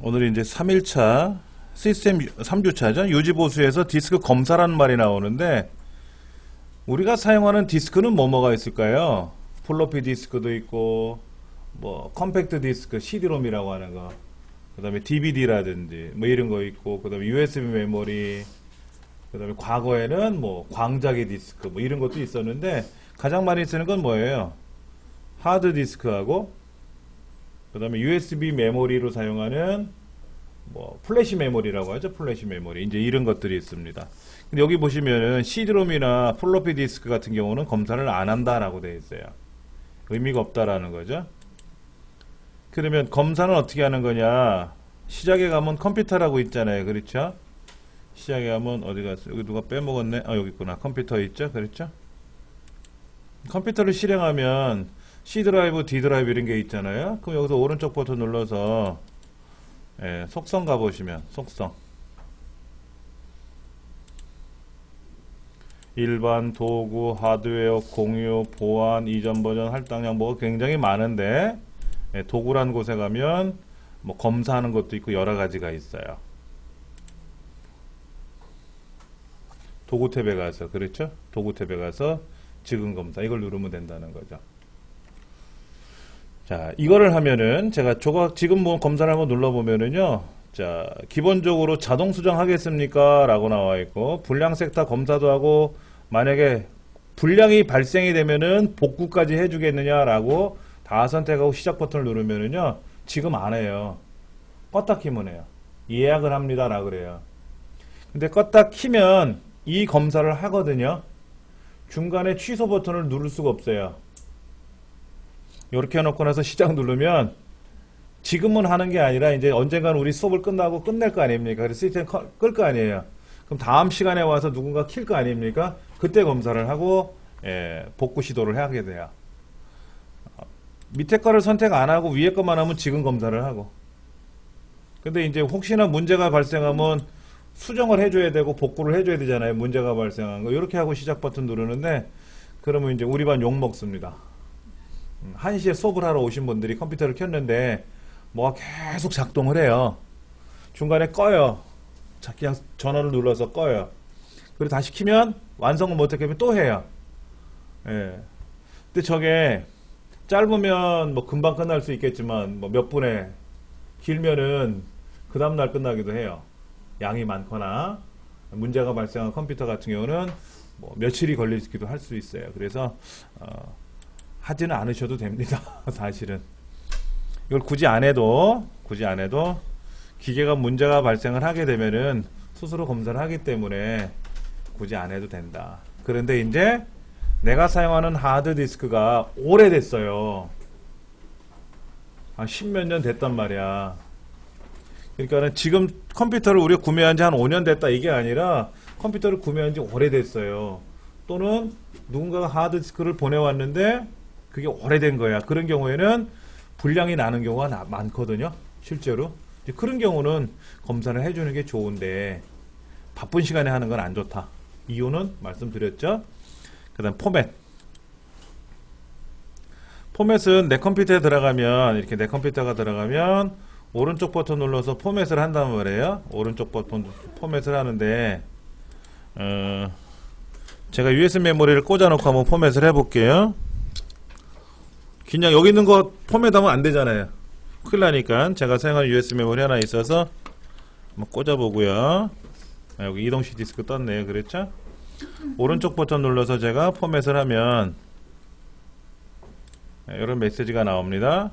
오늘 이제 3일차 시스템 3주차죠. 유지보수에서 디스크 검사라는 말이 나오는데, 우리가 사용하는 디스크는 뭐가 있을까요? 플로피 디스크도 있고, 뭐 컴팩트 디스크, CD롬이라고 하는 거, 그 다음에 DVD라든지 뭐 이런 거 있고, 그 다음에 USB 메모리, 그 다음에 과거에는 뭐 광자기 디스크 뭐 이런 것도 있었는데, 가장 많이 쓰는 건 뭐예요? 하드 디스크하고, 그 다음에 USB 메모리로 사용하는 뭐 플래시 메모리라고 하죠. 플래시 메모리, 이제 이런 것들이 있습니다. 근데 여기 보시면은 CD롬이나 플로피 디스크 같은 경우는 검사를 안 한다라고 되어 있어요. 의미가 없다라는 거죠. 그러면 검사는 어떻게 하는 거냐? 시작에 가면 컴퓨터라고 있잖아요. 그렇죠? 시작에 가면 어디 갔어요? 여기 누가 빼먹었네? 아, 여기 있구나. 컴퓨터 있죠? 그렇죠? 컴퓨터를 실행하면 C 드라이브, D 드라이브 이런 게 있잖아요. 그럼 여기서 오른쪽 버튼 눌러서 속성 가보시면, 속성 일반, 도구, 하드웨어, 공유, 보안, 이전 버전, 할당량 뭐가 굉장히 많은데, 도구란 곳에 가면 뭐 검사하는 것도 있고 여러 가지가 있어요. 도구 탭에 가서, 그렇죠? 도구 탭에 가서 지금 검사, 이걸 누르면 된다는 거죠. 자, 이거를 하면은 제가 지금 뭐 검사를 한번 눌러보면은요, 자, 기본적으로 자동 수정하겠습니까? 라고 나와 있고, 불량 섹터 검사도 하고, 만약에 불량이 발생이 되면은 복구까지 해주겠느냐? 라고 다 선택하고 시작 버튼을 누르면은요, 지금 안 해요. 껐다 키면 해요. 예약을 합니다. 라고 그래요. 근데 껐다 키면 이 검사를 하거든요. 중간에 취소 버튼을 누를 수가 없어요. 이렇게 해놓고 나서 시작 누르면 지금은 하는 게 아니라 이제 언젠가는 우리 수업을 끝나고 끝낼 거 아닙니까? 그래서 시스템 끌 거 아니에요. 그럼 다음 시간에 와서 누군가 킬 거 아닙니까? 그때 검사를 하고 복구 시도를 하게 돼요. 밑에 거를 선택 안 하고 위에 것만 하면 지금 검사를 하고, 근데 이제 혹시나 문제가 발생하면 수정을 해줘야 되고 복구를 해줘야 되잖아요. 문제가 발생한 거 이렇게 하고 시작 버튼 누르는데, 그러면 이제 우리 반 욕 먹습니다. 1시에 수업을 하러 오신 분들이 컴퓨터를 켰는데 뭐가 계속 작동을 해요. 중간에 꺼요. 그냥 전원을 눌러서 꺼요. 그리고 다시 키면 완성을 못하게 하면 또 해요. 근데 저게 짧으면 뭐 금방 끝날 수 있겠지만 뭐 몇 분에, 길면은 그 다음날 끝나기도 해요. 양이 많거나 문제가 발생한 컴퓨터 같은 경우는 뭐 며칠이 걸리기도 할 수 있어요. 그래서 하지는 않으셔도 됩니다. 사실은 이걸 굳이 안 해도 기계가 문제가 발생을 하게 되면은 스스로 검사를 하기 때문에 굳이 안 해도 된다. 그런데 이제 내가 사용하는 하드디스크가 오래됐어요. 한 10몇 년 됐단 말이야. 그러니까는 지금 컴퓨터를 우리가 구매한 지 한 5년 됐다 이게 아니라 컴퓨터를 구매한 지 오래됐어요. 또는 누군가가 하드디스크를 보내왔는데 그게 오래된 거야. 그런 경우에는 불량이 나는 경우가 많거든요. 실제로. 그런 경우는 검사를 해주는 게 좋은데 바쁜 시간에 하는 건 안 좋다. 이유는 말씀드렸죠. 그 다음 포맷은 내 컴퓨터에 들어가면, 이렇게 내 컴퓨터가 들어가면 오른쪽 버튼 눌러서 포맷을 한단 말이에요. 오른쪽 버튼 포맷을 하는데, 제가 USB 메모리를 꽂아놓고 한번 포맷을 해볼게요. 그냥 여기 있는 거 포맷하면 안 되잖아요. 큰일 나니까 제가 사용하는 USB 메모리 하나 있어서 한번 꽂아보고요. 여기 이동식 디스크 떴네요. 그랬죠? 오른쪽 버튼 눌러서 제가 포맷을 하면 이런 메시지가 나옵니다.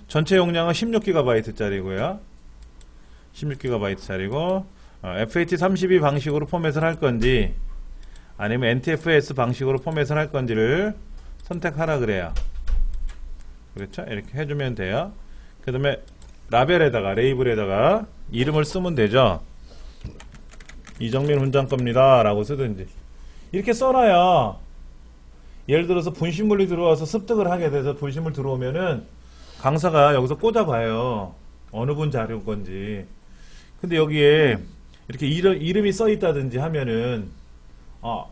전체 용량은 16GB 짜리고요. 16GB 짜리고 FAT32 방식으로 포맷을 할 건지 아니면 NTFS 방식으로 포맷을 할 건지를 선택하라 그래요. 그렇죠? 이렇게 해주면 돼요. 그 다음에 라벨에다가, 레이블에다가 이름을 쓰면 되죠. 이정민 훈장 겁니다 라고 쓰든지 이렇게 써놔야, 예를 들어서 분실물이 들어와서 습득을 하게 돼서 분실물 들어오면은 강사가 여기서 꽂아봐요. 어느 분 자료 건지. 근데 여기에 이렇게 이름이 써 있다든지 하면은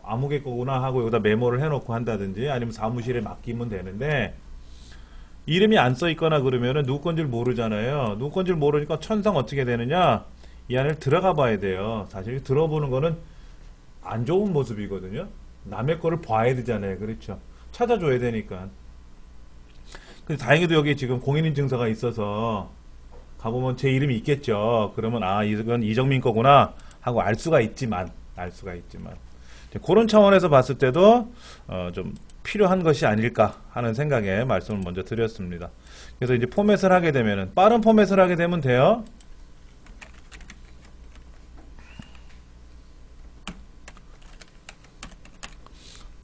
아무개 거구나 하고 여기다 메모를 해놓고 한다든지 아니면 사무실에 맡기면 되는데, 이름이 안 써 있거나 그러면은 누구 건지 모르잖아요. 누구 건지 모르니까 천상 어떻게 되느냐? 이 안에 들어가 봐야 돼요. 사실 들어보는 거는 안 좋은 모습이거든요. 남의 거를 봐야 되잖아요. 그렇죠? 찾아줘야 되니까. 근데 다행히도 여기 지금 공인인증서가 있어서 가보면 제 이름이 있겠죠. 그러면 아, 이건 이정민 거구나 하고 알 수가 있지만 그런 차원에서 봤을 때도 좀 필요한 것이 아닐까 하는 생각에 말씀을 먼저 드렸습니다. 그래서 이제 포맷을 하게 되면은 빠른 포맷을 하게 되면 돼요.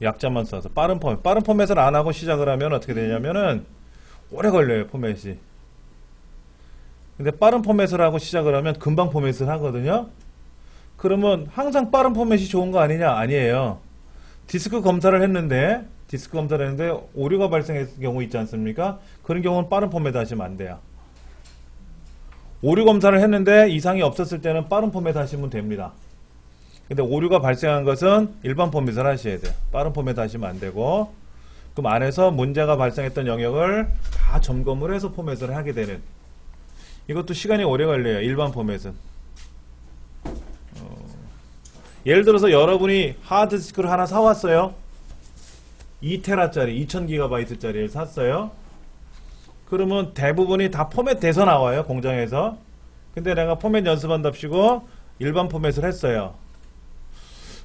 약자만 써서 빠른 포맷을 안 하고 시작을 하면 어떻게 되냐면은 오래 걸려요, 포맷이. 근데 빠른 포맷을 하고 시작을 하면 금방 포맷을 하거든요. 그러면 항상 빠른 포맷이 좋은 거 아니냐? 아니에요. 디스크 검사를 했는데 오류가 발생했을 경우 있지 않습니까? 그런 경우는 빠른 포맷 하시면 안 돼요. 오류 검사를 했는데 이상이 없었을 때는 빠른 포맷 하시면 됩니다. 근데 오류가 발생한 것은 일반 포맷을 하셔야 돼요. 빠른 포맷 하시면 안 되고, 그럼 안에서 문제가 발생했던 영역을 다 점검을 해서 포맷을 하게 되는, 이것도 시간이 오래 걸려요. 일반 포맷은. 예를 들어서 여러분이 하드디스크를 하나 사왔어요. 2테라짜리 2000GB짜리를 샀어요. 그러면 대부분이 다 포맷 돼서 나와요, 공장에서. 근데 내가 포맷 연습한답시고 일반 포맷을 했어요.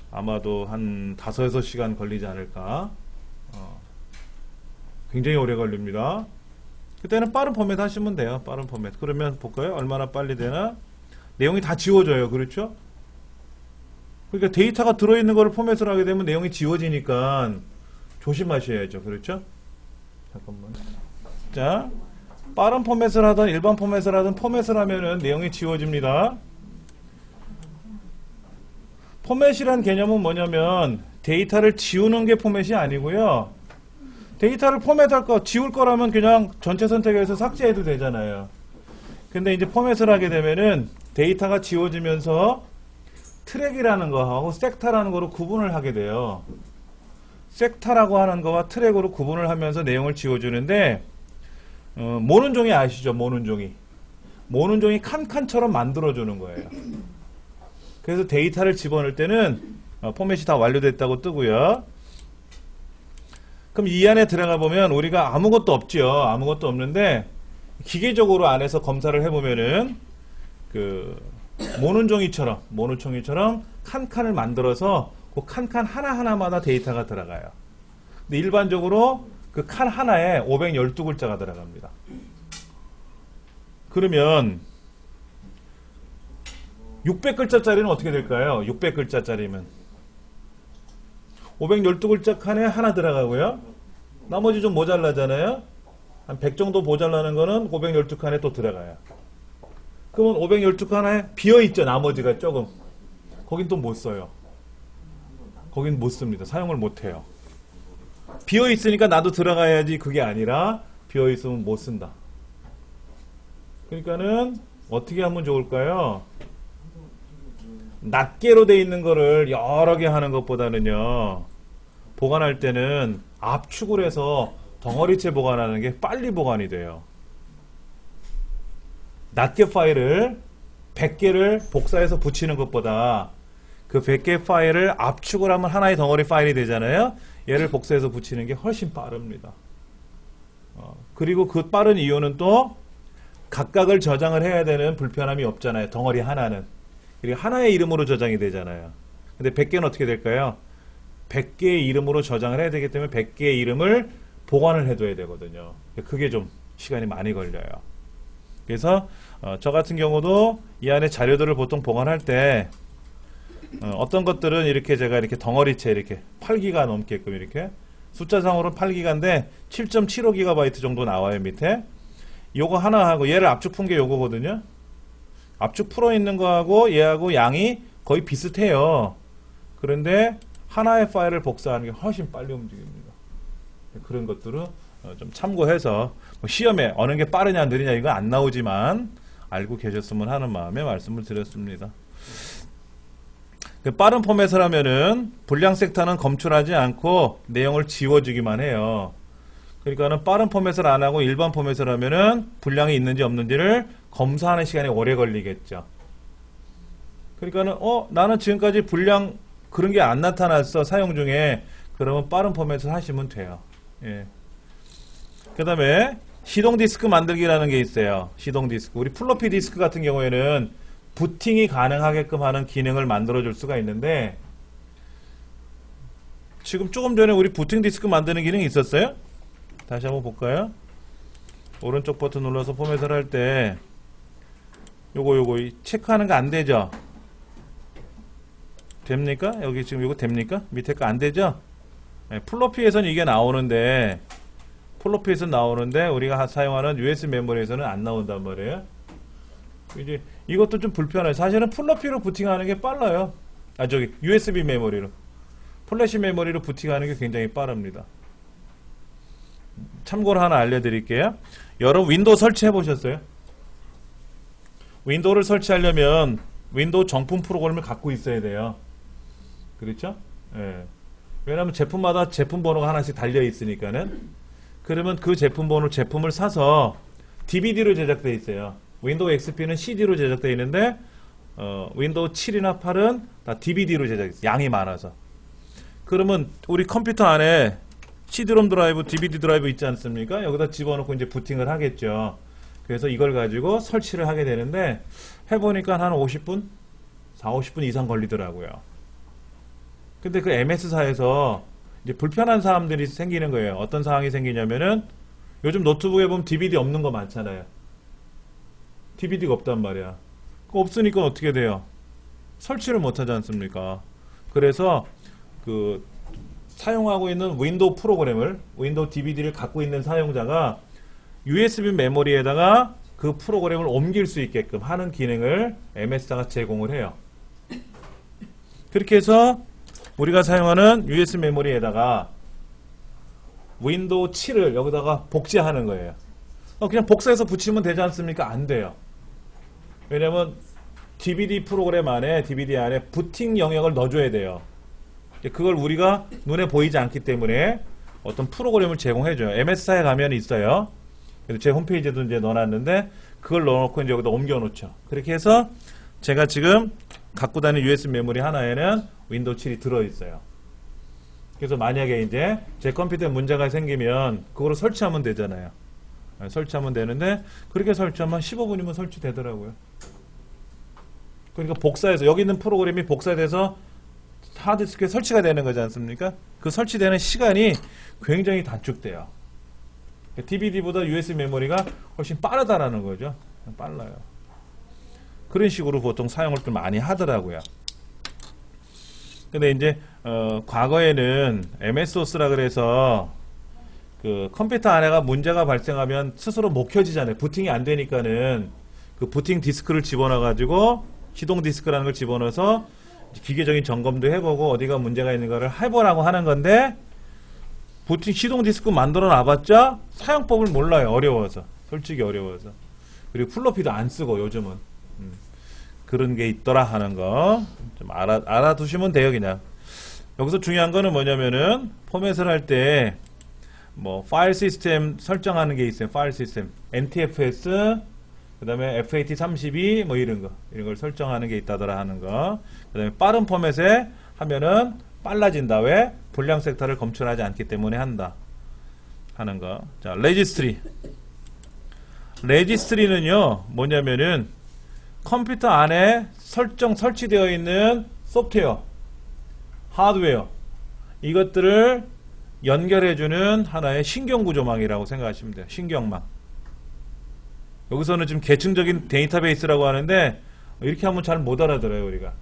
아마도 한 5-6시간 걸리지 않을까. 굉장히 오래 걸립니다. 그때는 빠른 포맷 하시면 돼요. 빠른 포맷. 그러면 볼까요? 얼마나 빨리 되나? 내용이 다 지워져요. 그렇죠? 그러니까 데이터가 들어있는 거를 포맷을 하게 되면 내용이 지워지니까 조심하셔야죠. 그렇죠? 잠깐만. 자, 빠른 포맷을 하든 일반 포맷을 하든 포맷을 하면은 내용이 지워집니다. 포맷이란 개념은 뭐냐면 데이터를 지우는 게 포맷이 아니고요. 데이터를 포맷할 거, 지울 거라면 그냥 전체 선택해서 삭제해도 되잖아요. 근데 이제 포맷을 하게 되면은 데이터가 지워지면서 트랙이라는 거하고 섹터라는 거로 구분을 하게 돼요. 섹터라고 하는 거와 트랙으로 구분을 하면서 내용을 지워주는데, 모는종이 아시죠? 모는종이. 모는종이 칸칸처럼 만들어주는 거예요. 그래서 데이터를 집어넣을 때는 포맷이 다 완료됐다고 뜨고요. 그럼 이 안에 들어가 보면 우리가 아무것도 없죠. 아무것도 없는데 기계적으로 안에서 검사를 해보면은 모눈종이처럼 칸칸을 만들어서 그 칸칸 하나하나마다 데이터가 들어가요. 근데 일반적으로 그 칸 하나에 512글자가 들어갑니다. 그러면 600글자짜리는 어떻게 될까요? 600글자짜리면 512글자 칸에 하나 들어가고요. 나머지 좀 모자라잖아요. 한 100 정도 모자라는 거는 512칸에 또 들어가요. 그러면 512칸에 비어있죠. 나머지가 조금. 거긴 또 못 써요. 거긴 못 씁니다. 사용을 못 해요. 비어있으니까 나도 들어가야지 그게 아니라 비어있으면 못 쓴다. 그러니까는 어떻게 하면 좋을까요? 낱개로 돼 있는 거를 여러 개 하는 것보다는요, 보관할 때는 압축을 해서 덩어리째 보관하는 게 빨리 보관이 돼요. 낱개 파일을 100개를 복사해서 붙이는 것보다 그 100개 파일을 압축을 하면 하나의 덩어리 파일이 되잖아요. 얘를 복사해서 붙이는 게 훨씬 빠릅니다. 그리고 그 빠른 이유는 또 각각을 저장을 해야 되는 불편함이 없잖아요. 덩어리 하나는. 그리고 하나의 이름으로 저장이 되잖아요. 근데 100개는 어떻게 될까요? 100개의 이름으로 저장을 해야 되기 때문에 100개의 이름을 보관을 해둬야 되거든요. 그게 좀 시간이 많이 걸려요. 그래서 저 같은 경우도 이 안에 자료들을 보통 보관할 때 어떤 것들은 이렇게 제가 이렇게 덩어리째 이렇게 8기가 넘게끔 이렇게 숫자상으로 8기가인데 7.75GB 정도 나와요. 밑에 요거 하나 하고 얘를 압축 푼 게 요거거든요. 압축 풀어 있는 거하고 얘하고 양이 거의 비슷해요. 그런데 하나의 파일을 복사하는 게 훨씬 빨리 움직입니다. 그런 것들은 좀 참고해서 시험에 어느 게 빠르냐 느리냐 이거 안 나오지만 알고 계셨으면 하는 마음에 말씀을 드렸습니다. 빠른 포맷을 하면은 불량 섹터는 검출하지 않고 내용을 지워주기만 해요. 그러니까는 빠른 포맷을 안 하고 일반 포맷을 하면은 분량이 있는지 없는지를 검사하는 시간이 오래 걸리겠죠. 그러니까는 나는 지금까지 분량 그런 게 안 나타났어 사용 중에. 그러면 빠른 포맷을 하시면 돼요. 예. 그 다음에 시동 디스크 만들기라는 게 있어요. 시동 디스크. 우리 플로피 디스크 같은 경우에는 부팅이 가능하게끔 하는 기능을 만들어 줄 수가 있는데, 지금 조금 전에 우리 부팅 디스크 만드는 기능이 있었어요? 다시 한번 볼까요? 오른쪽 버튼 눌러서 포맷을 할 때 요거 체크하는 거 안 되죠? 됩니까? 여기 지금 이거 됩니까? 밑에 거 안 되죠? 네, 플로피에서는 이게 나오는데, 플로피에서 나오는데 우리가 사용하는 USB 메모리에서는 안 나온단 말이에요. 이제 이것도 좀 불편해요. 사실은 플로피로 부팅하는 게 빨라요. USB 메모리로. 플래시 메모리로 부팅하는 게 굉장히 빠릅니다. 참고로 하나 알려드릴게요. 여러분 윈도우 설치해 보셨어요? 윈도우를 설치하려면 윈도우 정품 프로그램을 갖고 있어야 돼요. 그렇죠? 예. 왜냐하면 제품마다 제품 번호가 하나씩 달려 있으니까는. 그러면 그 제품 번호 제품을 사서 DVD로 제작되어 있어요. 윈도우 XP는 CD로 제작되어 있는데 윈도우 7이나 8은 다 DVD로 제작했어요. 양이 많아서. 그러면 우리 컴퓨터 안에 CD롬 드라이브, DVD 드라이브 있지 않습니까? 여기다 집어넣고 이제 부팅을 하겠죠. 그래서 이걸 가지고 설치를 하게 되는데, 해보니까 한 50분? 40-50분 이상 걸리더라고요. 근데 그 MS사에서 이제 불편한 사람들이 생기는 거예요. 어떤 상황이 생기냐면은, 요즘 노트북에 보면 DVD 없는 거 많잖아요. DVD가 없단 말이야. 그거 없으니까 어떻게 돼요? 설치를 못 하지 않습니까? 그래서 사용하고 있는 윈도우 프로그램을, 윈도우 DVD를 갖고 있는 사용자가 USB 메모리에다가 그 프로그램을 옮길 수 있게끔 하는 기능을 MS사가 제공을 해요. 그렇게 해서 우리가 사용하는 USB 메모리에다가 윈도우 7을 여기다가 복제하는 거예요. 그냥 복사해서 붙이면 되지 않습니까? 안 돼요. 왜냐면 DVD 프로그램 안에, DVD 안에 부팅 영역을 넣어줘야 돼요. 그걸 우리가 눈에 보이지 않기 때문에 어떤 프로그램을 제공해줘요. MS사에 가면 있어요. 그래서 제 홈페이지에도 이제 넣어놨는데, 그걸 넣어놓고 이제 여기다 옮겨놓죠. 그렇게 해서 제가 지금 갖고 다니는 USB 메모리 하나에는 윈도우 7이 들어있어요. 그래서 만약에 이제 제 컴퓨터에 문제가 생기면 그거를 설치하면 되잖아요. 설치하면 되는데, 그렇게 설치하면 15분이면 설치되더라고요. 그러니까 복사해서, 여기 있는 프로그램이 복사돼서 하드디스크에 설치가 되는 거지 않습니까? 그 설치되는 시간이 굉장히 단축돼요. DVD보다 USB 메모리가 훨씬 빠르다라는 거죠. 빨라요. 그런 식으로 보통 사용을 좀 많이 하더라고요. 근데 이제 과거에는 MSOS라 그래서 그 컴퓨터 안에가 문제가 발생하면 스스로 못 켜지잖아요. 부팅이 안 되니까는 그 부팅 디스크를 집어넣어 가지고, 시동 디스크라는 걸 집어넣어서 기계적인 점검도 해보고 어디가 문제가 있는가를 해보라고 하는 건데, 부팅 시동 디스크 만들어 놔봤자 사용법을 몰라요. 어려워서. 솔직히 어려워서. 그리고 플로피도 안 쓰고 요즘은. 그런 게 있더라 하는 거 좀 알아두시면 돼요. 그냥 여기서 중요한 거는 뭐냐면은, 포맷을 할 때 뭐 파일 시스템 설정하는 게 있어요. 파일 시스템 NTFS, 그 다음에 FAT32 뭐 이런 걸 설정하는 게 있다더라 하는 거. 그 다음에 빠른 포맷에 하면은 빨라진다. 왜? 분량 섹터를 검출하지 않기 때문에 한다 하는 거. 자, 레지스트리. 레지스트리는요 뭐냐면은, 컴퓨터 안에 설치되어 있는 소프트웨어, 하드웨어, 이것들을 연결해주는 하나의 신경구조망이라고 생각하시면 돼요. 신경망. 여기서는 지금 계층적인 데이터베이스라고 하는데, 이렇게 하면 잘 못 알아들어요. 우리가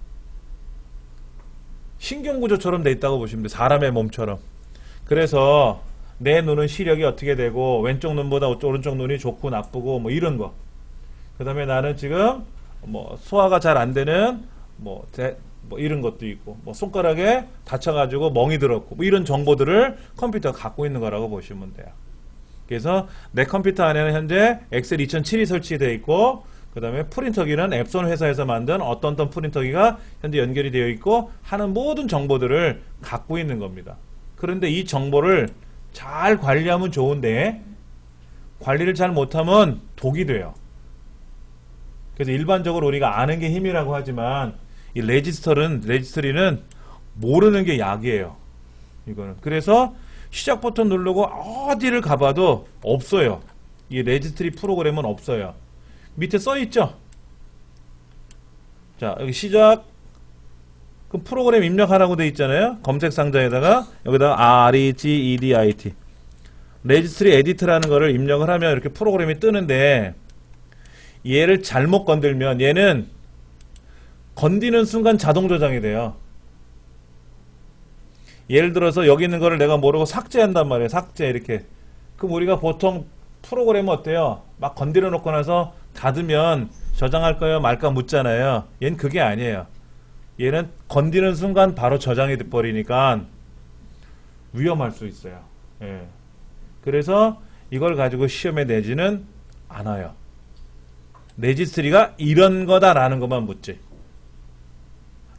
신경구조처럼 돼 있다고 보시면 돼요. 사람의 몸처럼. 그래서 내 눈은 시력이 어떻게 되고, 왼쪽 눈보다 오른쪽 눈이 좋고 나쁘고 뭐 이런 거. 그 다음에 나는 지금 뭐 소화가 잘 안 되는 뭐 이런 것도 있고, 뭐 손가락에 다쳐가지고 멍이 들었고, 뭐 이런 정보들을 컴퓨터가 갖고 있는 거라고 보시면 돼요. 그래서 내 컴퓨터 안에는 현재 엑셀 2007이 설치되어 있고, 그 다음에 프린터기는 앱손 회사에서 만든 어떤 프린터기가 현재 연결이 되어 있고 하는 모든 정보들을 갖고 있는 겁니다. 그런데 이 정보를 잘 관리하면 좋은데 관리를 잘 못하면 독이 돼요. 그래서 일반적으로 우리가 아는 게 힘이라고 하지만 이 레지스트리는 모르는 게 약이에요. 이거는. 그래서 시작부터 누르고 어디를 가봐도 없어요. 이 레지스트리 프로그램은 없어요. 밑에 써 있죠? 자, 여기 시작. 그 프로그램 입력하라고 돼 있잖아요. 검색 상자에다가 여기다가 regedit 레지스트리 에디트라는 거를 입력을 하면 이렇게 프로그램이 뜨는데 얘를 잘못 건들면 얘는 건드는 순간 자동 저장이 돼요. 예를 들어서 여기 있는 거를 내가 모르고 삭제한단 말이에요. 삭제 이렇게. 그럼 우리가 보통 프로그램은 어때요? 막 건드려 놓고 나서 닫으면 저장할 거예요? 말까 묻잖아요. 얘는 그게 아니에요. 얘는 건드는 순간 바로 저장이 돼버리니까 위험할 수 있어요. 예. 그래서 이걸 가지고 시험에 내지는 않아요. 레지스트리가 이런 거다라는 것만 묻지.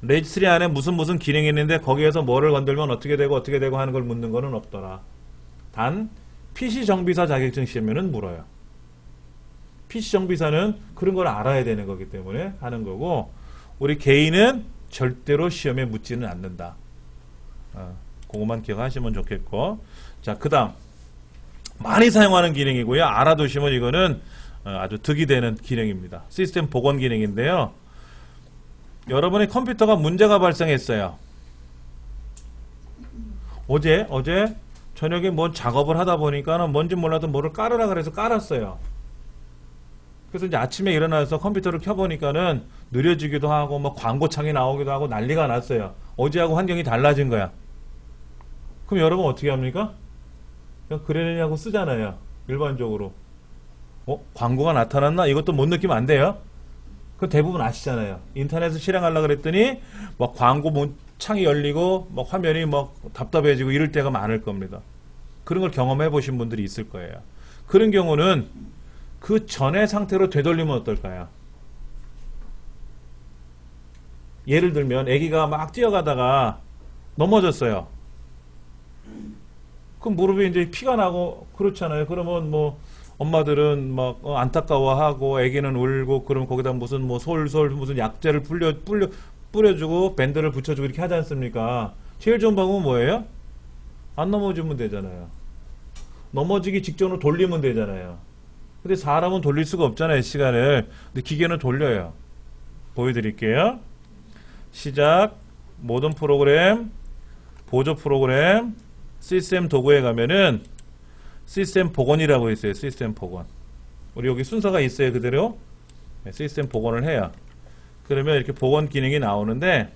레지스트리 안에 무슨 기능이 있는데 거기에서 뭐를 건들면 어떻게 되고 하는 걸 묻는 거는 없더라. 단 PC 정비사 자격증 시험에는 물어요. PC 정비사는 그런 걸 알아야 되는 거기 때문에 하는 거고 우리 개인은 절대로 시험에 묻지는 않는다. 그것만 기억하시면 좋겠고 자 그 다음 많이 사용하는 기능이고요. 알아두시면 이거는 아주 득이 되는 기능입니다. 시스템 복원 기능인데요. 여러분의 컴퓨터가 문제가 발생했어요. 어제 저녁에 뭔 작업을 하다 보니까 뭔지 몰라도 뭐를 깔으라 그래서 깔았어요. 그래서 이제 아침에 일어나서 컴퓨터를 켜보니까는 느려지기도 하고 뭐 광고창이 나오기도 하고 난리가 났어요. 어제하고 환경이 달라진 거야. 그럼 여러분 어떻게 합니까? 그냥 그러느냐고 쓰잖아요. 일반적으로. 광고가 나타났나? 이것도 못 느끼면 안 돼요. 그 대부분 아시잖아요. 인터넷을 실행하려고 그랬더니 막 광고 창이 열리고 막 화면이 막 답답해지고 이럴 때가 많을 겁니다. 그런 걸 경험해 보신 분들이 있을 거예요. 그런 경우는 그 전의 상태로 되돌리면 어떨까요? 예를 들면 아기가 막 뛰어가다가 넘어졌어요. 그럼 무릎에 이제 피가 나고 그렇잖아요. 그러면 뭐 엄마들은 막 안타까워하고 아기는 울고 그러면 거기다 무슨 뭐 솔솔 무슨 약재를 뿌려주고 밴드를 붙여주고 이렇게 하지 않습니까? 제일 좋은 방법은 뭐예요? 안 넘어지면 되잖아요. 넘어지기 직전으로 돌리면 되잖아요. 근데 사람은 돌릴 수가 없잖아요. 시간을. 근데 기계는 돌려요. 보여드릴게요. 시작 모든 프로그램 보조 프로그램 시스템 도구에 가면은 시스템 복원이라고 있어요. 시스템 복원. 우리 여기 순서가 있어요. 그대로 시스템 복원을 해요. 그러면 이렇게 복원 기능이 나오는데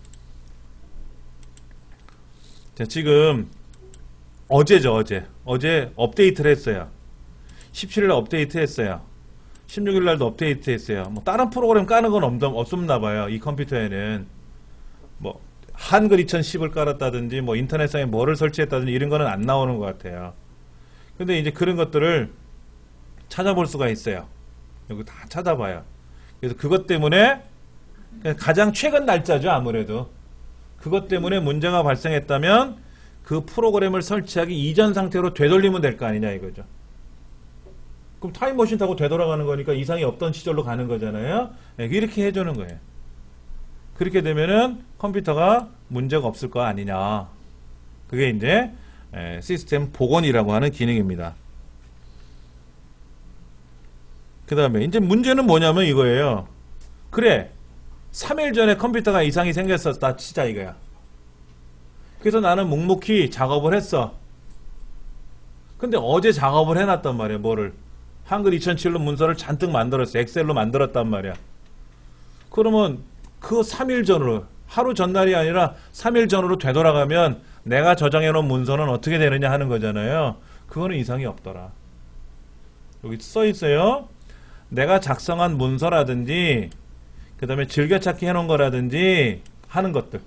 자, 지금 어제죠. 어제 업데이트를 했어요. 17일 업데이트 했어요. 16일 날도 업데이트 했어요. 뭐 다른 프로그램 까는 건 없었나 봐요. 이 컴퓨터에는 뭐 한글 2010을 깔았다든지 뭐 인터넷상에 뭐를 설치했다든지 이런 거는 안 나오는 것 같아요. 근데 이제 그런 것들을 찾아볼 수가 있어요. 여기 다 찾아봐요. 그래서 그것 때문에 가장 최근 날짜죠. 아무래도 그것 때문에 문제가 발생했다면 그 프로그램을 설치하기 이전 상태로 되돌리면 될 거 아니냐 이거죠. 그럼 타임머신 타고 되돌아가는 거니까 이상이 없던 시절로 가는 거잖아요. 이렇게 해주는 거예요. 그렇게 되면은 컴퓨터가 문제가 없을 거 아니냐. 그게 이제 시스템 복원이라고 하는 기능입니다. 그 다음에 이제 문제는 뭐냐면 이거예요. 그래 3일 전에 컴퓨터가 이상이 생겼었다 치자 이거야. 그래서 나는 묵묵히 작업을 했어. 근데 어제 작업을 해놨단 말이야. 뭐를 한글 2007로 문서를 잔뜩 만들었어. 엑셀로 만들었단 말이야. 그러면 그 3일 전으로 하루 전날이 아니라 3일 전으로 되돌아가면 내가 저장해 놓은 문서는 어떻게 되느냐 하는 거잖아요. 그거는 이상이 없더라. 여기 써 있어요. 내가 작성한 문서라든지 그 다음에 즐겨찾기 해놓은 거라든지 하는 것들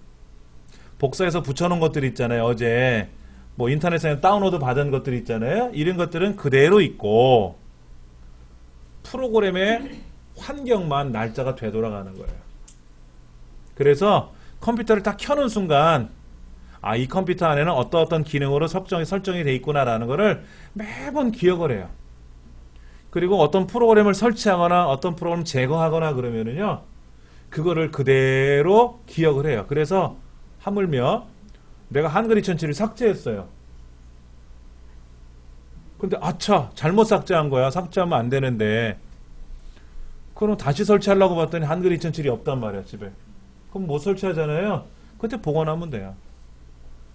복사해서 붙여놓은 것들 있잖아요. 어제 뭐 인터넷에 다운로드 받은 것들 있잖아요. 이런 것들은 그대로 있고 프로그램의 환경만 날짜가 되돌아가는 거예요. 그래서 컴퓨터를 딱 켜는 순간 아, 이 컴퓨터 안에는 어떤 기능으로 설정이 돼 있구나라는 거를 매번 기억을 해요. 그리고 어떤 프로그램을 설치하거나 어떤 프로그램을 제거하거나 그러면은요, 그거를 그대로 기억을 해요. 그래서 하물며 내가 한글 2007을 삭제했어요. 근데 아차, 잘못 삭제한 거야. 삭제하면 안 되는데. 그럼 다시 설치하려고 봤더니 한글 2007이 없단 말이야, 집에. 그럼 못 설치하잖아요. 그때 복원하면 돼요.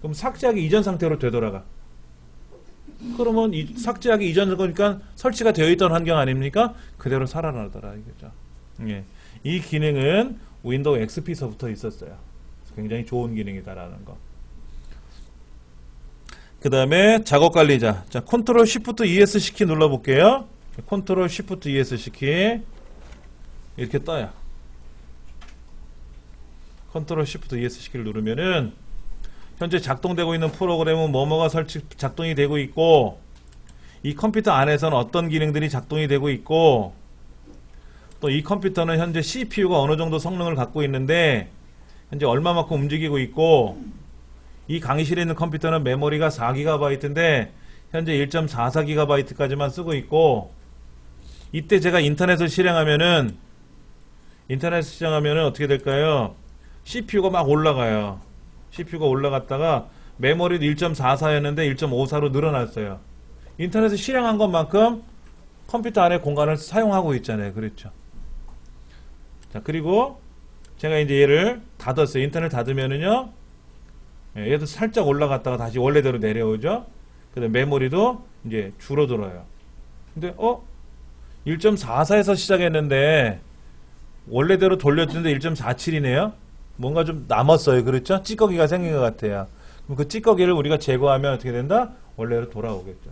그럼 삭제하기 이전 상태로 되돌아가. 그러면 이 삭제하기 이전 거니까 설치가 되어 있던 환경 아닙니까? 그대로 살아나더라 이거죠. 예. 이 기능은 윈도우 XP서부터 있었어요. 굉장히 좋은 기능이다라는 거. 그 다음에 작업 관리자. 자, 컨트롤 쉬프트 ES 키 눌러볼게요. 컨트롤 쉬프트 ES 키 이렇게 떠요. 컨트롤 쉬프트 ES 키를 누르면은 현재 작동되고 있는 프로그램은 뭐뭐가 작동이 되고 있고, 이 컴퓨터 안에서는 어떤 기능들이 작동이 되고 있고, 또 이 컴퓨터는 현재 CPU가 어느 정도 성능을 갖고 있는데 현재 얼마만큼 움직이고 있고, 이 강의실에 있는 컴퓨터는 메모리가 4GB인데 현재 1.44GB까지만 쓰고 있고, 이때 제가 인터넷을 실행하면은 어떻게 될까요? CPU가 막 올라가요. CPU가 올라갔다가 메모리도 1.44였는데 1.54로 늘어났어요. 인터넷을 실행한 것만큼 컴퓨터 안에 공간을 사용하고 있잖아요. 그렇죠. 자, 그리고 제가 이제 얘를 닫았어요. 인터넷 닫으면은요, 얘도 살짝 올라갔다가 다시 원래대로 내려오죠. 그 다음에 메모리도 이제 줄어들어요. 근데 1.44에서 시작했는데 원래대로 돌렸는데 1.47이네요. 뭔가 좀 남았어요. 그렇죠? 찌꺼기가 생긴 것 같아요. 그럼 그 찌꺼기를 우리가 제거하면 어떻게 된다? 원래로 돌아오겠죠.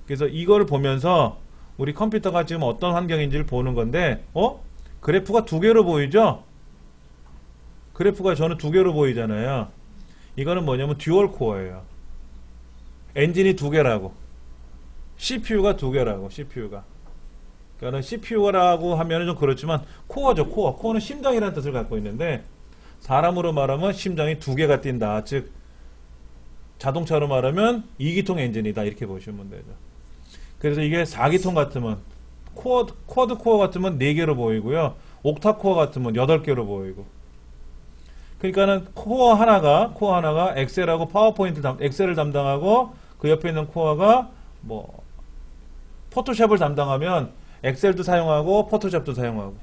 그래서 이걸 보면서 우리 컴퓨터가 지금 어떤 환경인지를 보는 건데, 그래프가 두 개로 보이죠? 그래프가 저는 두 개로 보이잖아요. 이거는 뭐냐면 듀얼 코어예요. 엔진이 두 개라고. CPU가 두 개라고, CPU가. 그러니까 CPU라고 하면 좀 그렇지만 코어죠, 코어. 코어는 심장이라는 뜻을 갖고 있는데, 사람으로 말하면 심장이 두 개가 뛴다. 즉 자동차로 말하면 2기통 엔진이다. 이렇게 보시면 되죠. 그래서 이게 4기통 같으면 쿼드 코어 같으면 4개로 보이고요. 옥타 코어 같으면 8개로 보이고. 그러니까는 코어 하나가 엑셀하고 엑셀을 담당하고, 그 옆에 있는 코어가 뭐 포토샵을 담당하면 엑셀도 사용하고 포토샵도 사용하고.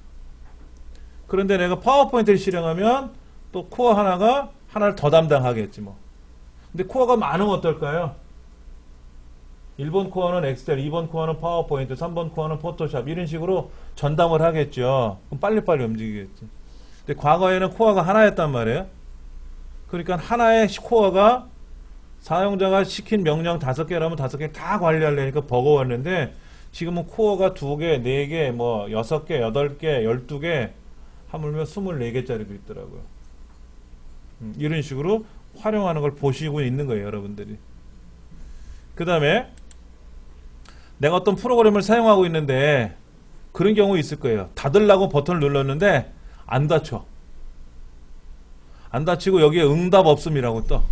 그런데 내가 파워포인트를 실행하면 또 코어 하나를 더 담당하겠지 뭐. 근데 코어가 많으면 어떨까요? 1번 코어는 엑셀, 2번 코어는 파워포인트, 3번 코어는 포토샵, 이런 식으로 전담을 하겠죠. 그럼 빨리빨리 움직이겠지. 근데 과거에는 코어가 하나였단 말이에요. 그러니까 하나의 코어가 사용자가 시킨 명령 5개라면 5개 다 관리하려니까 버거웠는데, 지금은 코어가 2개, 4개, 뭐 6개, 8개, 12개, 하물며 24개짜리도 있더라고요. 이런 식으로 활용하는 걸 보시고 있는 거예요, 여러분들이. 그 다음에 내가 어떤 프로그램을 사용하고 있는데 그런 경우 있을 거예요. 닫으려고 버튼을 눌렀는데 안 닫혀. 안 닫히고 여기에 응답 없음이라고 떠.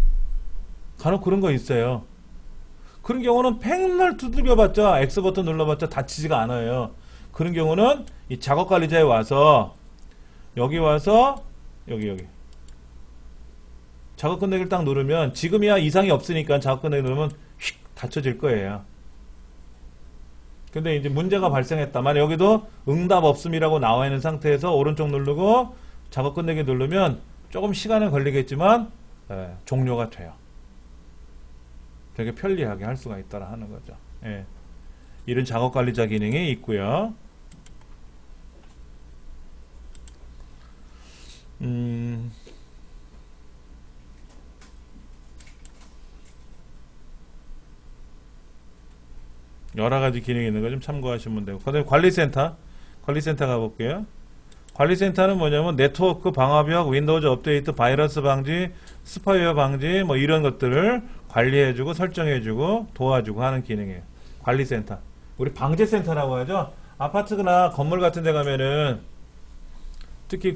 간혹 그런 거 있어요. 그런 경우는 맨날 두들겨봤자, X 버튼 눌러봤자 닫히지가 않아요. 그런 경우는 이 작업관리자에 와서 여기 작업 끝내기를 딱 누르면, 지금이야 이상이 없으니까 작업 끝내기 누르면 휙 닫혀질 거예요. 근데 이제 문제가 발생했다. 만약 여기도 응답 없음이라고 나와 있는 상태에서 오른쪽 누르고 작업 끝내기 누르면 조금 시간은 걸리겠지만 종료가 돼요. 되게 편리하게 할 수가 있다라 하는 거죠. 이런 작업 관리자 기능이 있고요. 여러 가지 기능이 있는 거 좀 참고하시면 되고. 그 다음에 관리센터 가볼게요. 관리센터는 뭐냐면 네트워크 방화벽, 윈도우즈 업데이트, 바이러스 방지, 스파이어 방지, 뭐 이런 것들을 관리해주고 설정해주고 도와주고 하는 기능이에요. 관리센터. 우리 방제센터라고 하죠. 아파트나 건물 같은 데 가면은 특히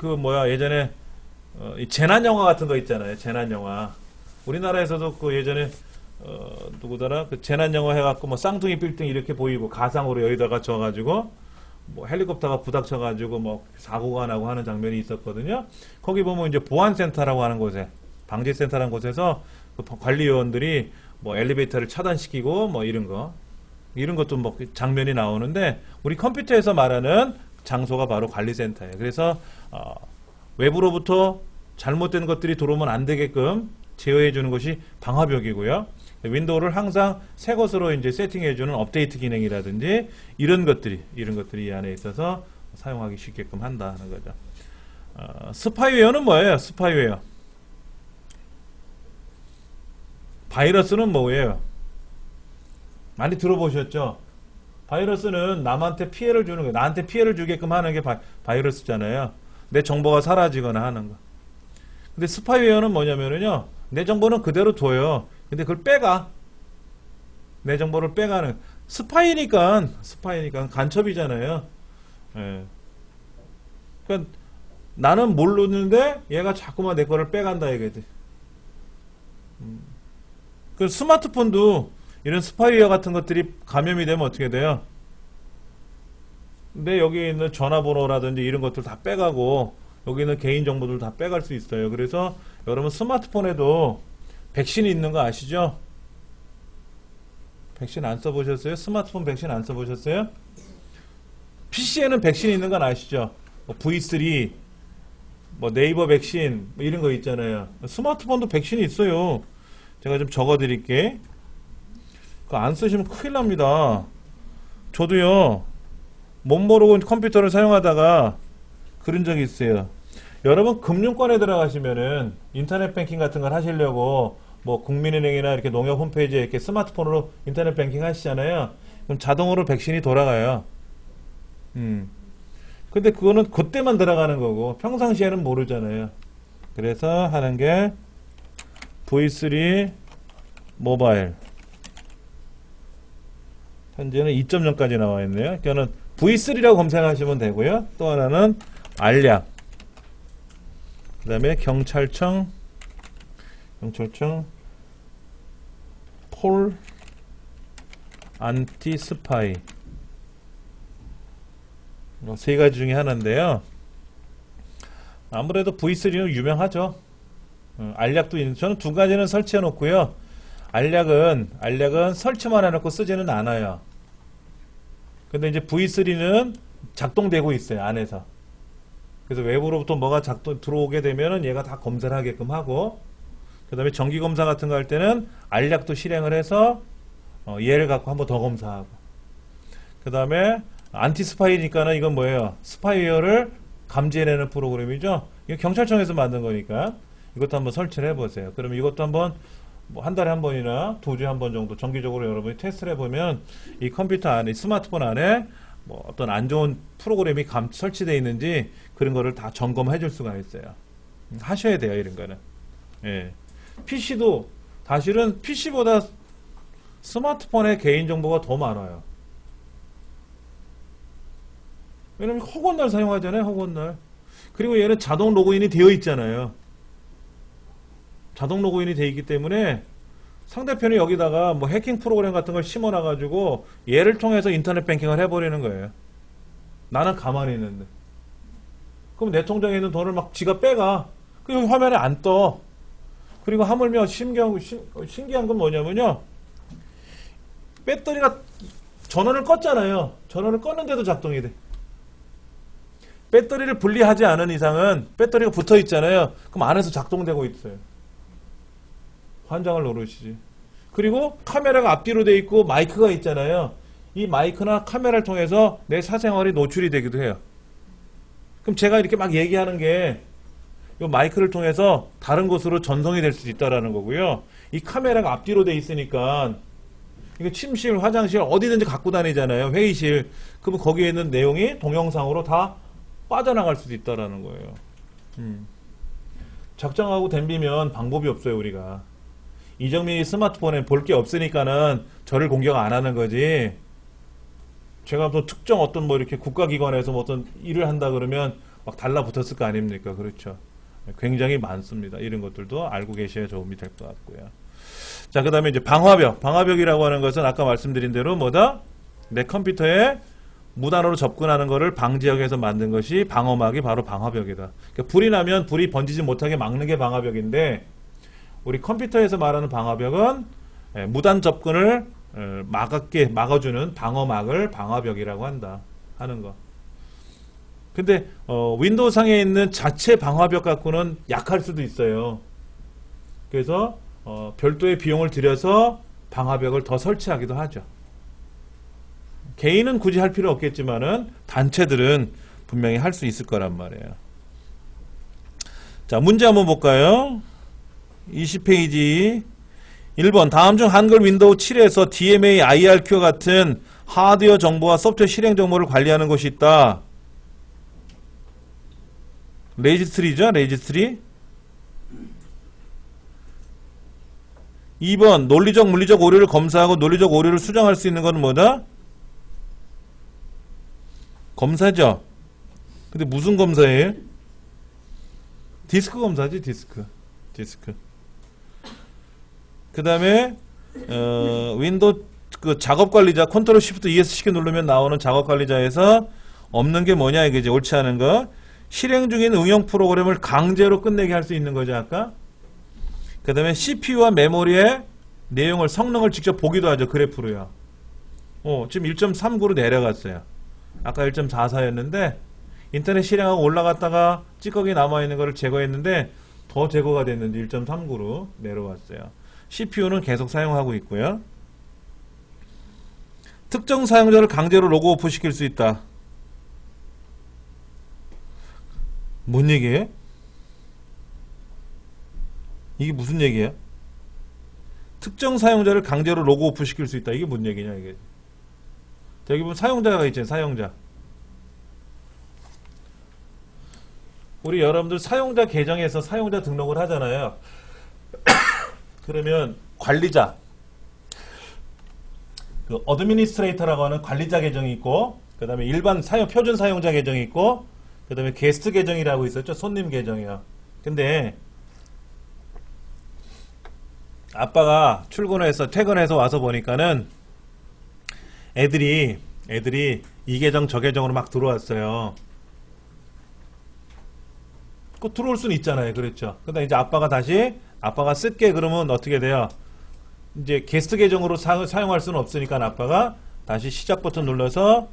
예전에 이 재난영화 같은 거 있잖아요. 재난영화. 우리나라에서도 그 예전에 누구더라 그 재난 영화 해갖고 뭐 쌍둥이 빌딩 이렇게 보이고 가상으로 여기다가 져가지고 뭐 헬리콥터가 부닥쳐가지고 뭐 사고가 나고 하는 장면이 있었거든요. 거기 보면 이제 보안센터라고 하는 곳에 방지센터라는 곳에서 그 관리요원들이 뭐 엘리베이터를 차단시키고 뭐 이런 것도 뭐 장면이 나오는데 우리 컴퓨터에서 말하는 장소가 바로 관리센터예요. 그래서 외부로부터 잘못된 것들이 들어오면 안 되게끔 제어해 주는 것이 방화벽이고요. 윈도우를 항상 새 것으로 이제 세팅해 주는 업데이트 기능이라든지 이런 것들이 이 안에 있어서 사용하기 쉽게끔 한다 하는 거죠. 스파이웨어는 뭐예요? 스파이웨어. 바이러스는 뭐예요? 많이 들어보셨죠? 바이러스는 남한테 피해를 주는 거예요. 나한테 피해를 주게끔 하는 게 바이러스잖아요. 내 정보가 사라지거나 하는 거. 근데 스파이웨어는 뭐냐면요. 내 정보는 그대로 둬요. 근데 그걸 빼가. 내 정보를 빼가는. 스파이니까 간첩이잖아요. 예. 그러니까 나는 모르는데 얘가 자꾸만 내 거를 빼간다 이거지. 그 스마트폰도 이런 스파이웨어 같은 것들이 감염이 되면 어떻게 돼요? 근데 여기 있는 전화번호라든지 이런 것들 다 빼가고 여기 있는 개인정보들 다 빼갈 수 있어요. 그래서 여러분 스마트폰에도 백신이 있는 거 아시죠? 백신 안 써보셨어요? 스마트폰 백신 안 써보셨어요? PC에는 백신이 있는 건 아시죠? 뭐 V3, 뭐 네이버 백신 뭐 이런 거 있잖아요. 스마트폰도 백신이 있어요. 제가 좀 적어드릴게. 그거 안 쓰시면 큰일 납니다. 저도요, 못 모르고 컴퓨터를 사용하다가 그런 적이 있어요. 여러분 금융권에 들어가시면은 인터넷 뱅킹 같은 걸 하시려고 뭐 국민은행이나 이렇게 농협 홈페이지에 이렇게 스마트폰으로 인터넷 뱅킹 하시잖아요. 그럼 자동으로 백신이 돌아가요. 근데 그거는 그때만 들어가는 거고 평상시에는 모르잖아요. 그래서 하는 게 V3 모바일. 현재는 2.0까지 나와 있네요. 그러니까는 V3라고 검색하시면 되고요. 또 하나는 알약. 그 다음에 경찰청 폴 안티 스파이. 세 가지 중에 하나인데요. 아무래도 V3는 유명하죠. 알약도 있는, 저는 두 가지는 설치해 놓고요. 알약은 설치만 해놓고 쓰지는 않아요. 근데 이제 V3는 작동되고 있어요, 안에서. 그래서 외부로부터 뭐가 들어오게 되면은 얘가 다 검사를 하게끔 하고, 그 다음에 정기검사 같은 거 할 때는 알약도 실행을 해서, 얘를 갖고 한번 더 검사하고. 그 다음에 안티스파이니까는 이건 뭐예요? 스파이웨어를 감지해내는 프로그램이죠? 이거 경찰청에서 만든 거니까 이것도 한번 설치를 해보세요. 그러면 이것도 한번 뭐 한 달에 한 번이나 두 주에 한 번 정도 정기적으로 여러분이 테스트를 해보면 이 컴퓨터 안에, 스마트폰 안에 뭐 어떤 안 좋은 프로그램이 설치되어 있는지 그런 거를 다 점검해 줄 수가 있어요. 하셔야 돼요, 이런 거는. 예. PC도 사실은 PC보다 스마트폰의 개인정보가 더 많아요. 왜냐면 허건날 사용하잖아요, 허건날. 그리고 얘는 자동 로그인이 되어 있잖아요. 자동 로그인이 되어 있기 때문에 상대편이 여기다가 뭐 해킹 프로그램 같은 걸 심어놔가지고 얘를 통해서 인터넷 뱅킹을 해버리는 거예요. 나는 가만히 있는데. 그럼 내 통장에 있는 돈을 막 지가 빼가. 그 여기 화면에 안 떠. 그리고 하물며 신기한 건 뭐냐면요. 배터리가 전원을 껐잖아요. 전원을 껐는데도 작동이 돼. 배터리를 분리하지 않은 이상은 배터리가 붙어 있잖아요. 그럼 안에서 작동되고 있어요. 환장을 노르시지. 그리고 카메라가 앞뒤로 돼 있고 마이크가 있잖아요. 이 마이크나 카메라를 통해서 내 사생활이 노출이 되기도 해요. 그럼 제가 이렇게 막 얘기하는 게 이 마이크를 통해서 다른 곳으로 전송이 될 수도 있다라는 거고요. 이 카메라가 앞뒤로 돼 있으니까 이거 침실, 화장실 어디든지 갖고 다니잖아요. 회의실. 그러면 거기에 있는 내용이 동영상으로 다 빠져나갈 수도 있다라는 거예요. 작정하고 덤비면 방법이 없어요, 우리가. 이정민이 스마트폰에 볼 게 없으니까는 저를 공격 안 하는 거지. 제가 또 특정 어떤 뭐 이렇게 국가기관에서 뭐 어떤 일을 한다 그러면 막 달라붙었을 거 아닙니까? 그렇죠. 굉장히 많습니다. 이런 것들도 알고 계셔야 도움이 될 것 같고요. 자, 그 다음에 이제 방화벽. 방화벽이라고 하는 것은 아까 말씀드린 대로 뭐다? 내 컴퓨터에 무단으로 접근하는 것을 방지하기 위해서 만든 것이 방어막이 바로 방화벽이다. 그러니까 불이 나면 불이 번지지 못하게 막는 게 방화벽인데, 우리 컴퓨터에서 말하는 방화벽은 무단 접근을 막아주는 방어막을 방화벽이라고 한다 하는 거. 근데 윈도우 상에 있는 자체 방화벽 갖고는 약할 수도 있어요. 그래서 별도의 비용을 들여서 방화벽을 더 설치하기도 하죠. 개인은 굳이 할 필요 없겠지만은 단체들은 분명히 할 수 있을 거란 말이에요. 자, 문제 한번 볼까요? 20페이지 1번. 다음 중 한글 윈도우 7에서 DMA, IRQ와 같은 하드웨어 정보와 소프트웨어 실행 정보를 관리하는 것이 있다. 레지스트리죠? 레지스트리. 2번. 논리적, 물리적 오류를 검사하고 논리적 오류를 수정할 수 있는 건 뭐다? 검사죠. 근데 무슨 검사예요? 디스크 검사지, 디스크. 그 다음에 윈도우 그 작업 관리자 컨트롤 시프트 ES 시키 누르면 나오는 작업 관리자에서 없는 게 뭐냐, 이게 이제 옳지 않은 거. 실행 중인 응용 프로그램을 강제로 끝내게 할 수 있는 거죠, 아까. 그 다음에 CPU와 메모리의 내용을, 성능을 직접 보기도 하죠, 그래프로요. 지금 1.39로 내려갔어요. 아까 1.44였는데 인터넷 실행하고 올라갔다가 찌꺼기 남아있는 거를 제거했는데 더 제거가 됐는데 1.39로 내려왔어요. CPU는 계속 사용하고 있고요. 특정 사용자를 강제로 로그 오프 시킬 수 있다. 뭔 얘기예요? 이게 무슨 얘기예요? 특정 사용자를 강제로 로그 오프 시킬 수 있다. 이게 뭔 얘기냐, 이게. 여기 보면 사용자가 있잖아요, 사용자. 우리 여러분들 사용자 계정에서 사용자 등록을 하잖아요. 그러면 관리자, 그 어드미니스트레이터라고 하는 관리자 계정이 있고, 그 다음에 일반 표준 사용자 계정이 있고, 그 다음에 게스트 계정이라고 있었죠. 손님 계정이요. 근데 아빠가 출근해서 퇴근해서 와서 보니까는 애들이 이 계정 저 계정으로 막 들어왔어요. 그 들어올 수는 있잖아요. 그렇죠. 근데 이제 아빠가 쓸게 그러면 어떻게 돼요? 이제 게스트 계정으로 사용할 수는 없으니까 아빠가 다시 시작 버튼 눌러서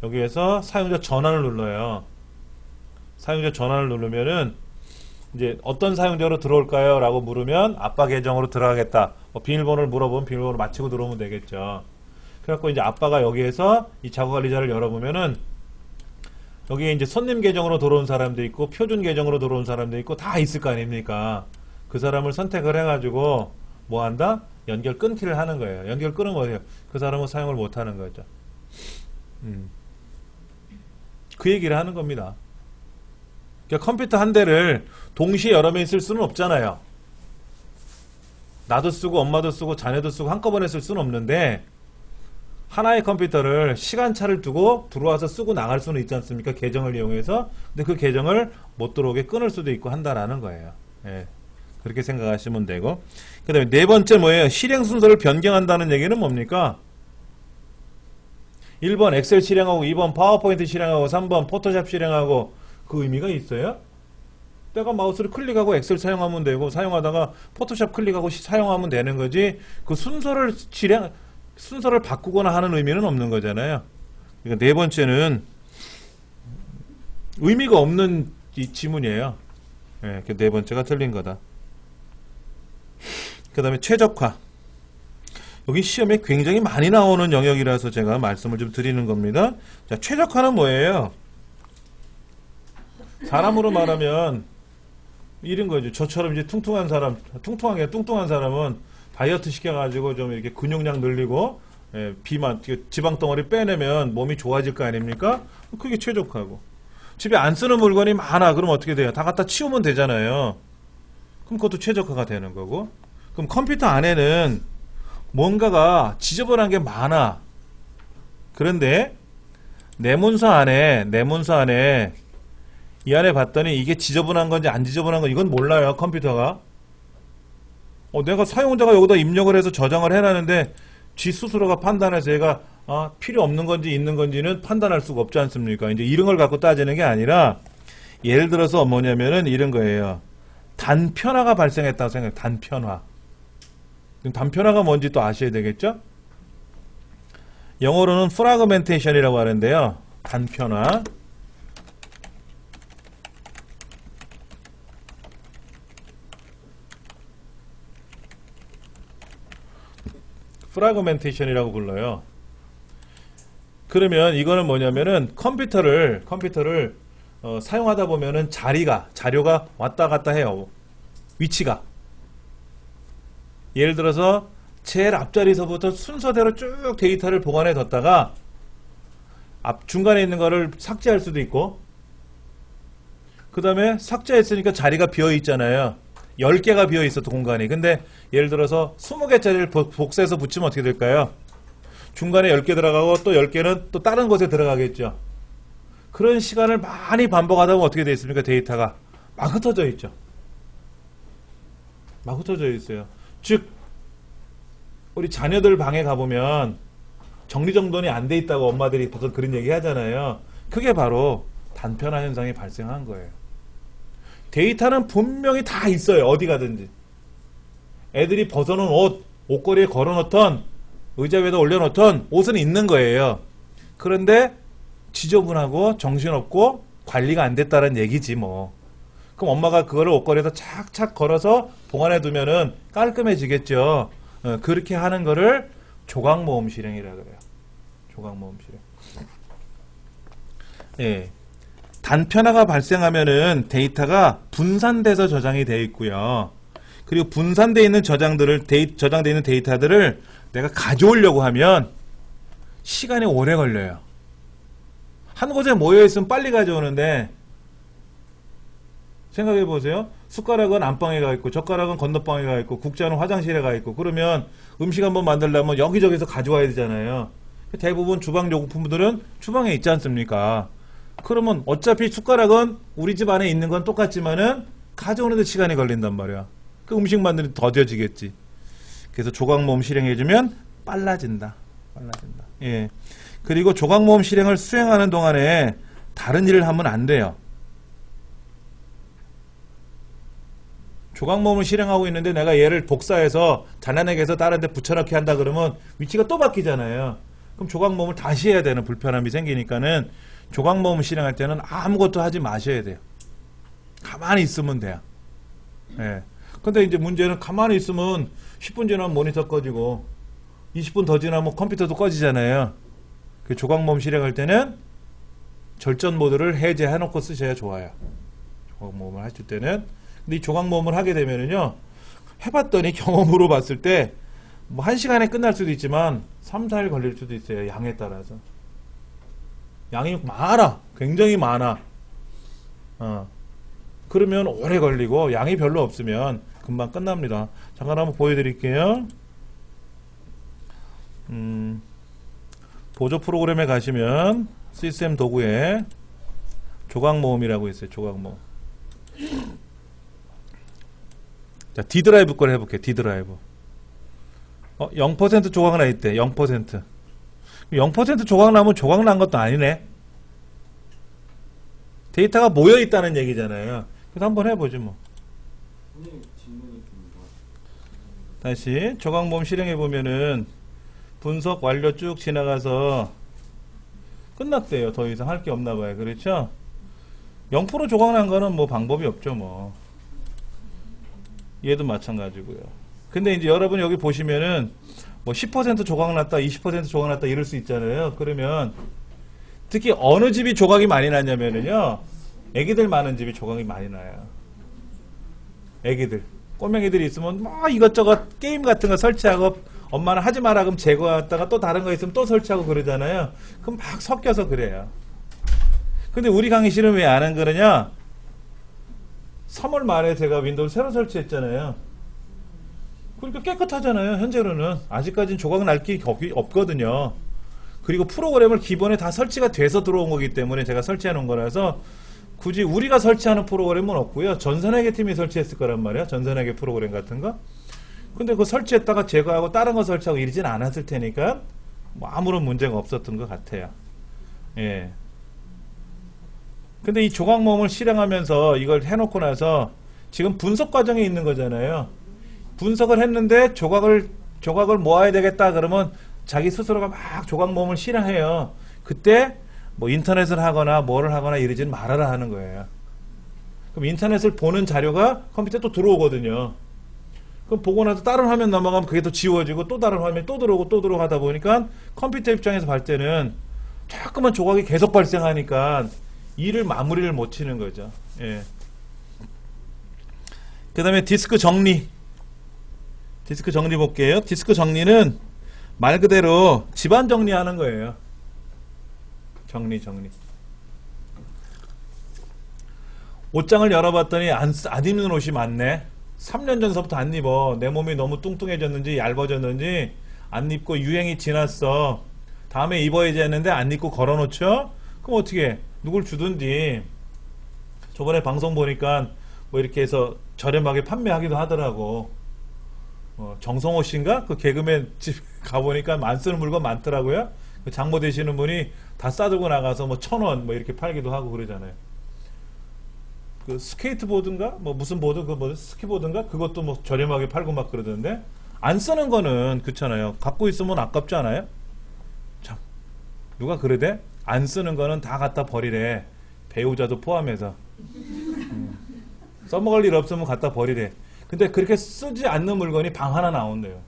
여기에서 사용자 전환을 눌러요. 사용자 전환을 누르면은 이제 어떤 사용자로 들어올까요? 라고 물으면 아빠 계정으로 들어가겠다. 비밀번호를 물어보면 비밀번호 맞히고 들어오면 되겠죠. 그래갖고 이제 아빠가 여기에서 이 자구관리자를 열어보면은 여기에 이제 손님 계정으로 들어온 사람도 있고 표준 계정으로 들어온 사람도 있고 다 있을 거 아닙니까? 그 사람을 선택을 해가지고 뭐 한다? 연결 끊기를 하는 거예요. 연결 끊으면 뭐예요? 그 사람은 사용을 못 하는 거죠. 그 얘기를 하는 겁니다. 그러니까 컴퓨터 한 대를 동시에 여러 명이 쓸 수는 없잖아요. 나도 쓰고 엄마도 쓰고 자녀도 쓰고 한꺼번에 쓸 수는 없는데 하나의 컴퓨터를 시간차를 두고 들어와서 쓰고 나갈 수는 있지 않습니까? 계정을 이용해서. 근데 그 계정을 못 들어오게 끊을 수도 있고 한다라는 거예요. 예. 그렇게 생각하시면 되고. 그 다음에 네 번째 뭐예요? 실행 순서를 변경한다는 얘기는 뭡니까? 1번 엑셀 실행하고 2번 파워포인트 실행하고 3번 포토샵 실행하고 그 의미가 있어요? 내가 마우스를 클릭하고 엑셀 사용하면 되고 사용하다가 포토샵 클릭하고 사용하면 되는 거지 그 순서를 바꾸거나 하는 의미는 없는 거잖아요. 그러니까 네 번째는 의미가 없는 이 지문이에요. 네, 네 번째가 틀린 거다. 그 다음에 최적화. 여기 시험에 굉장히 많이 나오는 영역이라서 제가 말씀을 좀 드리는 겁니다. 자, 최적화는 뭐예요? 사람으로 말하면 이런 거죠. 저처럼 이제 뚱뚱한 사람은 다이어트 시켜가지고 좀 이렇게 근육량 늘리고 지방 덩어리 빼내면 몸이 좋아질 거 아닙니까? 그게 최적화고. 집에 안 쓰는 물건이 많아. 그럼 어떻게 돼요? 다 갖다 치우면 되잖아요. 그럼 그것도 최적화가 되는 거고. 그럼 컴퓨터 안에는 뭔가가 지저분한 게 많아. 그런데 내 문서 안에 이 안에 봤더니 이게 지저분한 건지 안 지저분한 건지 이건 몰라요, 컴퓨터가. 내가 사용자가 여기다 입력을 해서 저장을 해놨는데 지 스스로가 판단해서 얘가 필요 없는 건지 있는 건지는 판단할 수가 없지 않습니까? 이제 이런 걸 갖고 따지는 게 아니라 예를 들어서 뭐냐면은 이런 거예요. 단편화가 발생했다고 생각해요. 단편화. 단편화가 뭔지 또 아셔야 되겠죠? 영어로는 프라그멘테이션이라고 하는데요. 단편화. 프라그멘테이션이라고 불러요. 그러면 이거는 뭐냐면은 컴퓨터를 사용하다 보면은 자료가 왔다 갔다 해요. 위치가. 예를 들어서 제일 앞자리서부터 순서대로 쭉 데이터를 보관해 뒀다가 중간에 있는 거를 삭제할 수도 있고, 그 다음에 삭제했으니까 자리가 비어 있잖아요. 10개가 비어 있었던 공간이. 근데 예를 들어서 20개짜리를 복사해서 붙이면 어떻게 될까요? 중간에 10개 들어가고 또 10개는 또 다른 곳에 들어가겠죠. 그런 시간을 많이 반복하다 보면 어떻게 되어 있습니까? 데이터가 막 흩어져 있죠. 막 흩어져 있어요. 즉 우리 자녀들 방에 가보면 정리정돈이 안 돼 있다고 엄마들이 보통 그런 얘기 하잖아요. 그게 바로 단편화 현상이 발생한 거예요. 데이터는 분명히 다 있어요. 어디 가든지. 애들이 벗어놓은 옷걸이에 걸어놓던, 의자 위에다 올려놓던 옷은 있는 거예요. 그런데 지저분하고 정신없고 관리가 안 됐다는 얘기지 뭐. 그럼 엄마가 그거를 옷걸이에다 착착 걸어서 보관해 두면은 깔끔해지겠죠. 그렇게 하는 거를 조각모음 실행이라 그래요. 조각모음 실행. 예. 단편화가 발생하면은 데이터가 분산돼서 저장이 되어 있고요. 그리고 분산되어 있는 저장되어 있는 데이터들을 내가 가져오려고 하면 시간이 오래 걸려요. 한 곳에 모여 있으면 빨리 가져오는데, 생각해 보세요. 숟가락은 안방에 가 있고 젓가락은 건너방에 가 있고 국자는 화장실에 가 있고, 그러면 음식 한번 만들려면 여기저기서 가져와야 되잖아요. 대부분 주방 용품들은 주방에 있지 않습니까? 그러면 어차피 숟가락은 우리 집 안에 있는 건 똑같지만은 가져오는데 시간이 걸린단 말이야. 그 음식 만드는 데 더뎌지겠지. 그래서 조각모음 실행해주면 빨라진다. 예. 그리고 조각모음 실행을 수행하는 동안에 다른 일을 하면 안 돼요. 조각모음을 실행하고 있는데 내가 얘를 복사해서 잘라내게 해서 다른 데 붙여넣기 한다 그러면 위치가 또 바뀌잖아요. 그럼 조각모음을 다시 해야 되는 불편함이 생기니까는 조각모음을 실행할 때는 아무것도 하지 마셔야 돼요. 가만히 있으면 돼요. 예. 근데 이제 문제는 가만히 있으면 10분 지나면 모니터 꺼지고 20분 더 지나면 컴퓨터도 꺼지잖아요. 그 조각모음 실행할 때는 절전 모드를 해제해 놓고 쓰셔야 좋아요. 조각모음을 하실 때는. 근데 이 조각모음을 하게 되면은요, 해봤더니 경험으로 봤을 때 뭐 1시간에 끝날 수도 있지만 3, 4일 걸릴 수도 있어요. 양에 따라서. 양이 많아. 굉장히 많아. 그러면 오래 걸리고, 양이 별로 없으면 금방 끝납니다. 잠깐 한번 보여드릴게요. 보조 프로그램에 가시면 시스템 도구에 조각모음이라고 있어요. 조각모음. 자, D드라이브 걸 해볼게요. D드라이브. 0% 조각 나 있대. 0%. 0% 조각 나면 조각 난 것도 아니네. 데이터가 모여 있다는 얘기잖아요. 그래서 한번 해보죠 뭐. 다시 조각모음 실행해 보면은 분석 완료 쭉 지나가서 끝났대요. 더 이상 할 게 없나 봐요. 그렇죠? 0% 조각 난 거는 뭐 방법이 없죠 뭐. 얘도 마찬가지고요. 근데 이제 여러분 여기 보시면은 뭐 10% 조각 났다, 20% 조각 났다 이럴 수 있잖아요. 그러면 특히 어느 집이 조각이 많이 났냐면은요, 애기들 많은 집이 조각이 많이 나요. 애기들, 꼬맹이들이 있으면 뭐 이것저것 게임 같은 거 설치하고, 엄마는 하지 마라 그럼 제거했다가 또 다른 거 있으면 또 설치하고 그러잖아요. 그럼 막 섞여서 그래요. 근데 우리 강의실은 왜 안 한 거느냐? 3월 말에 제가 윈도우를 새로 설치했잖아요. 그러니까 깨끗하잖아요. 현재로는. 아직까지는 조각 날 게 없거든요. 그리고 프로그램을 기본에 다 설치가 돼서 들어온 거기 때문에 제가 설치해 놓은 거라서 굳이 우리가 설치하는 프로그램은 없고요. 전산회계 팀이 설치했을 거란 말이야. 전산회계 프로그램 같은 거. 근데 그거 설치했다가 제거하고 다른 거 설치하고 이러진 않았을 테니까 뭐 아무런 문제가 없었던 것 같아요. 예. 근데 이 조각모음을 실행하면서 이걸 해놓고 나서 지금 분석 과정에 있는 거잖아요. 분석을 했는데 조각을 모아야 되겠다 그러면 자기 스스로가 막 조각모음을 실행해요. 그때 뭐 인터넷을 하거나 뭐를 하거나 이러지는 말아라 하는 거예요. 그럼 인터넷을 보는 자료가 컴퓨터에 또 들어오거든요. 그럼 보고 나서 다른 화면 넘어가면 그게 또 지워지고 또 다른 화면이 또 들어오고 또 들어오고 하다 보니까 컴퓨터 입장에서 볼 때는 자꾸만 조각이 계속 발생하니까 일을 마무리를 못 치는 거죠. 예. 그 다음에 디스크 정리. 디스크 정리 볼게요. 디스크 정리는 말 그대로 집안 정리하는 거예요. 정리. 옷장을 열어봤더니 안 입는 옷이 많네. 3년 전서부터 안 입어. 내 몸이 너무 뚱뚱해졌는지 얇아졌는지 안 입고 유행이 지났어. 다음에 입어야지 했는데 안 입고 걸어놓죠? 그럼 어떻게 해? 누굴 주든지. 저번에 방송 보니까 뭐 이렇게 해서 저렴하게 판매하기도 하더라고. 정성호 씨인가? 그 개그맨 집 가보니까 안 쓰는 물건 많더라고요. 그 장모 되시는 분이 다 싸들고 나가서 뭐 1,000원 뭐 이렇게 팔기도 하고 그러잖아요. 그 스케이트보드인가? 뭐 무슨 보드? 그 뭐 스키보드인가? 그것도 뭐 저렴하게 팔고 막 그러던데. 안 쓰는 거는 그렇잖아요. 갖고 있으면 아깝지 않아요? 참. 누가 그러대? 안 쓰는 거는 다 갖다 버리래. 배우자도 포함해서. 써먹을 일 없으면 갖다 버리래. 근데 그렇게 쓰지 않는 물건이 방 하나 나온대요.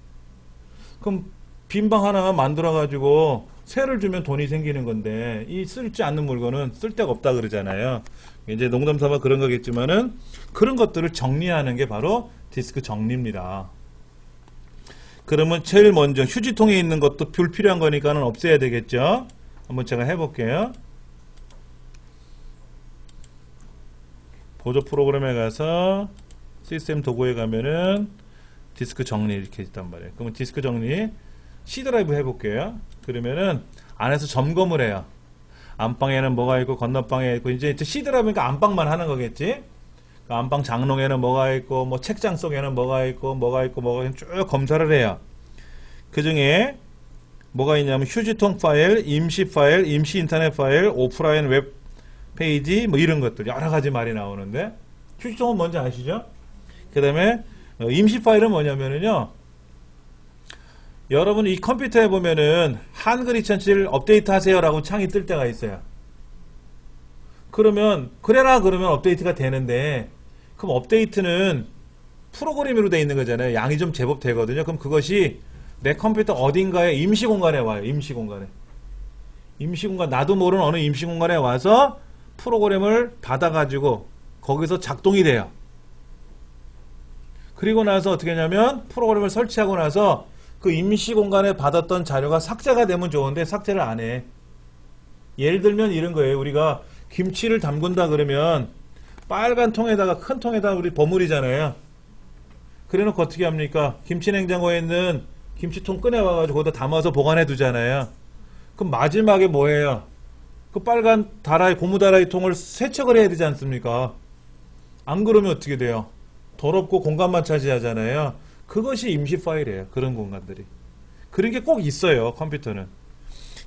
그럼 빈 방 하나만 만들어가지고 세를 주면 돈이 생기는 건데 이 쓰지 않는 물건은 쓸데가 없다 그러잖아요. 이제 농담 삼아 그런 거겠지만은 그런 것들을 정리하는 게 바로 디스크 정리입니다. 그러면 제일 먼저 휴지통에 있는 것도 불필요한 거니까는 없애야 되겠죠. 한번 제가 해볼게요. 보조 프로그램에 가서 시스템 도구에 가면은 디스크 정리 이렇게 있단 말이에요. 그러면 디스크 정리 C 드라이브 해볼게요. 그러면은 안에서 점검을 해요. 안방에는 뭐가 있고 건너방에 있고 이제 C 드라이브니까 안방만 하는 거겠지. 그 안방 장롱에는 뭐가 있고 뭐 책장 속에는 뭐가 있고 쭉 검사를 해요. 그 중에 뭐가 있냐면 휴지통 파일, 임시 파일, 임시 인터넷 파일, 오프라인 웹 페이지 뭐 이런 것들 여러 가지 말이 나오는데 휴지통은 뭔지 아시죠? 그 다음에 임시 파일은 뭐냐면은요. 여러분 이 컴퓨터에 보면은 한글 2007 업데이트 하세요 라고 창이 뜰 때가 있어요. 그러면 그래라 그러면 업데이트가 되는데 그럼 업데이트는 프로그램으로 되어 있는 거잖아요. 양이 좀 제법 되거든요. 그럼 그것이 내 컴퓨터 어딘가에 임시 공간에 와요. 임시 공간에. 임시 공간 나도 모르는 어느 임시 공간에 와서 프로그램을 받아가지고 거기서 작동이 돼요. 그리고 나서 어떻게 하냐면 프로그램을 설치하고 나서 그 임시 공간에 받았던 자료가 삭제가 되면 좋은데 삭제를 안 해. 예를 들면 이런 거예요. 우리가 김치를 담근다 그러면 빨간 통에다가 큰 통에다가 우리 버무리잖아요. 그래놓고 어떻게 합니까? 김치 냉장고에 있는 김치통 꺼내와가지고 거기다 담아서 보관해 두잖아요. 그럼 마지막에 뭐예요? 그 빨간 다라이 고무 다라이 통을 세척을 해야 되지 않습니까? 안 그러면 어떻게 돼요? 더럽고 공간만 차지하잖아요. 그것이 임시 파일이에요. 그런 공간들이. 그런 게 꼭 있어요. 컴퓨터는.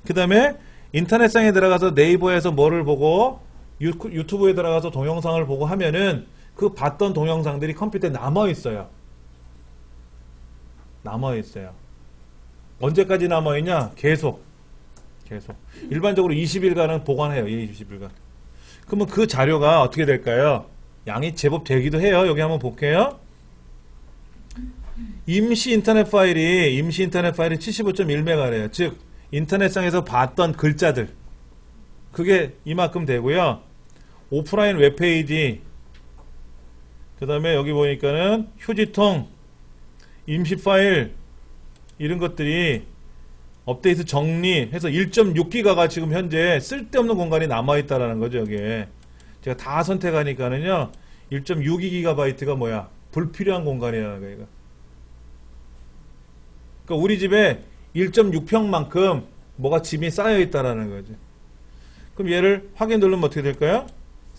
그 다음에 인터넷상에 들어가서 네이버에서 뭐를 보고 유튜브에 들어가서 동영상을 보고 하면은 그 봤던 동영상들이 컴퓨터에 남아있어요. 남아있어요. 언제까지 남아있냐? 계속. 일반적으로 20일간은 보관해요. 20일간. 그러면 그 자료가 어떻게 될까요? 양이 제법 되기도 해요. 여기 한번 볼게요. 임시 인터넷 파일이 75.1메가래요. 즉 인터넷상에서 봤던 글자들 그게 이만큼 되고요. 오프라인 웹페이지 그 다음에 여기 보니까는 휴지통 임시 파일 이런 것들이 업데이트 정리해서 1.6기가가 지금 현재 쓸데없는 공간이 남아있다라는 거죠. 여기에 제가 다 선택하니까는요 1.62GB가 뭐야 불필요한 공간이라는 거예요. 그러니까 우리 집에 1.6평만큼 뭐가 짐이 쌓여 있다라는 거죠. 그럼 얘를 확인 누르면 어떻게 될까요?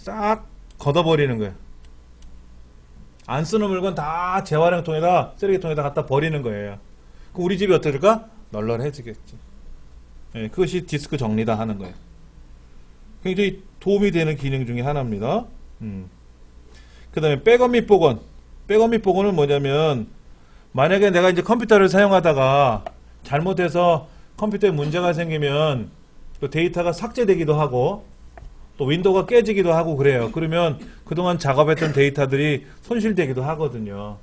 싹 걷어버리는 거예요. 안 쓰는 물건 다 재활용통에다, 쓰레기통에다 갖다 버리는 거예요. 그럼 우리 집이 어떨까? 널널해지겠지. 예, 그것이 디스크 정리다 하는 거예요. 굉장히 도움이 되는 기능 중에 하나입니다. 그 다음에 백업 및 복원. 백업 및 복원은 뭐냐면, 만약에 내가 이제 컴퓨터를 사용하다가 잘못해서 컴퓨터에 문제가 생기면 또 데이터가 삭제되기도 하고 또 윈도우가 깨지기도 하고 그래요. 그러면 그동안 작업했던 데이터들이 손실되기도 하거든요.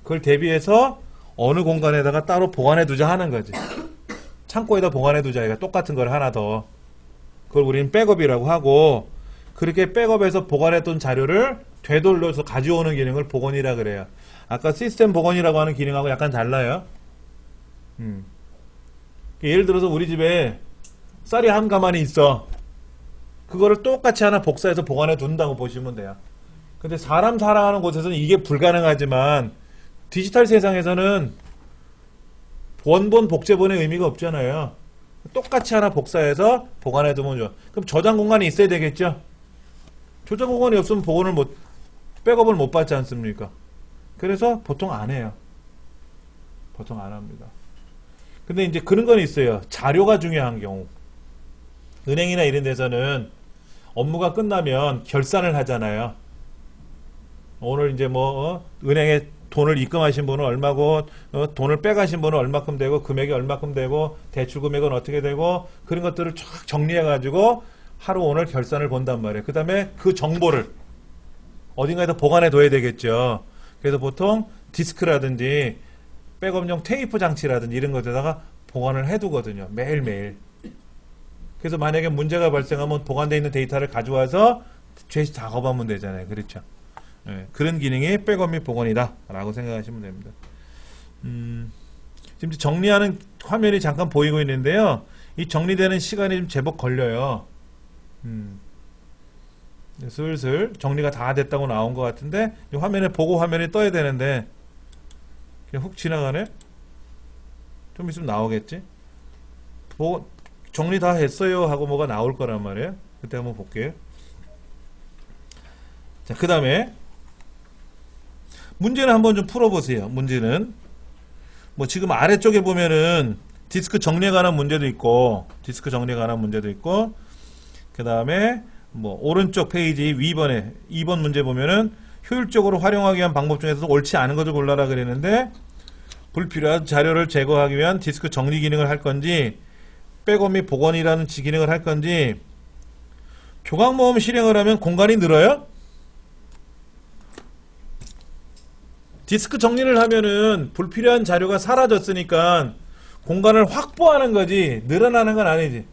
그걸 대비해서 어느 공간에다가 따로 보관해 두자 하는 거지. 창고에다 보관해 두자. 이가 똑같은 걸 하나 더. 그걸 우리는 백업이라고 하고, 그렇게 백업해서 보관했던 자료를 되돌려서 가져오는 기능을 복원이라 그래요. 아까 시스템 복원이라고 하는 기능하고 약간 달라요. 예를 들어서 우리 집에 쌀이 한 가마니 있어. 그거를 똑같이 하나 복사해서 보관해 둔다고 보시면 돼요. 근데 사람 살아가는 곳에서는 이게 불가능하지만 디지털 세상에서는 원본 복제본의 의미가 없잖아요. 똑같이 하나 복사해서 보관해 두면 좋아. 그럼 저장 공간이 있어야 되겠죠? 저장 공간이 없으면 백업을 못 받지 않습니까? 그래서 보통 안 해요. 보통 안 합니다. 근데 이제 그런 건 있어요. 자료가 중요한 경우. 은행이나 이런 데서는 업무가 끝나면 결산을 하잖아요. 오늘 이제 은행에 돈을 입금하신 분은 얼마고, 돈을 빼가신 분은 얼마큼 되고, 금액이 얼마큼 되고, 대출 금액은 어떻게 되고, 그런 것들을 쫙 정리해가지고 하루 오늘 결산을 본단 말이에요. 그 다음에 그 정보를 어딘가에다 보관해 둬야 되겠죠. 그래서 보통 디스크라든지 백업용 테이프 장치라든지 이런 것에다가 보관을 해두거든요. 매일매일. 그래서 만약에 문제가 발생하면 보관되어 있는 데이터를 가져와서 다시 작업하면 되잖아요. 그렇죠. 네, 그런 기능이 백업 및 복원이다 라고 생각하시면 됩니다. 지금 정리하는 화면이 잠깐 보이고 있는데요. 이 정리되는 시간이 좀 제법 걸려요. 슬슬 정리가 다 됐다고 나온 것 같은데, 이 화면에 보고 화면이 떠야 되는데 그냥 훅 지나가네. 좀 있으면 나오겠지. 정리 다 했어요 하고 뭐가 나올 거란 말이에요. 그때 한번 볼게요. 자, 그 다음에 문제는 한번 좀 풀어보세요. 문제는 지금 아래쪽에 보면은 디스크 정리에 관한 문제도 있고, 그 다음에 오른쪽 페이지 위번에 2번 문제 보면은 효율적으로 활용하기 위한 방법 중에서 옳지 않은 것을 골라라 그랬는데, 불필요한 자료를 제거하기 위한 디스크 정리 기능을 할 건지, 백업 및 복원이라는 기능을 할 건지, 조각 모음 실행을 하면 공간이 늘어요? 디스크 정리를 하면은 불필요한 자료가 사라졌으니까 공간을 확보하는 거지 늘어나는 건 아니지.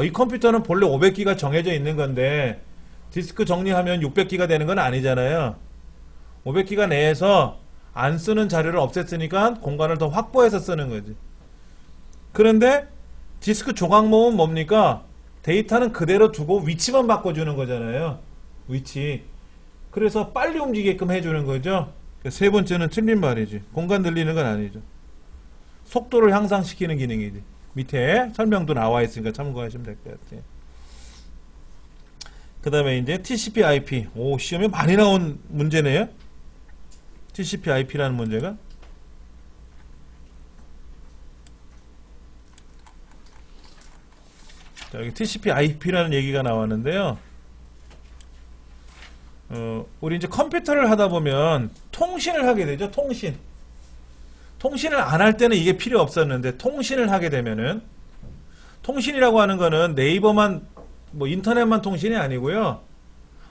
이 컴퓨터는 본래 500기가 정해져 있는 건데 디스크 정리하면 600기가 되는 건 아니잖아요. 500기가 내에서 안 쓰는 자료를 없앴으니까 공간을 더 확보해서 쓰는 거지. 그런데 디스크 조각 모음은 뭡니까? 데이터는 그대로 두고 위치만 바꿔주는 거잖아요. 위치. 그래서 빨리 움직이게끔 해주는 거죠. 세 번째는 틀린 말이지. 공간 늘리는 건 아니죠. 속도를 향상시키는 기능이지. 밑에 설명도 나와 있으니까 참고하시면 될 것 같아요. 그 다음에 이제 TCP/IP. 시험에 많이 나온 문제네요. TCP/IP라는 문제가. 자, 여기 TCP/IP라는 얘기가 나왔는데요. 우리 이제 컴퓨터를 하다 보면 통신을 하게 되죠. 통신을 안 할 때는 이게 필요 없었는데, 통신을 하게 되면은, 통신이라고 하는 거는 네이버만, 인터넷만 통신이 아니고요.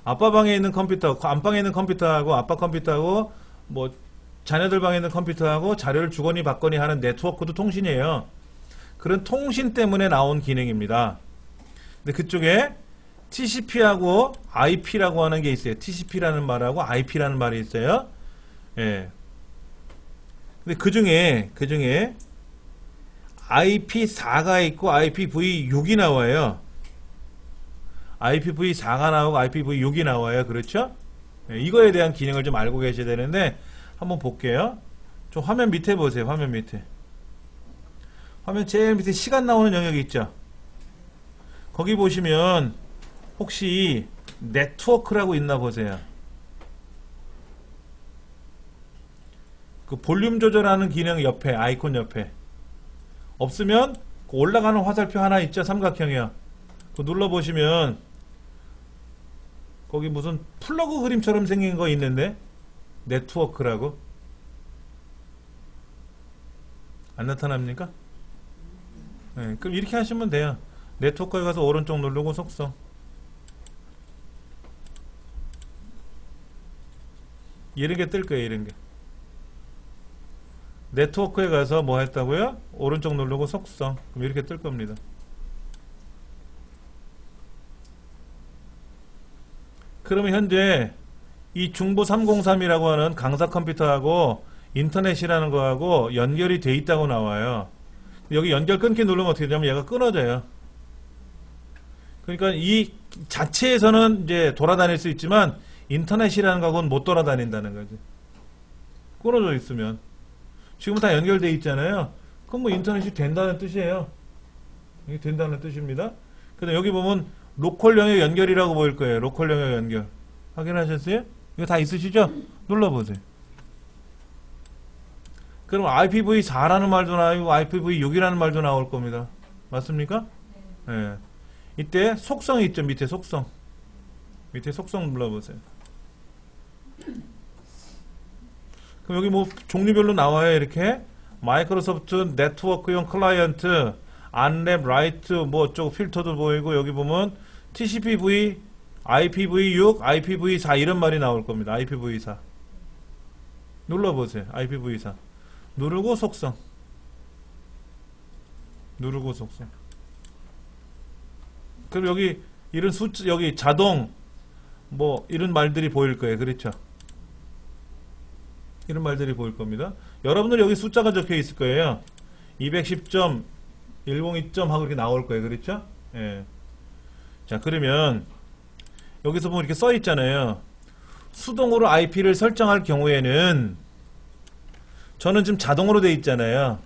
아빠 방에 있는 컴퓨터, 안방에 있는 컴퓨터하고, 아빠 컴퓨터하고, 자녀들 방에 있는 컴퓨터하고 자료를 주거니 받거니 하는 네트워크도 통신이에요. 그런 통신 때문에 나온 기능입니다. 근데 그쪽에 TCP하고 IP라고 하는 게 있어요. TCP라는 말하고 IP라는 말이 있어요. 예. 근데 그 중에 IPv4가 있고 IPv6이 나와요. IPv4가 나오고 IPv6이 나와요. 그렇죠? 예, 이거에 대한 기능을 좀 알고 계셔야 되는데, 한번 볼게요. 좀 화면 밑에 보세요. 화면 밑에. 화면 제일 밑에 시간 나오는 영역이 있죠. 거기 보시면 혹시 네트워크라고 있나 보세요. 그 볼륨 조절하는 기능 옆에, 아이콘 옆에. 없으면 그 올라가는 화살표 하나 있죠? 삼각형이요. 그거 눌러보시면 거기 무슨 플러그 그림처럼 생긴 거 있는데 네트워크라고 안 나타납니까? 네, 그럼 이렇게 하시면 돼요. 네트워크에 가서 오른쪽 누르고 속성 이런 게 뜰 거예요. 이런 게 네트워크에 가서 뭐 했다고요? 오른쪽 누르고 속성 그럼 이렇게 뜰 겁니다. 그러면 현재 이 중보 303이라고 하는 강사 컴퓨터하고 인터넷이라는 거하고 연결이 돼 있다고 나와요. 여기 연결 끊기 누르면 어떻게 되냐면 얘가 끊어져요. 그러니까 이 자체에서는 이제 돌아다닐 수 있지만 인터넷이라는 거하고는 못 돌아다닌다는 거지. 끊어져 있으면. 지금은 다 연결돼 있잖아요. 그럼 뭐 인터넷이 된다는 뜻이에요. 이게 된다는 뜻입니다. 근데 여기 보면 로컬 영역 연결이라고 보일 거예요. 로컬 영역 연결. 확인하셨어요? 이거 다 있으시죠? 눌러보세요. 그럼 IPv4라는 말도 나오고 IPv6이라는 말도 나올 겁니다. 맞습니까? 네. 이때 속성이 있죠. 밑에 속성. 밑에 속성 눌러보세요. 그럼 여기 뭐 종류별로 나와요. 이렇게 마이크로소프트 네트워크용 클라이언트 안랩 라이트 뭐 어쩌고 필터도 보이고 여기 보면 TCP/V, IPv6, IPv4 이런 말이 나올 겁니다. IPv4 눌러보세요. IPv4 누르고 속성 누르고 속성 그럼 여기 이런 숫자 여기 자동 뭐 이런 말들이 보일 거예요. 그렇죠? 이런 말들이 보일 겁니다. 여러분들 여기 숫자가 적혀 있을 거예요. 210점 102점 하고 이렇게 나올 거예요. 그렇죠? 예. 자, 그러면 여기서 보면 이렇게 써 있잖아요. 수동으로 IP를 설정할 경우에는 저는 지금 자동으로 돼 있잖아요.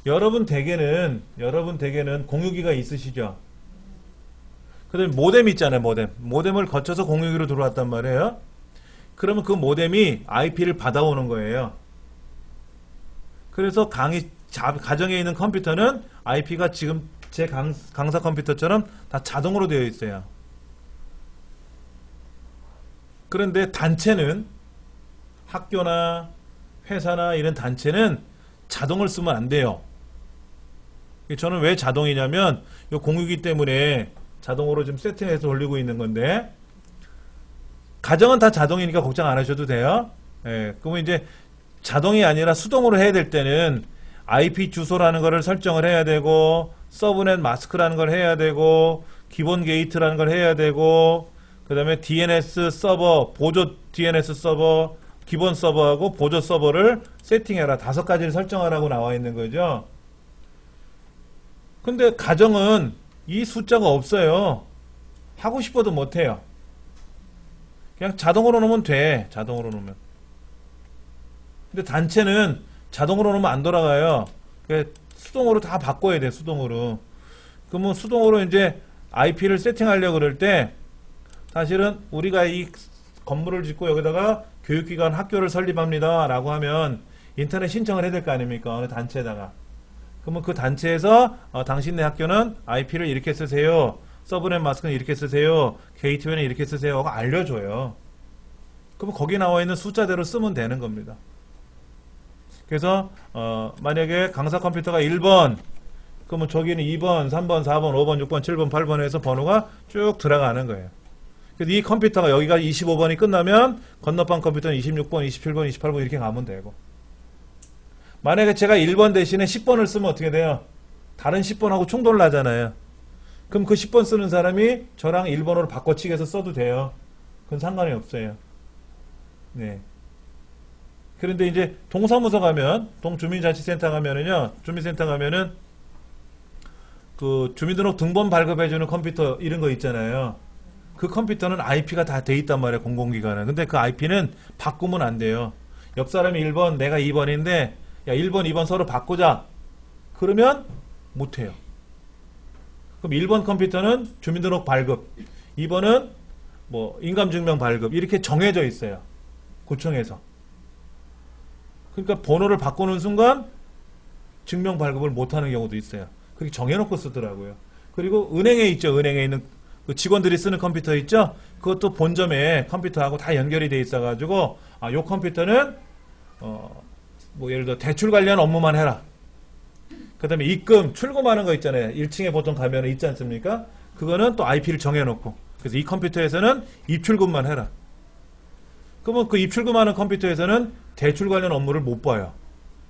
여러분 댁에는 공유기가 있으시죠? 그 다음에 모뎀 있잖아요. 모뎀을 거쳐서 공유기로 들어왔단 말이에요. 그러면 그 모뎀이 IP를 받아오는 거예요. 그래서 가정에 있는 컴퓨터는 IP가 지금 제 강사 컴퓨터처럼 다 자동으로 되어 있어요. 그런데 단체는 학교나 회사나 이런 단체는 자동을 쓰면 안 돼요. 저는 왜 자동이냐면 이 공유기 때문에 자동으로 지금 세팅해서 돌리고 있는 건데 가정은 다 자동이니까 걱정 안 하셔도 돼요. 예, 그러면 이제 자동이 아니라 수동으로 해야 될 때는 IP 주소라는 거를 설정을 해야 되고 서브넷 마스크라는 걸 해야 되고 기본 게이트라는 걸 해야 되고 그 다음에 DNS 서버, 보조 DNS 서버, 기본 서버하고 보조 서버를 세팅해라. 5가지를 설정하라고 나와 있는 거죠. 근데 가정은 이 숫자가 없어요. 하고 싶어도 못해요. 그냥 자동으로 놓으면 돼. 자동으로 놓으면. 근데 단체는 자동으로 놓으면 안 돌아가요. 수동으로 다 바꿔야 돼. 수동으로. 그러면 수동으로 이제 IP를 세팅하려고 그럴 때 사실은 우리가 이 건물을 짓고 여기다가 교육기관 학교를 설립합니다 라고 하면 인터넷 신청을 해야 될 거 아닙니까? 어느 단체에다가. 그러면 그 단체에서 당신네 학교는 IP를 이렇게 쓰세요. 서브넷 마스크는 이렇게 쓰세요. 게이트웨이는 이렇게 쓰세요. 하고 알려줘요. 그러면 거기 나와 있는 숫자대로 쓰면 되는 겁니다. 그래서 만약에 강사 컴퓨터가 1번 그러면 저기는 2번, 3번, 4번, 5번, 6번, 7번, 8번 해서 번호가 쭉 들어가는 거예요. 그래서 이 컴퓨터가 여기가 25번이 끝나면 건너방 컴퓨터는 26번, 27번, 28번 이렇게 가면 되고 만약에 제가 1번 대신에 10번을 쓰면 어떻게 돼요? 다른 10번하고 충돌을 하잖아요. 그럼 그 10번 쓰는 사람이 저랑 1번으로 바꿔치기해서 써도 돼요. 그건 상관이 없어요. 네. 그런데 이제 동사무소 가면, 동주민자치센터 가면은요, 주민센터 가면은 그 주민등록 등본 발급해주는 컴퓨터 이런 거 있잖아요. 그 컴퓨터는 IP가 다 돼 있단 말이에요. 공공기관은. 근데 그 IP는 바꾸면 안 돼요. 옆 사람이 1번, 내가 2번인데 야 1번, 2번 서로 바꾸자. 그러면 못해요. 그럼 1번 컴퓨터는 주민등록 발급, 2번은 뭐 인감증명 발급 이렇게 정해져 있어요. 구청에서. 그러니까 번호를 바꾸는 순간 증명 발급을 못하는 경우도 있어요. 그렇게 정해놓고 쓰더라고요. 그리고 은행에 있죠. 은행에 있는 그 직원들이 쓰는 컴퓨터 있죠. 그것도 본점에 컴퓨터하고 다 연결이 돼 있어가지고 요 컴퓨터는 뭐 예를 들어 대출 관련 업무만 해라. 그 다음에 입금, 출금하는 거 있잖아요. 1층에 보통 가면 있지 않습니까? 그거는 또 IP를 정해놓고 그래서 이 컴퓨터에서는 입출금만 해라. 그러면 그 입출금하는 컴퓨터에서는 대출 관련 업무를 못 봐요.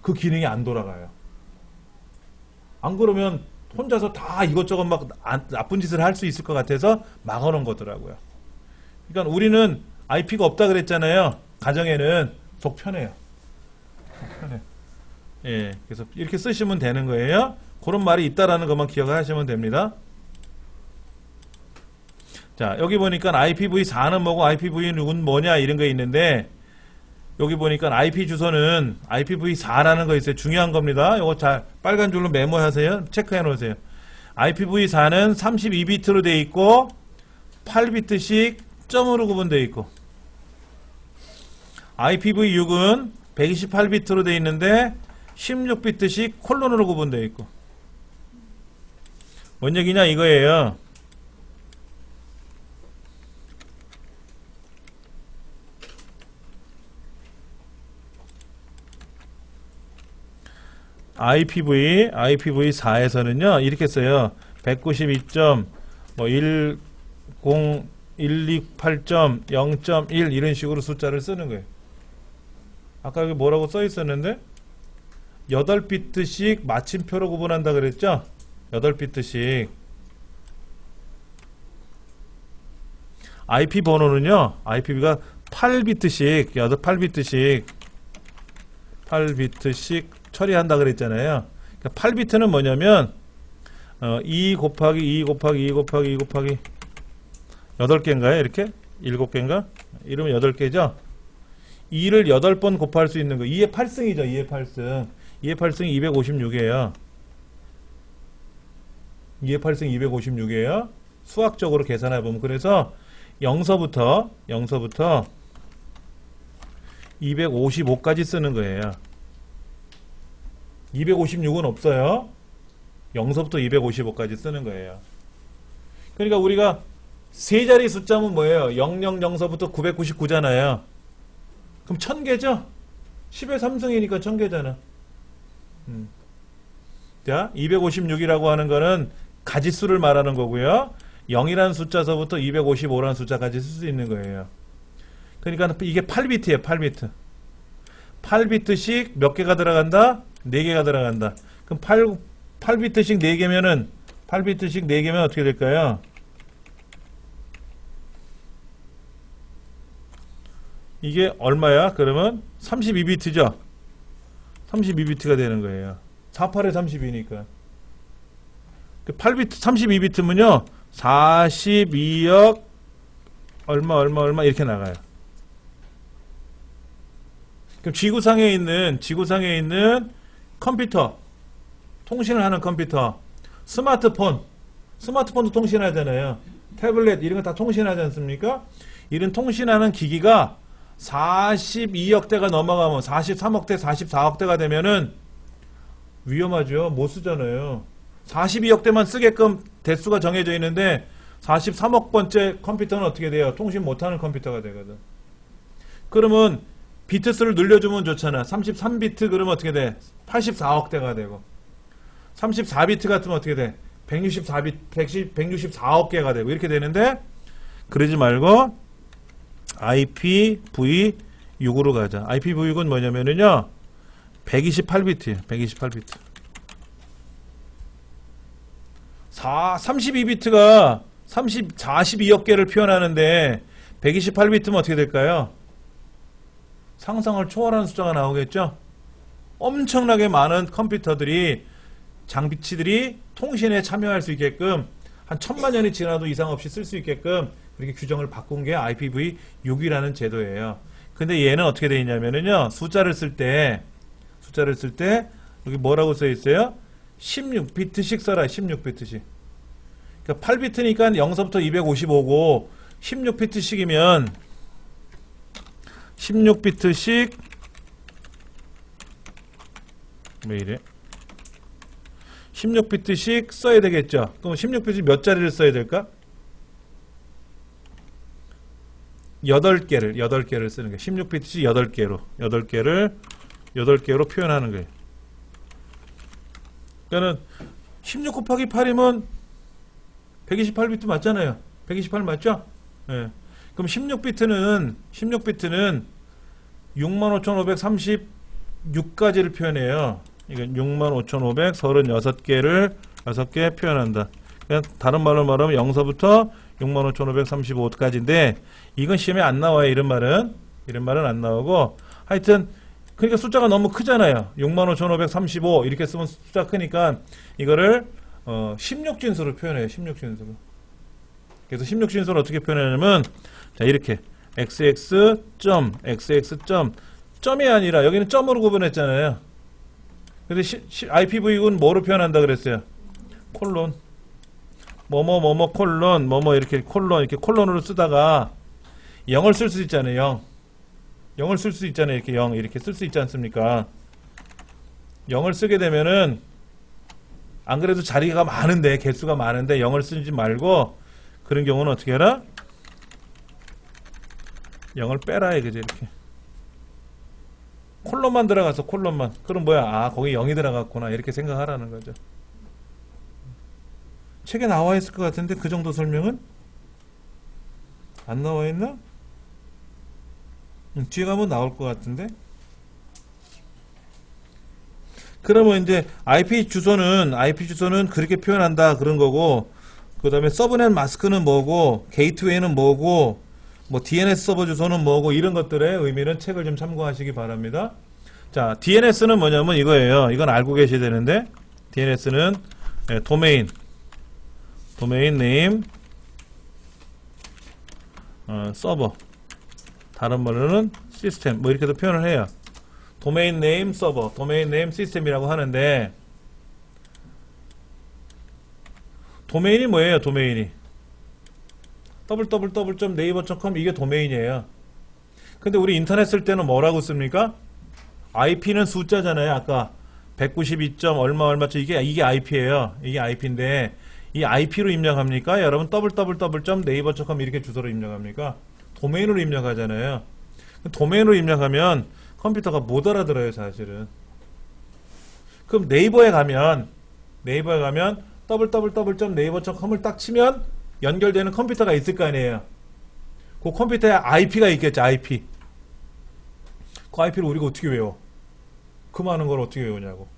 그 기능이 안 돌아가요. 안 그러면 혼자서 다 이것저것 막 나쁜 짓을 할 수 있을 것 같아서 막아놓은 거더라고요. 그러니까 우리는 IP가 없다 그랬잖아요. 가정에는 속 편해요. 속 편해요. 예, 그래서 이렇게 쓰시면 되는 거예요. 그런 말이 있다라는 것만 기억하시면 됩니다. 자, 여기 보니까 IPv4는 뭐고 IPv6은 뭐냐 이런 거 있는데 여기 보니까 IP 주소는 IPv4라는 거 있어요. 중요한 겁니다. 이거 잘 빨간 줄로 메모하세요. 체크해 놓으세요. IPv4는 32비트로 돼 있고 8비트씩 점으로 구분되어 있고 IPv6은 128비트로 돼 있는데 16비트씩 콜론으로 구분되어 있고 뭔 얘기냐 이거예요. IPv4에서는요 이렇게 써요. 192.10128.0.1 이런 식으로 숫자를 쓰는 거예요. 아까 여기 뭐라고 써 있었는데 8비트씩 마침표로 구분한다 그랬죠? 8비트씩. IP 번호는요 IPV가 8비트씩 8비트씩 처리한다 그랬잖아요. 그러니까 8비트는 뭐냐면 2 곱하기 2 곱하기 2 곱하기 2 곱하기 8개인가요? 이렇게? 7개인가? 이러면 8개죠? 2를 8번 곱할 수 있는 거. 2의 8승이죠. 2의 8승. 2의 8승이 256이에요. 2의 8승 256이에요. 수학적으로 계산해보면. 그래서 0서부터 255까지 쓰는 거예요. 256은 없어요. 0서부터 255까지 쓰는 거예요. 그러니까 우리가 세 자리 숫자면 뭐예요? 000서부터 999잖아요. 그럼 1000개죠? 10의 3승이니까 1000개잖아. 자, 256이라고 하는 거는 가지수를 말하는 거고요. 0이라는 숫자서부터 255라는 숫자까지 쓸 수 있는 거예요. 그러니까 이게 8비트예요. 8비트. 8비트씩 몇 개가 들어간다? 4개가 들어간다. 그럼 8비트씩 4개면은 8비트씩 4개면 어떻게 될까요? 이게 얼마야? 그러면 32비트죠? 32비트가 되는 거예요. 48에 32니까. 8비트, 32비트면요. 42억 얼마 이렇게 나가요. 그럼 지구상에 있는 컴퓨터, 통신을 하는 컴퓨터, 스마트폰도 통신하잖아요. 태블릿 이런 거 다 통신하지 않습니까? 이런 통신하는 기기가 42억대가 넘어가면 43억대, 44억대가 되면은 위험하죠. 못 쓰잖아요. 42억대만 쓰게끔 대수가 정해져 있는데 43억 번째 컴퓨터는 어떻게 돼요? 통신 못하는 컴퓨터가 되거든. 그러면 비트수를 늘려주면 좋잖아. 33비트 그러면 어떻게 돼? 84억대가 되고 34비트 같으면 어떻게 돼? 164억 개가 되고 이렇게 되는데 그러지 말고 IPv6으로 가자. IPv6은 뭐냐면은요 128비트예요. 128비트. 32비트가 42억 개를 표현하는데 128비트면 어떻게 될까요? 상상을 초월하는 숫자가 나오겠죠? 엄청나게 많은 컴퓨터들이 장비치들이 통신에 참여할 수 있게끔 한 1000만 년이 지나도 이상 없이 쓸 수 있게끔 이렇게 규정을 바꾼 게 IPv6이라는 제도예요. 근데 얘는 어떻게 되어 있냐면요. 숫자를 쓸 때 여기 뭐라고 써 있어요? 16비트씩 써라. 16비트씩. 그러니까 8비트니까 0서부터 255고 16비트씩이면 16비트씩 왜 이래? 16비트씩 써야 되겠죠. 그럼 16비트 몇 자리를 써야 될까? 8개를 쓰는 거예요. 16비트씩 8개로 표현하는 거예요. 그러니까는 16 곱하기 8이면 128비트 맞잖아요. 128 맞죠? 예. 그럼 16비트는 65,536가지를 표현해요. 이건 65,536개를 6개 표현한다. 그냥 다른 말로 말하면 0서부터 65,535까지인데 이건 시험에 안 나와요. 이런 말은 안 나오고 하여튼 그러니까 숫자가 너무 크잖아요. 65,535 이렇게 쓰면 숫자 크니까 이거를 16진수로 표현해요. 16진수로. 그래서 16진수를 어떻게 표현하냐면 자 이렇게 xx 점이 아니라 여기는 점으로 구분했잖아요. 근데 IPv6은 뭐로 표현한다 그랬어요? 콜론 뭐뭐 콜론 뭐뭐 이렇게 콜론으로 쓰다가 0을 쓸 수 있잖아요. 0을 쓸 수 있잖아요. 이렇게 0 이렇게 쓸 수 있지 않습니까? 0을 쓰게 되면은 안 그래도 자리가 많은데 개수가 많은데 0을 쓰지 말고 그런 경우는 어떻게 해라? 0을 빼라 이거지. 이렇게 콜론만 들어가서 콜론만 그럼 뭐야? 아 거기 0이 들어갔구나 이렇게 생각하라는 거죠. 책에 나와 있을 것 같은데 그 정도 설명은 안 나와 있나? 뒤에 가면 나올 것 같은데. 그러면 이제 IP 주소는 그렇게 표현한다 그런 거고, 그 다음에 서브넷 마스크는 뭐고, 게이트웨이는 뭐고, 뭐 DNS 서버 주소는 뭐고 이런 것들의 의미는 책을 좀 참고하시기 바랍니다. 자, DNS는 뭐냐면 이거예요. 이건 알고 계셔야 되는데 DNS는 도메인 네임 서버, 다른 말로는 시스템 뭐 이렇게도 표현을 해요. 도메인 네임 서버, 도메인 네임 시스템이라고 하는데 도메인이 뭐예요? 도메인이 www.naver.com 이게 도메인이에요. 근데 우리 인터넷 쓸 때는 뭐라고 씁니까? IP는 숫자잖아요. 아까 192. 얼마쯤 이게 IP예요. 이게 IP인데 이 IP로 입력합니까? 여러분 www.naver.com 이렇게 주소로 입력합니까? 도메인으로 입력하잖아요. 도메인으로 입력하면 컴퓨터가 못 알아들어요, 사실은. 그럼 네이버에 가면 www.naver.com을 딱 치면 연결되는 컴퓨터가 있을 거 아니에요. 그 컴퓨터에 IP가 있겠죠, IP. 그 IP를 우리가 어떻게 외워? 그 많은 걸 어떻게 외우냐고.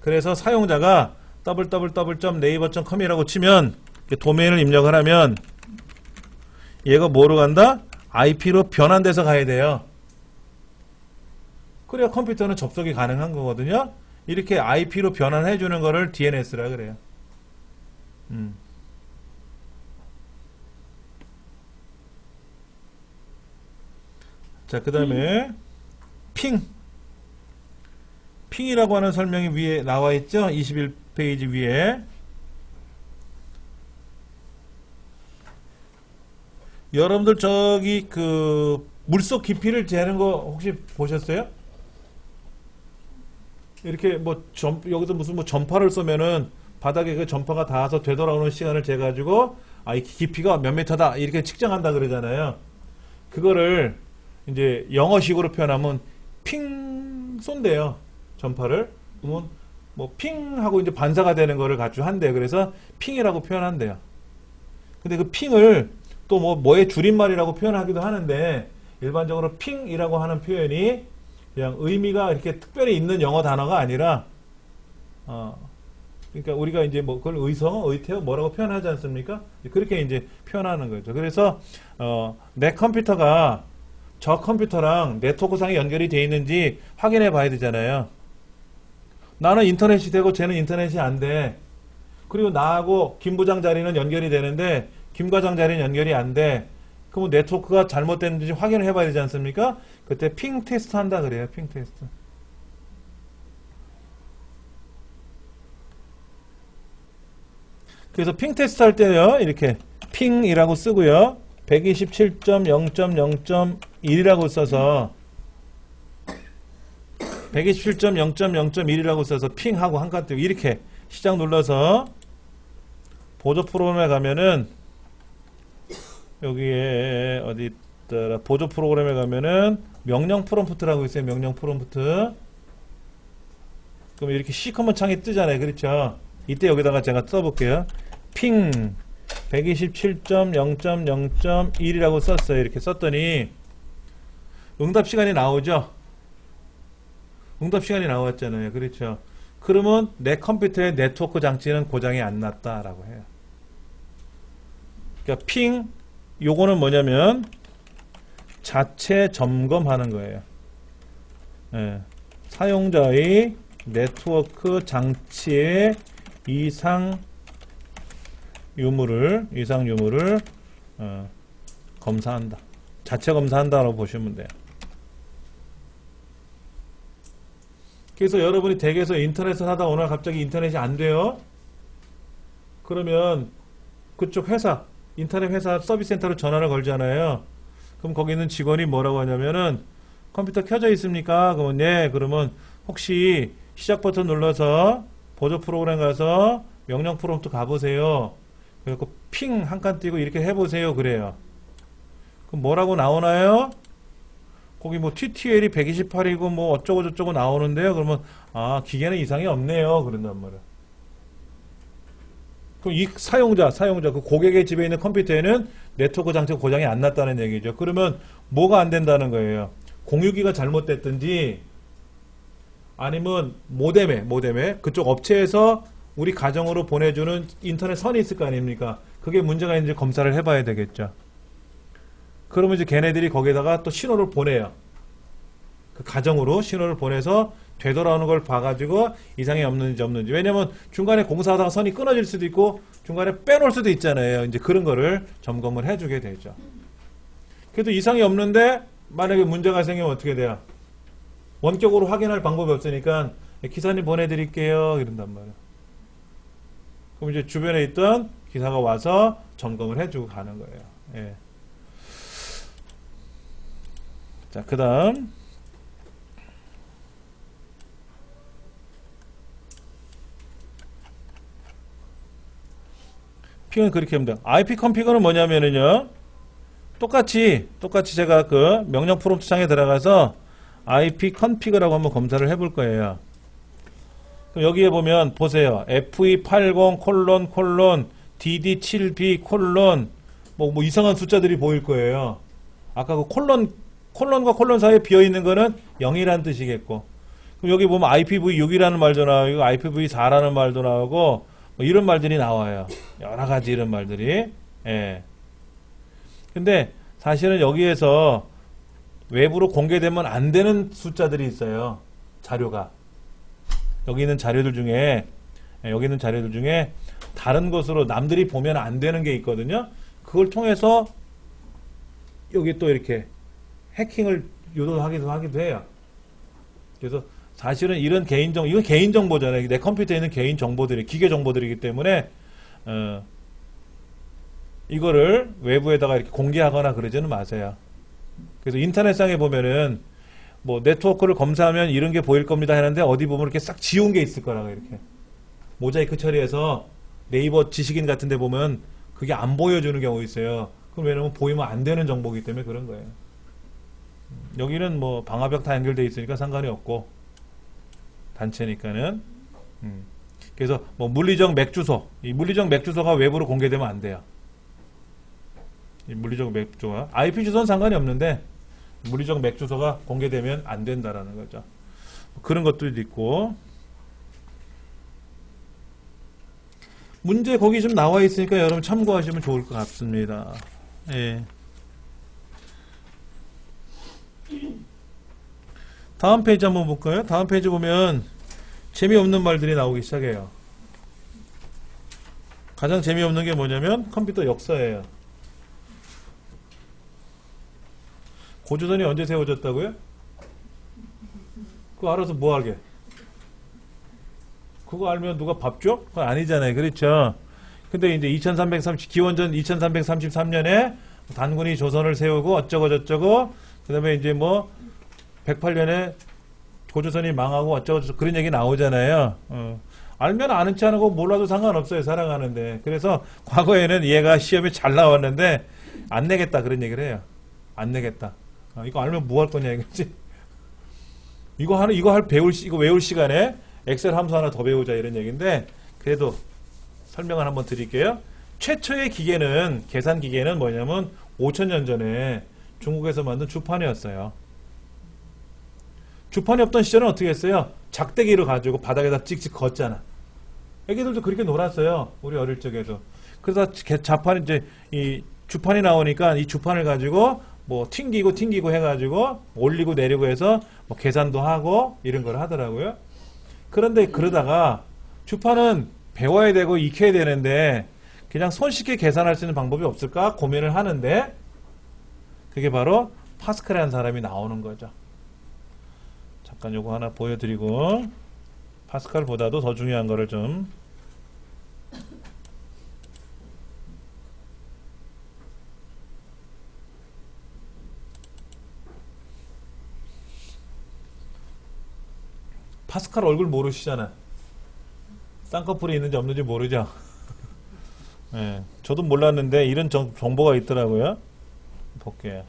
그래서 사용자가 www.naver.com이라고 치면 도메인을 입력을 하면 얘가 뭐로 간다? IP로 변환돼서 가야 돼요. 그래야 컴퓨터는 접속이 가능한 거거든요. 이렇게 IP로 변환해 주는 거를 DNS라 그래요. 자, 그 다음에 핑이라고 하는 설명이 위에 나와 있죠. 21페이지 위에. 여러분들 저기 그 물속 깊이를 재는 거 혹시 보셨어요? 이렇게 뭐 여기서 무슨 뭐 전파를 쏘면은 바닥에 그 전파가 닿아서 되돌아오는 시간을 재가지고 이 깊이가 몇 미터다 이렇게 측정한다 그러잖아요. 그거를 이제 영어식으로 표현하면 핑 쏜대요. 전파를. 그러면 뭐 핑 하고 이제 반사가 되는 거를 가지고 한대요. 그래서 핑이라고 표현한대요. 근데 그 핑을 또 뭐의 줄임말이라고 표현하기도 하는데 일반적으로 핑이라고 하는 표현이 그냥 의미가 이렇게 특별히 있는 영어 단어가 아니라 그러니까 우리가 이제 뭐 그걸 의성, 의태어 뭐라고 표현하지 않습니까? 그렇게 이제 표현하는 거죠. 그래서 내 컴퓨터가 저 컴퓨터랑 네트워크상에 연결이 돼 있는지 확인해 봐야 되잖아요. 나는 인터넷이 되고 쟤는 인터넷이 안 돼. 그리고 나하고 김 부장 자리는 연결이 되는데 김 과장 자리는 연결이 안 돼. 그럼 네트워크가 잘못됐는지 확인을 해봐야 되지 않습니까? 그때 핑 테스트 한다 그래요. 핑 테스트. 그래서 핑 테스트 할 때요, 이렇게 핑이라고 쓰고요, 127.0.0.1이라고 써서 127.0.0.1이라고 써서 핑하고 한칸 띄고 이렇게 시작 눌러서 보조 프로그램에 가면은 여기에 어디 있더라, 보조 프로그램에 가면은 명령 프롬프트라고 있어요. 명령 프롬프트. 그럼 이렇게 C 커먼드 창이 뜨잖아요. 그렇죠? 이때 여기다가 제가 써볼게요. 핑 127.0.0.1이라고 썼어요. 이렇게 썼더니 응답 시간이 나오죠. 응답 시간이 나왔잖아요. 그렇죠? 그러면 내 컴퓨터의 네트워크 장치는 고장이 안 났다라고 해요. 그러니까 핑 요거는 뭐냐면 자체 점검하는 거예요. 예. 사용자의 네트워크 장치의 이상 유무를 검사한다. 자체 검사한다라고 보시면 돼요. 그래서 여러분이 댁에서 인터넷을 하다 오늘 갑자기 인터넷이 안 돼요. 그러면 그쪽 회사, 인터넷 회사 서비스 센터로 전화를 걸잖아요. 그럼 거기 있는 직원이 뭐라고 하냐면은 컴퓨터 켜져 있습니까? 그러면 네. 그러면 혹시 시작 버튼 눌러서 보조 프로그램 가서 명령 프롬프트 가보세요. 그리고 핑 한 칸 띄고 이렇게 해보세요. 그래요. 그럼 뭐라고 나오나요? 거기 뭐 TTL이 128이고 뭐 어쩌고 저쩌고 나오는데요. 그러면 아, 기계는 이상이 없네요. 그런단 말이야. 그럼 이 사용자 그 고객의 집에 있는 컴퓨터에는 네트워크 장치가 고장이 안 났다는 얘기죠. 그러면 뭐가 안 된다는 거예요? 공유기가 잘못됐든지 아니면 모뎀에 그쪽 업체에서 우리 가정으로 보내주는 인터넷 선이 있을 거 아닙니까? 그게 문제가 있는지 검사를 해봐야 되겠죠. 그러면 이제 걔네들이 거기에다가 또 신호를 보내요. 그 가정으로 신호를 보내서 되돌아오는 걸 봐가지고 이상이 없는지. 왜냐면 중간에 공사하다가 선이 끊어질 수도 있고 중간에 빼놓을 수도 있잖아요. 이제 그런 거를 점검을 해주게 되죠. 그래도 이상이 없는데 만약에 문제가 생기면 어떻게 돼요? 원격으로 확인할 방법이 없으니까 기사님 보내드릴게요. 이런단 말이에요. 그럼 이제 주변에 있던 기사가 와서 점검을 해주고 가는 거예요. 예. 자, 그 다음 핑은 그렇게 합니다. IP 컨피그는 뭐냐면은요, 똑같이 제가 그 명령 프롬프트 창에 들어가서 IP 컨피그라고 한번 검사를 해볼 거예요. 그럼 여기에 보면 보세요. FE80 DD7B 뭐 이상한 숫자들이 보일 거예요. 아까 그 콜론과 콜론 사이에 비어있는 거는 0이라는 뜻이겠고, 그럼 여기 보면 IPv6이라는 말도 나오고 IPv4라는 말도 나오고 뭐 이런 말들이 나와요. 여러 가지 이런 말들이. 예. 근데 사실은 여기에서 외부로 공개되면 안 되는 숫자들이 있어요. 자료가. 여기 있는 자료들 중에 다른 것으로 남들이 보면 안 되는 게 있거든요. 그걸 통해서 여기 또 이렇게 해킹을 유도하기도 해요. 그래서 사실은 이건 개인정보잖아요. 내 컴퓨터에 있는 개인정보들이, 기계 정보들이기 때문에, 이거를 외부에다가 이렇게 공개하거나 그러지는 마세요. 그래서 인터넷상에 보면은, 뭐, 네트워크를 검사하면 이런 게 보일 겁니다 하는데, 어디 보면 이렇게 싹 지운 게 있을 거라고, 이렇게. 모자이크 처리해서 네이버 지식인 같은 데 보면 그게 안 보여주는 경우 있어요. 그럼 왜냐면 보이면 안 되는 정보이기 때문에 그런 거예요. 여기는 뭐, 방화벽 다 연결되어 있으니까 상관이 없고, 단체니까는. 그래서 뭐 물리적 맥주소, 이 물리적 맥주소가 외부로 공개되면 안 돼요. 이 물리적 맥주소가 IP 주소는 상관이 없는데 물리적 맥주소가 공개되면 안 된다라는 거죠. 그런 것들도 있고, 문제 거기 좀 나와 있으니까 여러분 참고하시면 좋을 것 같습니다. 예. 다음 페이지 한번 볼까요? 다음 페이지 보면 재미없는 말들이 나오기 시작해요. 가장 재미없는 게 뭐냐면 컴퓨터 역사예요. 고조선이 언제 세워졌다고요? 그거 알아서 뭐 하게? 그거 알면 누가 밥 줘? 그건 아니잖아요. 그렇죠? 근데 이제 2330, 기원전 2333년에 단군이 조선을 세우고 어쩌고 저쩌고, 그 다음에 이제 뭐 108년에 고조선이 망하고 어쩌고 저쩌고 그런 얘기 나오잖아요. 알면 아는 체 안 하고 몰라도 상관없어요. 살아가는데. 그래서 과거에는 얘가 시험에 잘 나왔는데 안 내겠다 그런 얘기를 해요. 안 내겠다. 이거 알면 뭐 할 거냐 이거지. 이거 외울 시간에 엑셀 함수 하나 더 배우자 이런 얘기인데, 그래도 설명을 한번 드릴게요. 최초의 기계는, 계산 기계는 뭐냐면 5000년 전에 중국에서 만든 주판이었어요. 주판이 없던 시절은 어떻게 했어요? 작대기를 가지고 바닥에다 찍찍 걷잖아. 애기들도 그렇게 놀았어요. 우리 어릴 적에도. 그래서 자판 이제 이 주판이 나오니까 이 주판을 가지고 뭐 튕기고 해가지고 올리고 내리고 해서 뭐 계산도 하고 이런 걸 하더라고요. 그런데 그러다가 주판은 배워야 되고 익혀야 되는데 그냥 손쉽게 계산할 수 있는 방법이 없을까 고민을 하는데, 그게 바로 파스칼이라는 사람이 나오는 거죠. 잠깐 요거 하나 보여드리고, 파스칼보다도 더 중요한 거를 좀. 파스칼 얼굴 모르시잖아. 쌍꺼풀이 있는지 없는지 모르죠. 네, 저도 몰랐는데 이런 정보가 있더라고요. 볼게요.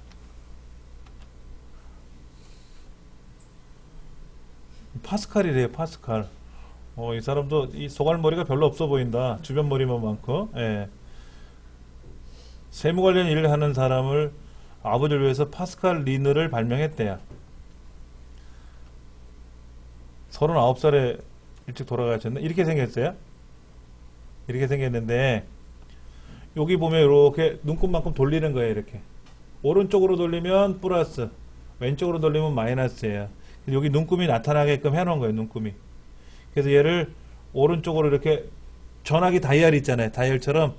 파스칼이래요. 파스칼. 이 사람도 이 소갈머리가 별로 없어 보인다. 주변 머리만 많고. 예. 세무 관련 일을 하는 사람을 아버지를 위해서 파스칼 리느를 발명했대요. 39살에 일찍 돌아가셨네. 이렇게 생겼어요. 이렇게 생겼는데 여기 보면 이렇게 눈곱만큼 돌리는 거예요. 이렇게 오른쪽으로 돌리면 플러스, 왼쪽으로 돌리면 마이너스예요. 여기 눈금이 나타나게끔 해놓은 거예요. 눈금이. 그래서 얘를 오른쪽으로 이렇게 전화기 다이얼 있잖아요. 다이얼처럼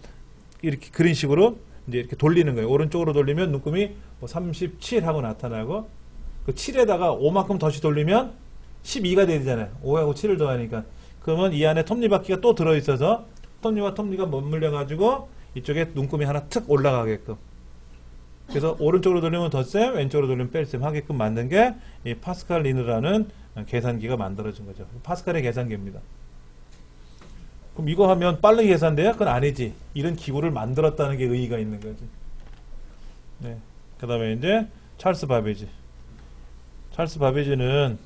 이렇게 그런 식으로 이제 이렇게 돌리는 거예요. 오른쪽으로 돌리면 눈금이 뭐 37 하고 나타나고, 그 7에다가 5만큼 더시 돌리면 12가 되잖아요. 5하고 7을 더하니까. 그러면 이 안에 톱니바퀴가 또 들어있어서 톱니와 톱니가 맞물려 가지고 이쪽에 눈금이 하나 툭 올라가게끔. 그래서 오른쪽으로 돌리면 덧셈, 왼쪽으로 돌리면 뺄셈 하게끔 만든 게 이 파스칼 리느라는 계산기가 만들어진 거죠. 파스칼의 계산기입니다. 그럼 이거 하면 빠르게 계산돼요? 그건 아니지. 이런 기구를 만들었다는 게 의의가 있는 거지. 네. 그 다음에 이제 찰스 바베지. 찰스 바베지는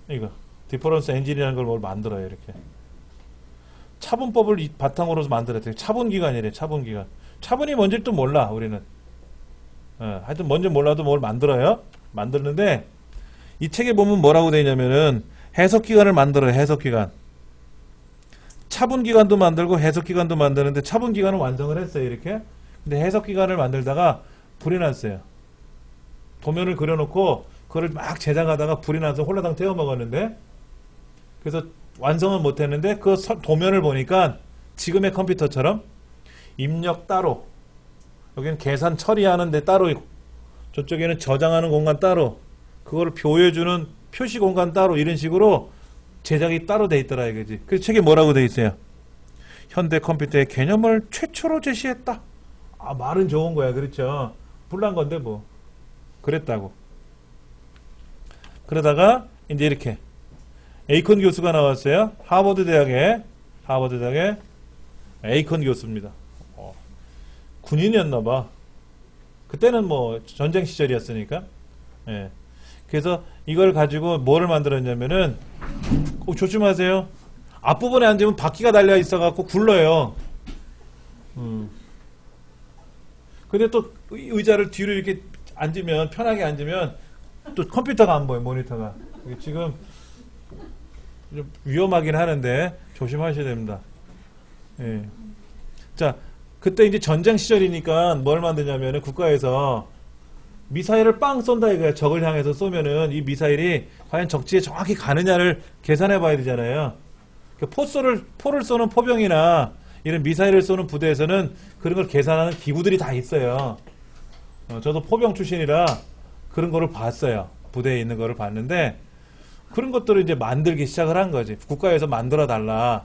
이거 디퍼런스 엔진이라는 걸 뭘 만들어요. 이렇게 차분법을 바탕으로 만들었대요. 차분기관이래. 차분기관. 차분이 뭔지 또 몰라 우리는. 하여튼 뭔지 몰라도 뭘 만들어요. 만드는데 이 책에 보면 뭐라고 되어 있냐면은 해석기관을 만들어요. 해석기관. 차분기관도 만들고 해석기관도 만드는데 차분기관은 완성을 했어요. 이렇게. 근데 해석기관을 만들다가 불이 났어요. 도면을 그려놓고 그거를 막 제작하다가 불이 나서 홀라당 태워 먹었는데, 그래서 완성은 못했는데 그 도면을 보니까 지금의 컴퓨터처럼 입력 따로, 여기는 계산 처리하는 데 따로 있고 저쪽에는 저장하는 공간 따로, 그거를 보여주는 표시 공간 따로, 이런 식으로 제작이 따로 돼 있더라 이거지. 그래서 책에 뭐라고 돼 있어요? 현대 컴퓨터의 개념을 최초로 제시했다. 말은 좋은 거야. 그렇죠. 불난 건데 뭐. 그랬다고. 그러다가 이제 이렇게 에이컨 교수가 나왔어요. 하버드 대학의 에이컨 교수입니다. 군인이었나 봐. 그때는 뭐 전쟁 시절이었으니까. 예. 그래서 이걸 가지고 뭐를 만들었냐면은, 꼭 조심하세요. 앞부분에 앉으면 바퀴가 달려 있어갖고 굴러요. 근데 또 의자를 뒤로 이렇게 앉으면, 편하게 앉으면 또 컴퓨터가 안 보여. 모니터가. 지금 좀 위험하긴 하는데 조심하셔야 됩니다. 예. 자, 그때 이제 전쟁 시절이니까 뭘 만드냐면은 국가에서 미사일을 빵 쏜다 이거야. 적을 향해서 쏘면은 이 미사일이 과연 적지에 정확히 가느냐를 계산해 봐야 되잖아요. 포를 쏘는 포병이나 이런 미사일을 쏘는 부대에서는 그런 걸 계산하는 기구들이 다 있어요. 저도 포병 출신이라 그런 거를 봤어요. 부대에 있는 거를 봤는데, 그런 것들을 이제 만들기 시작을 한 거지. 국가에서 만들어 달라.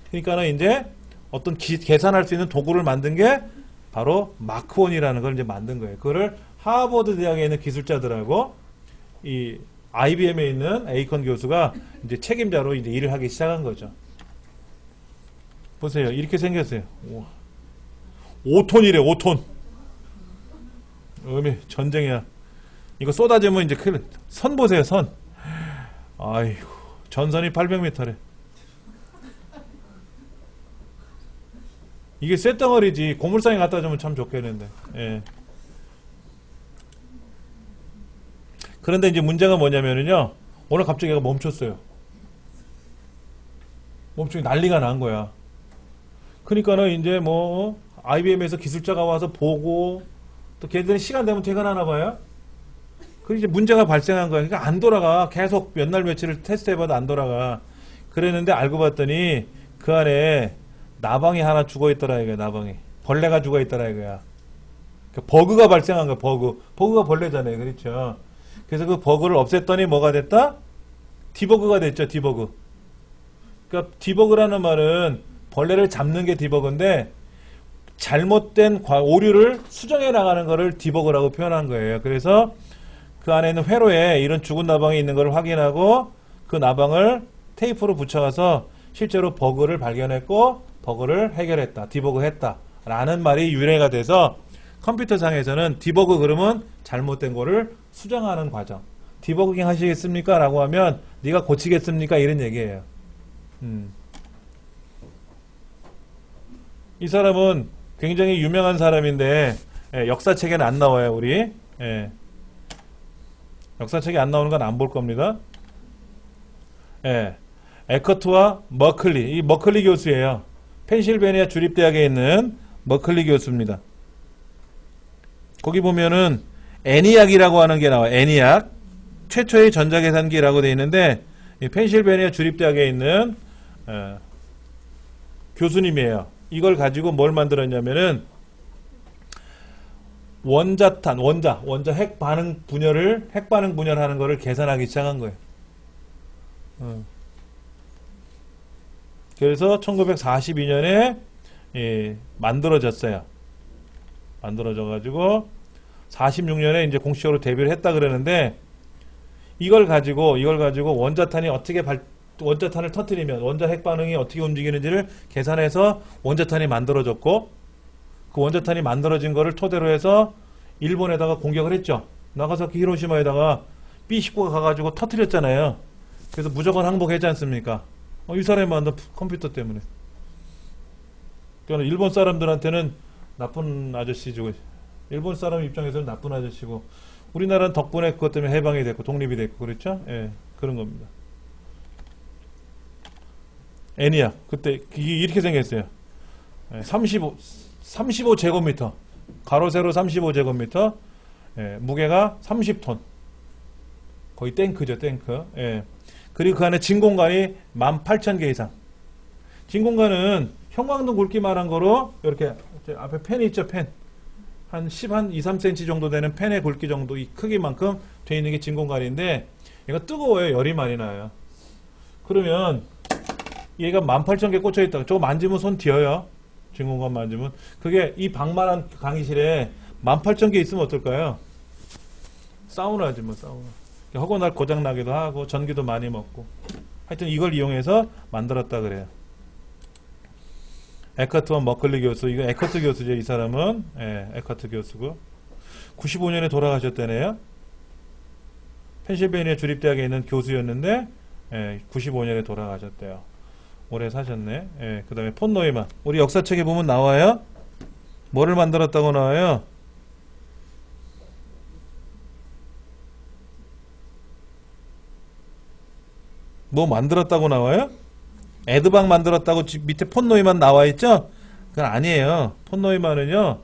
그러니까는 이제 어떤 계산할 수 있는 도구를 만든 게 바로 마크1이라는 걸 이제 만든 거예요. 그거를 하버드 대학에 있는 기술자들하고 이 IBM에 있는 에이컨 교수가 이제 책임자로 이제 일을 하기 시작한 거죠. 보세요. 이렇게 생겼어요. 5톤이래, 5톤. 전쟁이야. 이거 쏟아지면 이제 큰일. 선 보세요, 선. 아이고, 전선이 800m래. 이게 쇳덩어리지. 고물상에 갖다 주면 참 좋겠는데. 예. 그런데 이제 문제가 뭐냐면은요, 오늘 갑자기 얘가 멈췄어요. 멈추니 난리가 난 거야. 그러니까는 이제 뭐 IBM에서 기술자가 와서 보고 또 걔들은 시간 되면 퇴근하나 봐요. 그 이제 문제가 발생한 거야. 그러니까 안 돌아가. 계속 몇 날 며칠을 테스트해봐도 안 돌아가. 그랬는데 알고 봤더니 그 안에 나방이 하나 죽어 있더라 이거야. 나방이 벌레가 죽어 있더라 이거야. 버그가 발생한 거야. 버그가 벌레잖아요. 그렇죠. 그래서 그 버그를 없앴더니 뭐가 됐다? 디버그가 됐죠. 디버그. 그러니까 디버그라는 말은 벌레를 잡는 게 디버그인데 잘못된 오류를 수정해 나가는 거를 디버그라고 표현한 거예요. 그래서 그 안에 있는 회로에 이런 죽은 나방이 있는 걸 확인하고 그 나방을 테이프로 붙여가서 실제로 버그를 발견했고 버그를 해결했다. 디버그 했다. 라는 말이 유래가 돼서 컴퓨터상에서는 디버그 그러면 잘못된 거를 수정하는 과정. 디버깅 하시겠습니까? 라고 하면 네가 고치겠습니까? 이런 얘기예요. 이 사람은 굉장히 유명한 사람인데 역사책에는 안 나와요. 우리 역사책에 안 나오는 건 안 볼 겁니다. 에커트와 머클리. 이 머클리 교수예요. 펜실베니아 주립대학에 있는 머클리 교수입니다. 거기 보면은 애니악이라고 하는 게 나와요. 애니악. 최초의 전자계산기라고 되어 있는데 이 펜실베니아 주립대학에 있는 교수님이에요. 이걸 가지고 뭘 만들었냐면은 원자탄, 원자 핵 반응 분열하는 거를 계산하기 시작한 거예요. 그래서 1942년에 만들어졌어요. 만들어져가지고 46년에 이제 공식적으로 데뷔를 했다 그러는데 이걸 가지고 원자탄이 어떻게 원자탄을 터뜨리면 원자 핵 반응이 어떻게 움직이는지를 계산해서 원자탄이 만들어졌고 그 원자탄이 만들어진 거를 토대로 해서 일본에다가 공격을 했죠. 나가사키 히로시마에다가 B-19가 가가지고 터뜨렸잖아요. 그래서 무조건 항복했지 않습니까? 이 사람이 만든 컴퓨터 때문에. 그러니까 일본 사람들한테는 나쁜 아저씨죠. 일본 사람 입장에서는 나쁜 아저씨고 우리나라는 덕분에 그것 때문에 해방이 됐고 독립이 됐고 그렇죠? 예, 그런 겁니다. 애니악 그때 이렇게 생겼어요. 35제곱미터 가로 세로 35제곱미터 무게가 30톤 거의 탱크죠. 탱크. 그리고 그 안에 진공관이 18,000개 이상. 진공관은 형광등 굵기만한 거로 이렇게 앞에 펜이 있죠. 펜. 한 2, 3cm 정도 되는 펜의 굵기 정도 이 크기만큼 되어 있는 게 진공관인데 얘가 뜨거워요. 열이 많이 나요. 그러면 얘가 18,000개 꽂혀 있다. 저거 만지면 손 뒤어요. 진공관 만지면. 그게 이 방만한 강의실에 18,000개 있으면 어떨까요? 사우나지 뭐 사우나. 허구날 고장나기도 하고 전기도 많이 먹고 하여튼 이걸 이용해서 만들었다 그래요. 에커트와 머클리 교수. 이거 에커트 교수죠. 이 사람은 에커트 교수고 95년에 돌아가셨다네요. 펜실베니아 주립대학에 있는 교수였는데 95년에 돌아가셨대요. 오래 사셨네. 그 다음에 폰 노이만. 우리 역사책에 보면 나와요. 뭐를 만들었다고 나와요? 뭐 만들었다고 나와요? 에드방 만들었다고 밑에 폰 노이만 나와있죠? 그건 아니에요. 폰 노이만은요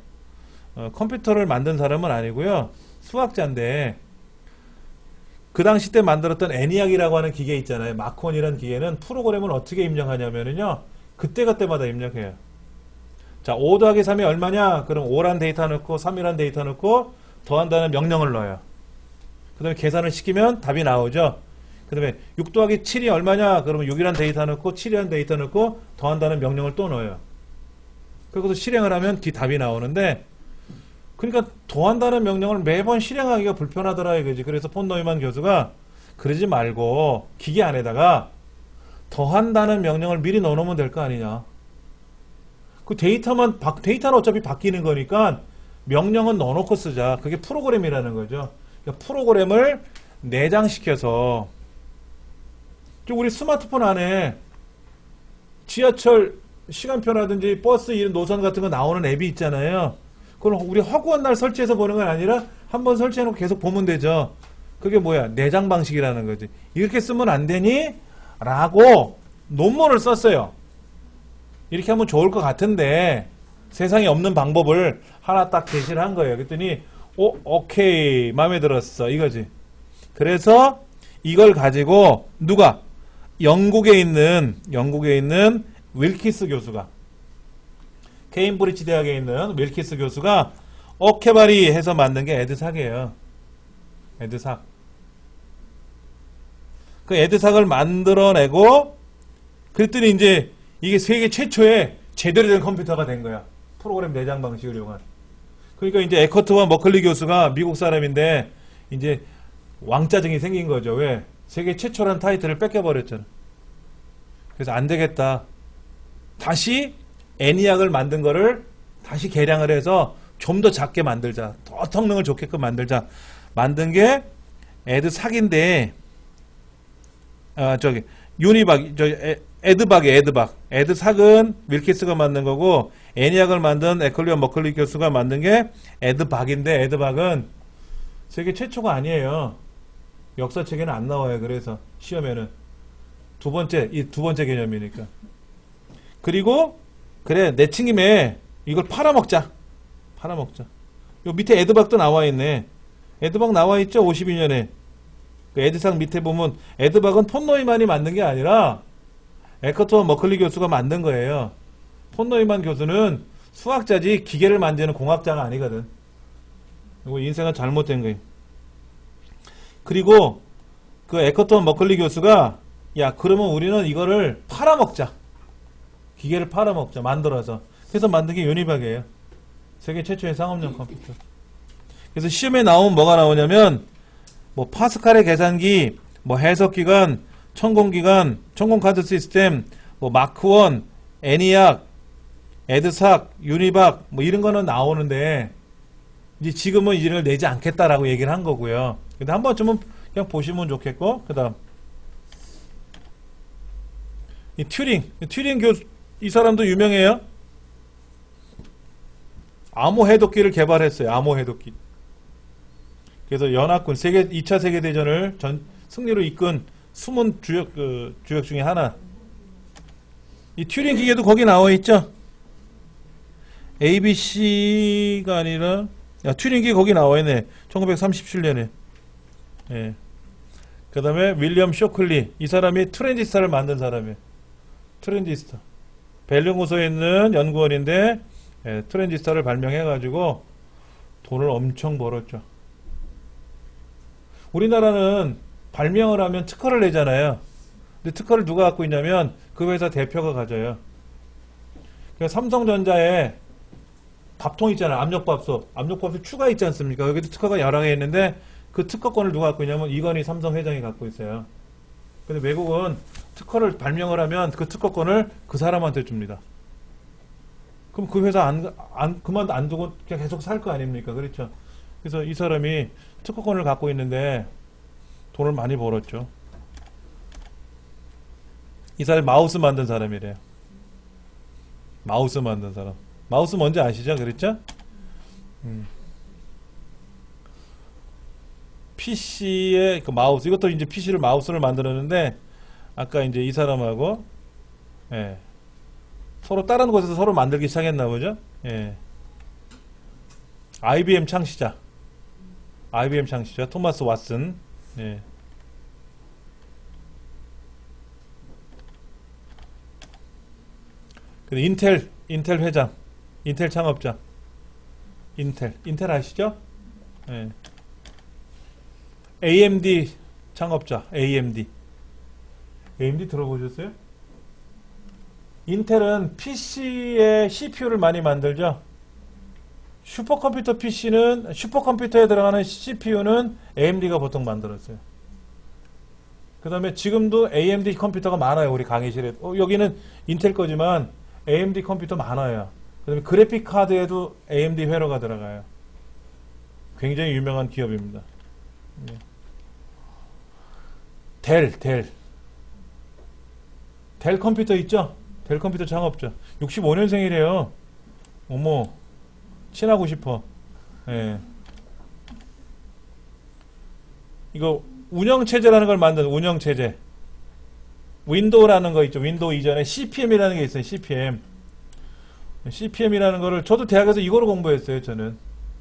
컴퓨터를 만든 사람은 아니고요 수학자인데 그 당시 때 만들었던 애니악이라고 하는 기계 있잖아요. 마크1이라는 기계는 프로그램을 어떻게 입력하냐면은요 그때그때마다 입력해요. 자, 5 더하기 3이 얼마냐? 그럼 5란 데이터 넣고 3이란 데이터 넣고 더한다는 명령을 넣어요. 그 다음에 계산을 시키면 답이 나오죠. 그 다음에 6 더하기 7이 얼마냐? 그러면 6이란 데이터 넣고 7이란 데이터 넣고 더한다는 명령을 또 넣어요. 그리고 실행을 하면 답이 나오는데, 그러니까 더한다는 명령을 매번 실행하기가 불편하더라 이거지. 그래서 폰 노이만 교수가 그러지 말고 기계 안에다가 더한다는 명령을 미리 넣어놓으면 될 거 아니냐. 그 데이터는 어차피 바뀌는 거니까 명령은 넣어놓고 쓰자. 그게 프로그램이라는 거죠. 그러니까 프로그램을 내장시켜서, 우리 스마트폰 안에 지하철 시간표라든지 버스 이런 노선 같은 거 나오는 앱이 있잖아요. 그럼 우리 허구한 날 설치해서 보는 건 아니라 한번 설치해놓고 계속 보면 되죠. 그게 뭐야? 내장 방식이라는 거지. 이렇게 쓰면 안 되니? 라고 논문을 썼어요. 이렇게 하면 좋을 것 같은데 세상에 없는 방법을 하나 딱 제시를 한 거예요. 그랬더니 오케이, 마음에 들었어 이거지. 그래서 이걸 가지고 누가? 영국에 있는 윌키스 교수가, 케임브리지 대학에 있는 윌키스 교수가 오케바리 해서 만든 게 에드삭이에요. 에드삭. 그 에드삭을 만들어내고, 그랬더니 이제 이게 세계 최초의 제대로 된 컴퓨터가 된 거야. 프로그램 내장 방식을 이용한. 그러니까 이제 에커트와 머클리 교수가 미국 사람인데 이제 왕짜증이 생긴 거죠. 왜? 세계 최초라는 타이틀을 뺏겨버렸잖아. 그래서 안 되겠다. 다시 애니악을 만든 거를 다시 개량을 해서 좀 더 작게 만들자. 더 성능을 좋게끔 만들자. 만든 게 에드삭인데, 에드박. 에드삭은 윌키스가 만든 거고, 애니악을 만든 에클리와 머클리 교수가 만든 게 에드박인데, 에드박은 세계 최초가 아니에요. 역사책에는 안 나와요. 그래서 시험에는 두 번째 개념이니까. 그리고 그래, 내친김에 이걸 팔아먹자. 요 밑에 에드박도 나와 있네. 에드박 나와 있죠? 52년에. 그 에드삭 밑에 보면 에드박은 폰 노이만이 만든 게 아니라 에커트와 머클리 교수가 만든 거예요. 폰 노이만 교수는 수학자지 기계를 만드는 공학자가 아니거든. 이거 인생은 잘못된 거예요. 그리고 그 에커트와 머클리 교수가, 야, 그러면 우리는 이거를 팔아먹자. 기계를 팔아먹자. 만들어서. 그래서 만든 게 유니박이에요. 세계 최초의 상업용 컴퓨터. 그래서 시험에 나오면 뭐가 나오냐면, 뭐 파스칼의 계산기, 뭐 해석기관, 천공기관, 천공카드 시스템, 뭐 마크1, 애니악, 에드삭, 유니박, 뭐 이런 거는 나오는데, 이제 지금은 이걸 내지 않겠다라고 얘기를 한 거고요. 근데 한 번쯤은 그냥 보시면 좋겠고, 그 다음. 이 튜링 교수, 이 사람도 유명해요. 암호 해독기를 개발했어요. 암호 해독기. 그래서 연합군 2차 세계대전을 승리로 이끈 숨은 주역 중에 하나. 이 튜링 기계도 거기 나와 있죠. ABC가 아니라, 튜링 기계 거기 나와 있네. 1937년에. 예. 그 다음에 윌리엄 쇼클리. 이 사람이 트랜지스터를 만든 사람이에요. 트랜지스터. 벨링호소에 있는 연구원인데, 예, 트랜지스터를 발명해가지고 돈을 엄청 벌었죠. 우리나라는 발명을 하면 특허를 내잖아요. 근데 특허를 누가 갖고 있냐면 그 회사 대표가 가져요. 그래서 삼성전자에 밥통 있잖아요. 압력밥솥 추가 있지 않습니까? 여기도 특허가 여러 개 있는데 그 특허권을 누가 갖고 있냐면 이건희 삼성 회장이 갖고 있어요. 근데 외국은 특허를 발명을 하면 그 특허권을 그 사람한테 줍니다. 그럼 그 회사 그만 안 두고 그냥 계속 살 거 아닙니까? 그렇죠? 그래서 이 사람이 특허권을 갖고 있는데 돈을 많이 벌었죠. 이 사람이 마우스 만든 사람이래요. 마우스 만든 사람. 마우스 뭔지 아시죠? 그랬죠? PC의 그 마우스, 이것도 이제 PC를 마우스를 만들었는데, 아까 이제 이 사람하고, 예. 서로 다른 곳에서 서로 만들기 시작했나 보죠? 예. IBM 창시자. 토마스 왓슨. 예. 인텔 회장. 인텔 창업자. 인텔 아시죠? 예. AMD 창업자. AMD 들어보셨어요? 인텔은 PC에 CPU를 많이 만들죠. 슈퍼컴퓨터 PC는 슈퍼컴퓨터에 들어가는 CPU는 AMD가 보통 만들었어요. 그 다음에 지금도 AMD 컴퓨터가 많아요. 우리 강의실에. 여기는 인텔 거지만 AMD 컴퓨터 많아요. 그 다음에 그래픽 카드에도 AMD 회로가 들어가요. 굉장히 유명한 기업입니다. 델 컴퓨터 있죠? 델 컴퓨터 창업자. 65년생이래요. 어머, 친하고 싶어. 예. 이거 운영체제라는 걸 만든 운영체제. 윈도우라는 거 있죠. 윈도우 이전에 CPM이라는 게 있어요. CPM이라는 거를 저도 대학에서 이거로 공부했어요. 저는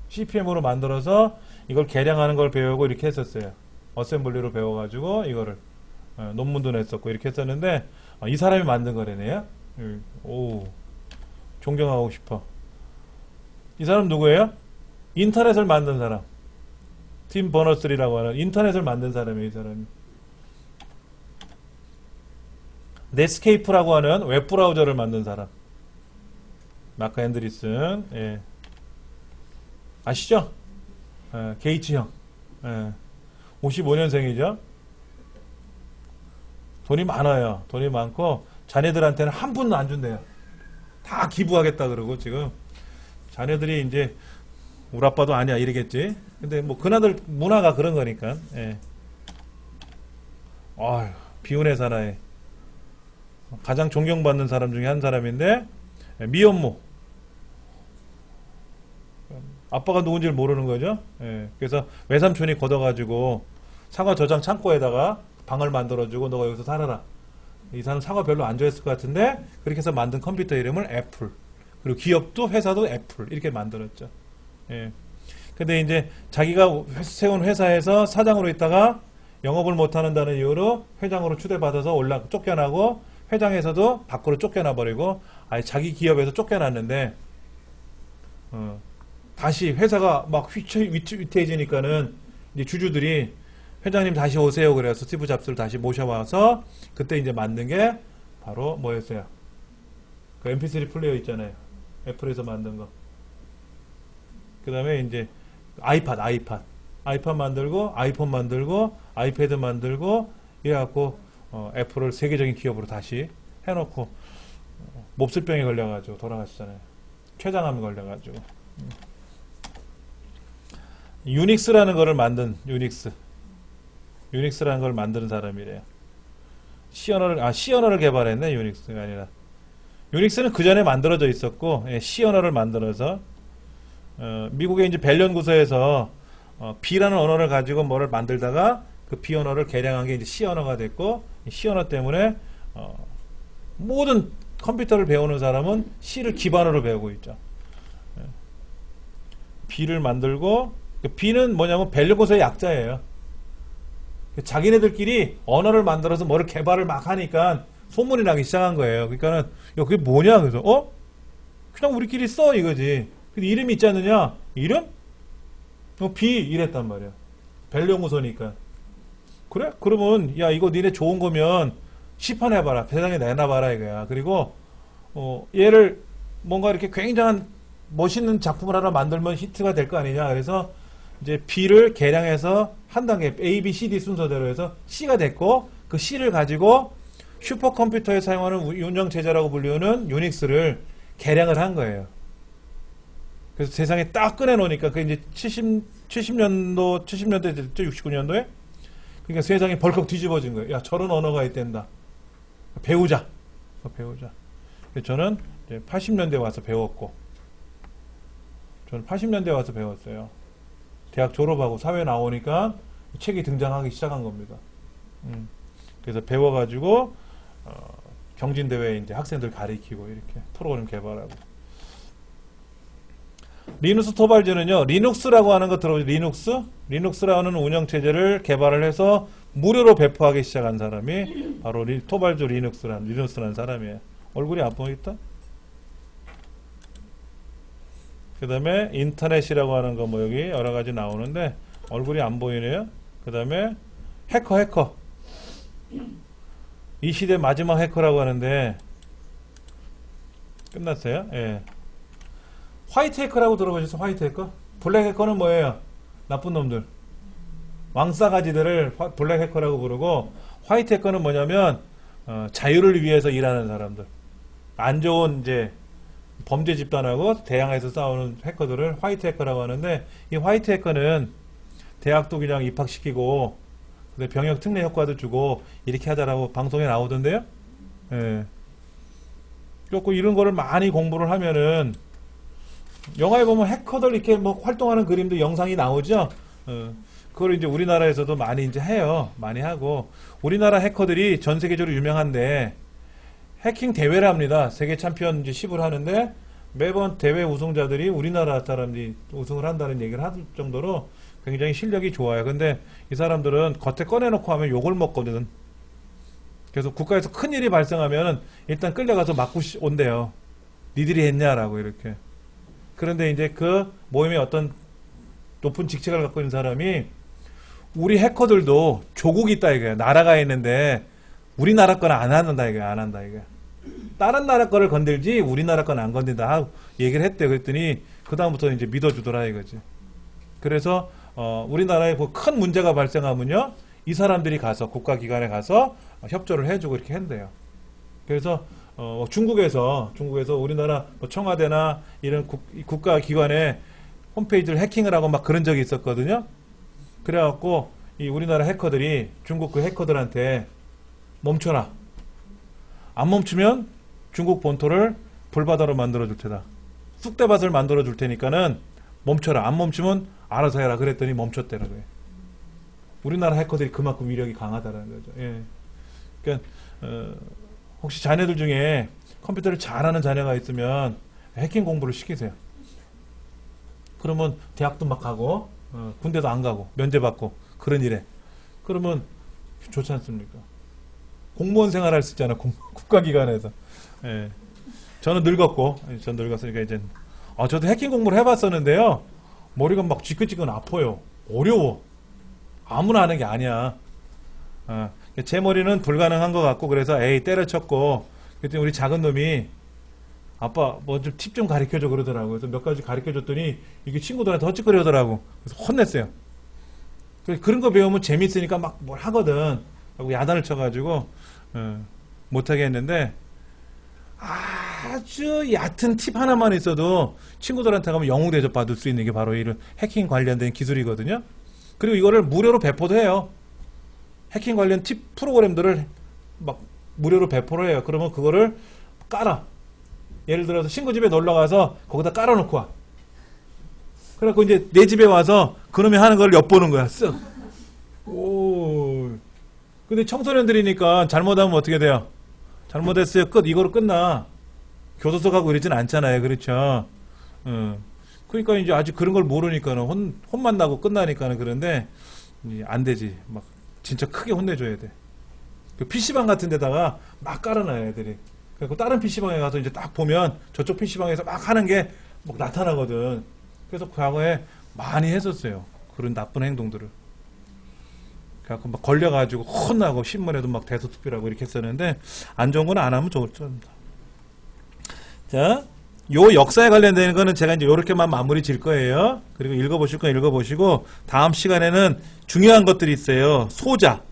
CPM으로 만들어서 이걸 개량하는 걸 배우고 이렇게 했었어요. 어셈블리로 배워가지고 이거를 논문도 냈었고 이렇게 했었는데 이 사람이 만든 거래네요. 오, 존경하고 싶어. 이 사람 누구예요? 인터넷을 만든 사람. 팀 버너스리라고 하는 인터넷을 만든 사람이에요. 이 사람이. 넷스케이프라고 하는 웹브라우저를 만든 사람. 마크 앤드리슨. 예. 아시죠? 게이츠 형. 55년생이죠. 돈이 많아요. 돈이 많고 자녀들한테는 한 푼도 안 준대요. 다 기부하겠다 그러고 지금 자녀들이 이제 우리 아빠도 아니야 이러겠지. 근데 뭐 그나들 문화가 그런 거니까. 예. 아휴, 비운의 사나이. 가장 존경받는 사람 중에 한 사람인데 미혼모. 아빠가 누군지를 모르는 거죠. 예. 그래서 외삼촌이 걷어가지고 사과 저장 창고에다가 방을 만들어주고 너가 여기서 살아라. 이 사람 사과 별로 안 좋아했을 것 같은데 그렇게 해서 만든 컴퓨터 이름을 애플. 그리고 기업도 회사도 애플 이렇게 만들었죠. 예. 근데 이제 자기가 세운 회사에서 사장으로 있다가 영업을 못하는다는 이유로 회장으로 추대받아서 쫓겨나고 회장에서도 밖으로 쫓겨나 버리고 아예 자기 기업에서 쫓겨났는데 다시 회사가 막 위태해지니까는 이제 주주들이 회장님 다시 오세요. 그래서 스티브 잡스를 다시 모셔와서 그때 이제 만든 게 바로 뭐였어요? 그 MP3 플레이어 있잖아요. 애플에서 만든 거. 그 다음에 이제 아이팟 만들고 아이폰 만들고 아이패드 만들고 이래갖고 애플을 세계적인 기업으로 다시 해놓고 몹쓸병에 걸려가지고 돌아가시잖아요. 췌장암에 걸려가지고. 유닉스라는 거를 만든 유닉스라는 걸 만드는 사람이래요. C 언어를 개발했네. 유닉스가 아니라 유닉스는 그 전에 만들어져 있었고 C 언어를 만들어서 미국의 이제 벨 연구소에서 B라는 언어를 가지고 뭐를 만들다가 그 B 언어를 개량한 게 이제 C 언어가 됐고 C 언어 때문에 모든 컴퓨터를 배우는 사람은 C를 기반으로 배우고 있죠. B를 만들고 B는 뭐냐면 벨 연구소의 약자예요. 자기네들끼리 언어를 만들어서 뭐를 개발을 막 하니까 소문이 나기 시작한 거예요. 그러니까는 야 그게 뭐냐 그래서 그냥 우리끼리 써 이거지. 근데 이름이 있지 않느냐? 이름? B 이랬단 말이야. 벨 연구소니까. 그래? 그러면 야 이거 니네 좋은 거면 시판해봐라. 세상에 내놔봐라 이거야. 그리고 얘를 뭔가 이렇게 굉장한 멋있는 작품을 하나 만들면 히트가 될 거 아니냐. 그래서 이제 B를 개량해서 한 단계 A, B, C, D 순서대로 해서 C가 됐고 그 C를 가지고 슈퍼컴퓨터에 사용하는 운영체제라고 불리우는 유닉스를 개량을 한 거예요. 그래서 세상에 딱 꺼내놓으니까 그게 이제 70년대 됐죠? 69년도에? 그러니까 세상이 벌컥 뒤집어진 거예요. 야 저런 언어가 있댄다. 배우자. 그래서 저는 이제 80년대에 와서 배웠고 저는 80년대에 와서 배웠어요. 대학 졸업하고 사회 나오니까 책이 등장하기 시작한 겁니다. 그래서 배워가지고 경진대회에 이제 학생들 가리키고 이렇게 프로그램 개발하고. 리누스 토발즈는요, 리눅스라고 하는 거 들어보죠. 리눅스라는 운영체제를 개발을 해서 무료로 배포하기 시작한 사람이 바로 토발즈 리눅스라는 사람이에요. 얼굴이 안 보이겠다? 그 다음에 인터넷이라고 하는 거 뭐 여기 여러 가지 나오는데 얼굴이 안 보이네요. 그 다음에 해커. 이 시대 마지막 해커라고 하는데 끝났어요. 예. 화이트 해커라고 들어보셨어요? 화이트 해커? 블랙 해커는 뭐예요? 나쁜 놈들. 왕싸가지들을 블랙 해커라고 부르고, 화이트 해커는 뭐냐면 자유를 위해서 일하는 사람들. 안 좋은 이제 범죄 집단하고 대항해서 싸우는 해커들을 화이트 해커라고 하는데, 이 화이트 해커는 대학도 그냥 입학시키고 병역 특례 효과도 주고 이렇게 하자라고 방송에 나오던데요. 예. 그래서 이런 거를 많이 공부를 하면은, 영화에 보면 해커들 이렇게 뭐 활동하는 그림도 영상이 나오죠. 그걸 이제 우리나라에서도 많이 이제 해요. 많이 하고, 우리나라 해커들이 전 세계적으로 유명한데 해킹 대회를 합니다. 세계 챔피언 이제 10을 하는데 매번 대회 우승자들이 우리나라 사람들이 우승을 한다는 얘기를 할 정도로 굉장히 실력이 좋아요. 근데 이 사람들은 겉에 꺼내놓고 하면 욕을 먹거든. 그래서 국가에서 큰 일이 발생하면 일단 끌려가서 맞고 온대요. 니들이 했냐라고 이렇게. 그런데 이제 그 모임에 어떤 높은 직책을 갖고 있는 사람이, 우리 해커들도 조국이 있다 이거야. 나라가 있는데 우리나라 거는 안 한다 이거야. 안 한다 이거야. 다른 나라 거를 건들지 우리나라 거는 안 건든다 하고 얘기를 했대. 그랬더니 그 다음부터 이제 믿어주더라 이거지. 그래서 우리나라에 큰 문제가 발생하면요, 이 사람들이 가서 국가기관에 가서 협조를 해주고 이렇게 한대요. 그래서 중국에서 우리나라 뭐 청와대나 이런 국가기관에 홈페이지를 해킹을 하고 막 그런 적이 있었거든요. 그래갖고 이 우리나라 해커들이 중국 그 해커들한테 멈춰라. 안 멈추면 중국 본토를 불바다로 만들어 줄 테다. 쑥대밭을 만들어 줄 테니까는 멈춰라. 안 멈추면 알아서 해라. 그랬더니 멈췄대라고요. 우리나라 해커들이 그만큼 위력이 강하다는 거죠. 예. 그러니까 혹시 자녀들 중에 컴퓨터를 잘하는 자녀가 있으면 해킹 공부를 시키세요. 그러면 대학도 막 가고 군대도 안 가고 면제받고 그런 일에, 그러면 좋지 않습니까? 공무원 생활할 수 있잖아. 국가기관에서. 예. 저는 늙었으니까 이제 저도 해킹 공부를 해봤었는데요. 머리가 막 지끈지끈 아파요. 어려워. 아무나 하는 게 아니야. 제 머리는 불가능한 것 같고, 그래서 에이 때려쳤고, 그랬더니 우리 작은 놈이 아빠 뭐 좀 팁 좀 가르쳐줘 그러더라고요. 그래서 몇 가지 가르쳐줬더니 이게 친구들한테 헛짓거리더라고. 그래서 혼냈어요. 그런 거 배우면 재밌으니까 막 뭘 하거든 하고 야단을 쳐가지고 못하게 했는데, 아주 얕은 팁 하나만 있어도 친구들한테 가면 영웅 대접 받을 수 있는 게 바로 이런 해킹 관련된 기술이거든요. 그리고 이거를 무료로 배포도 해요. 해킹 관련 팁 프로그램들을 막 무료로 배포를 해요. 그러면 그거를 깔아. 예를 들어서 친구 집에 놀러 가서 거기다 깔아놓고 와. 그래갖고 이제 내 집에 와서 그놈이 하는 걸 엿보는 거야. 쓱. 오. 근데 청소년들이니까 잘못하면 어떻게 돼요? 잘못했어요. 끝. 이거로 끝나. 교도소 가고 이러진 않잖아요. 그렇죠? 그러니까 이제 아직 그런 걸 모르니까는 혼만 나고 끝나니까는. 그런데 안 되지. 막 진짜 크게 혼내줘야 돼. 그 PC방 같은 데다가 막 깔아놔요, 애들이. 그리고 다른 PC방에 가서 이제 딱 보면 저쪽 PC방에서 막 하는 게 막 나타나거든. 그래서 과거에 많이 했었어요. 그런 나쁜 행동들을. 그래갖고 막 걸려가지고 혼나고 신문에도 막 대소투표라고 이렇게 했었는데, 안 좋은 건 안 하면 좋습니다. 자, 요 역사에 관련된 거는 제가 이제 요렇게만 마무리 질 거예요. 그리고 읽어보실 건 읽어보시고, 다음 시간에는 중요한 것들이 있어요. 소자.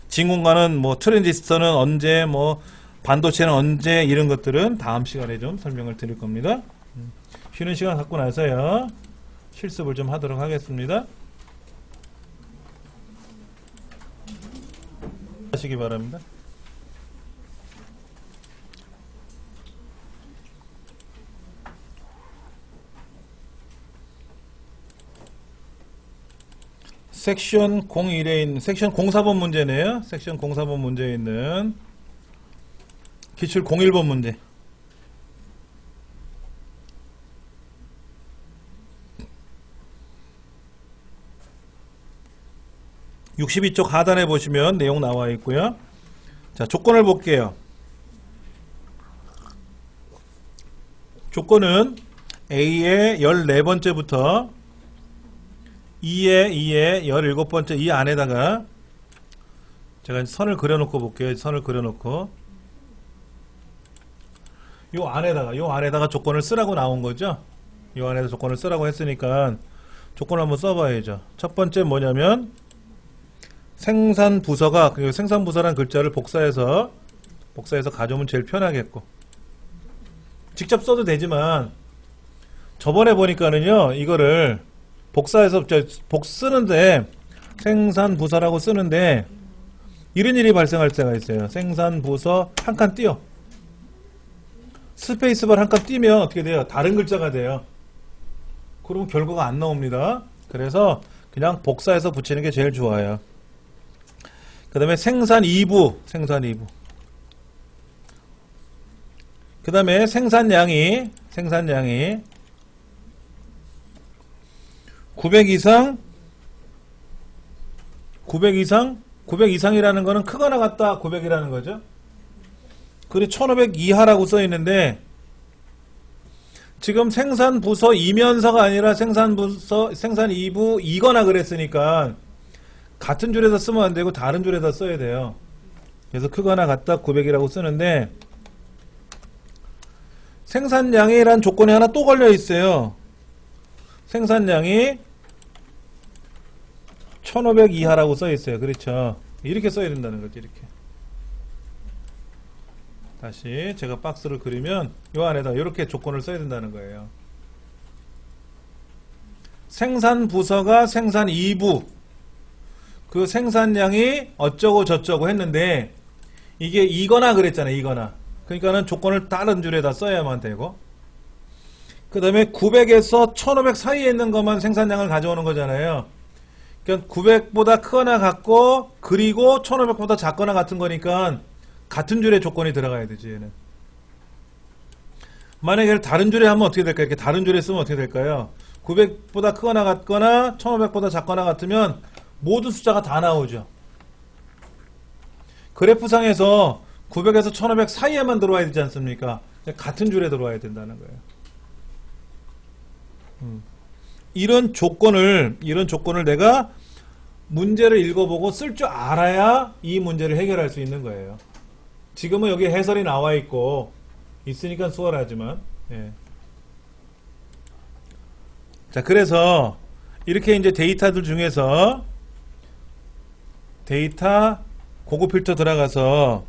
진공관은 뭐 트랜지스터는 언제, 뭐 반도체는 언제, 이런 것들은 다음 시간에 좀 설명을 드릴 겁니다. 쉬는 시간 갖고 나서요 실습을 좀 하도록 하겠습니다. 하시기 바랍니다. 섹션 01에 있는, 섹션 04번 문제네요. 섹션 04번 문제에 있는 기출 01번 문제. 62쪽 하단에 보시면 내용 나와 있고요. 자, 조건을 볼게요. 조건은 A의 14번째부터 E의 17번째 이 안에다가 제가 선을 그려놓고 볼게요. 선을 그려놓고 요 안에다가 조건을 쓰라고 나온 거죠. 요 안에서 조건을 쓰라고 했으니까 조건을 한번 써봐야죠. 첫 번째 뭐냐면 생산부서가, 그 생산부서란 글자를 복사해서 가져오면 제일 편하겠고, 직접 써도 되지만 저번에 보니까는요, 이거를 복사해서 쓰는데, 생산부서라고 쓰는데 이런 일이 발생할 때가 있어요. 생산부서 한 칸 띄어, 스페이스바를 한 칸 띄면 어떻게 돼요? 다른 글자가 돼요. 그러면 결과가 안 나옵니다. 그래서 그냥 복사해서 붙이는 게 제일 좋아요. 그 다음에 생산 2부. 그 다음에 생산량이 900 이상이라는 거는 크거나 같다 900이라는 거죠. 그리고 1500 이하라고 써 있는데, 지금 생산부서 이면서가 아니라 생산 2부 이거나 그랬으니까 같은 줄에서 쓰면 안 되고 다른 줄에다 써야 돼요. 그래서 크거나 같다 900이라고 쓰는데, 생산량이란 조건이 하나 또 걸려 있어요. 생산량이 1500 이하라고 써 있어요. 그렇죠. 이렇게 써야 된다는 거지. 이렇게. 다시 제가 박스를 그리면 요 안에다 이렇게 조건을 써야 된다는 거예요. 생산부서가 생산 2부, 그 생산량이 어쩌고 저쩌고 했는데 이게 이거나 그랬잖아요. 이거나. 그러니까는 조건을 다른 줄에다 써야만 되고, 그 다음에 900에서 1500 사이에 있는 것만 생산량을 가져오는 거잖아요. 그러니까 900보다 크거나 같고, 그리고 1500보다 작거나 같은 거니까 같은 줄에 조건이 들어가야 되지. 얘는 만약에 다른 줄에 하면 어떻게 될까요? 이렇게 다른 줄에 쓰면 어떻게 될까요? 900보다 크거나 같거나 1500보다 작거나 같으면 모든 숫자가 다 나오죠. 그래프상에서 900에서 1500 사이에만 들어와야 되지 않습니까? 같은 줄에 들어와야 된다는 거예요. 이런 조건을 내가 문제를 읽어보고 쓸 줄 알아야 이 문제를 해결할 수 있는 거예요. 지금은 여기 해설이 나와 있으니까 수월하지만, 예. 자, 그래서 이렇게 이제 데이터들 중에서 데이터 고급 필터 들어가서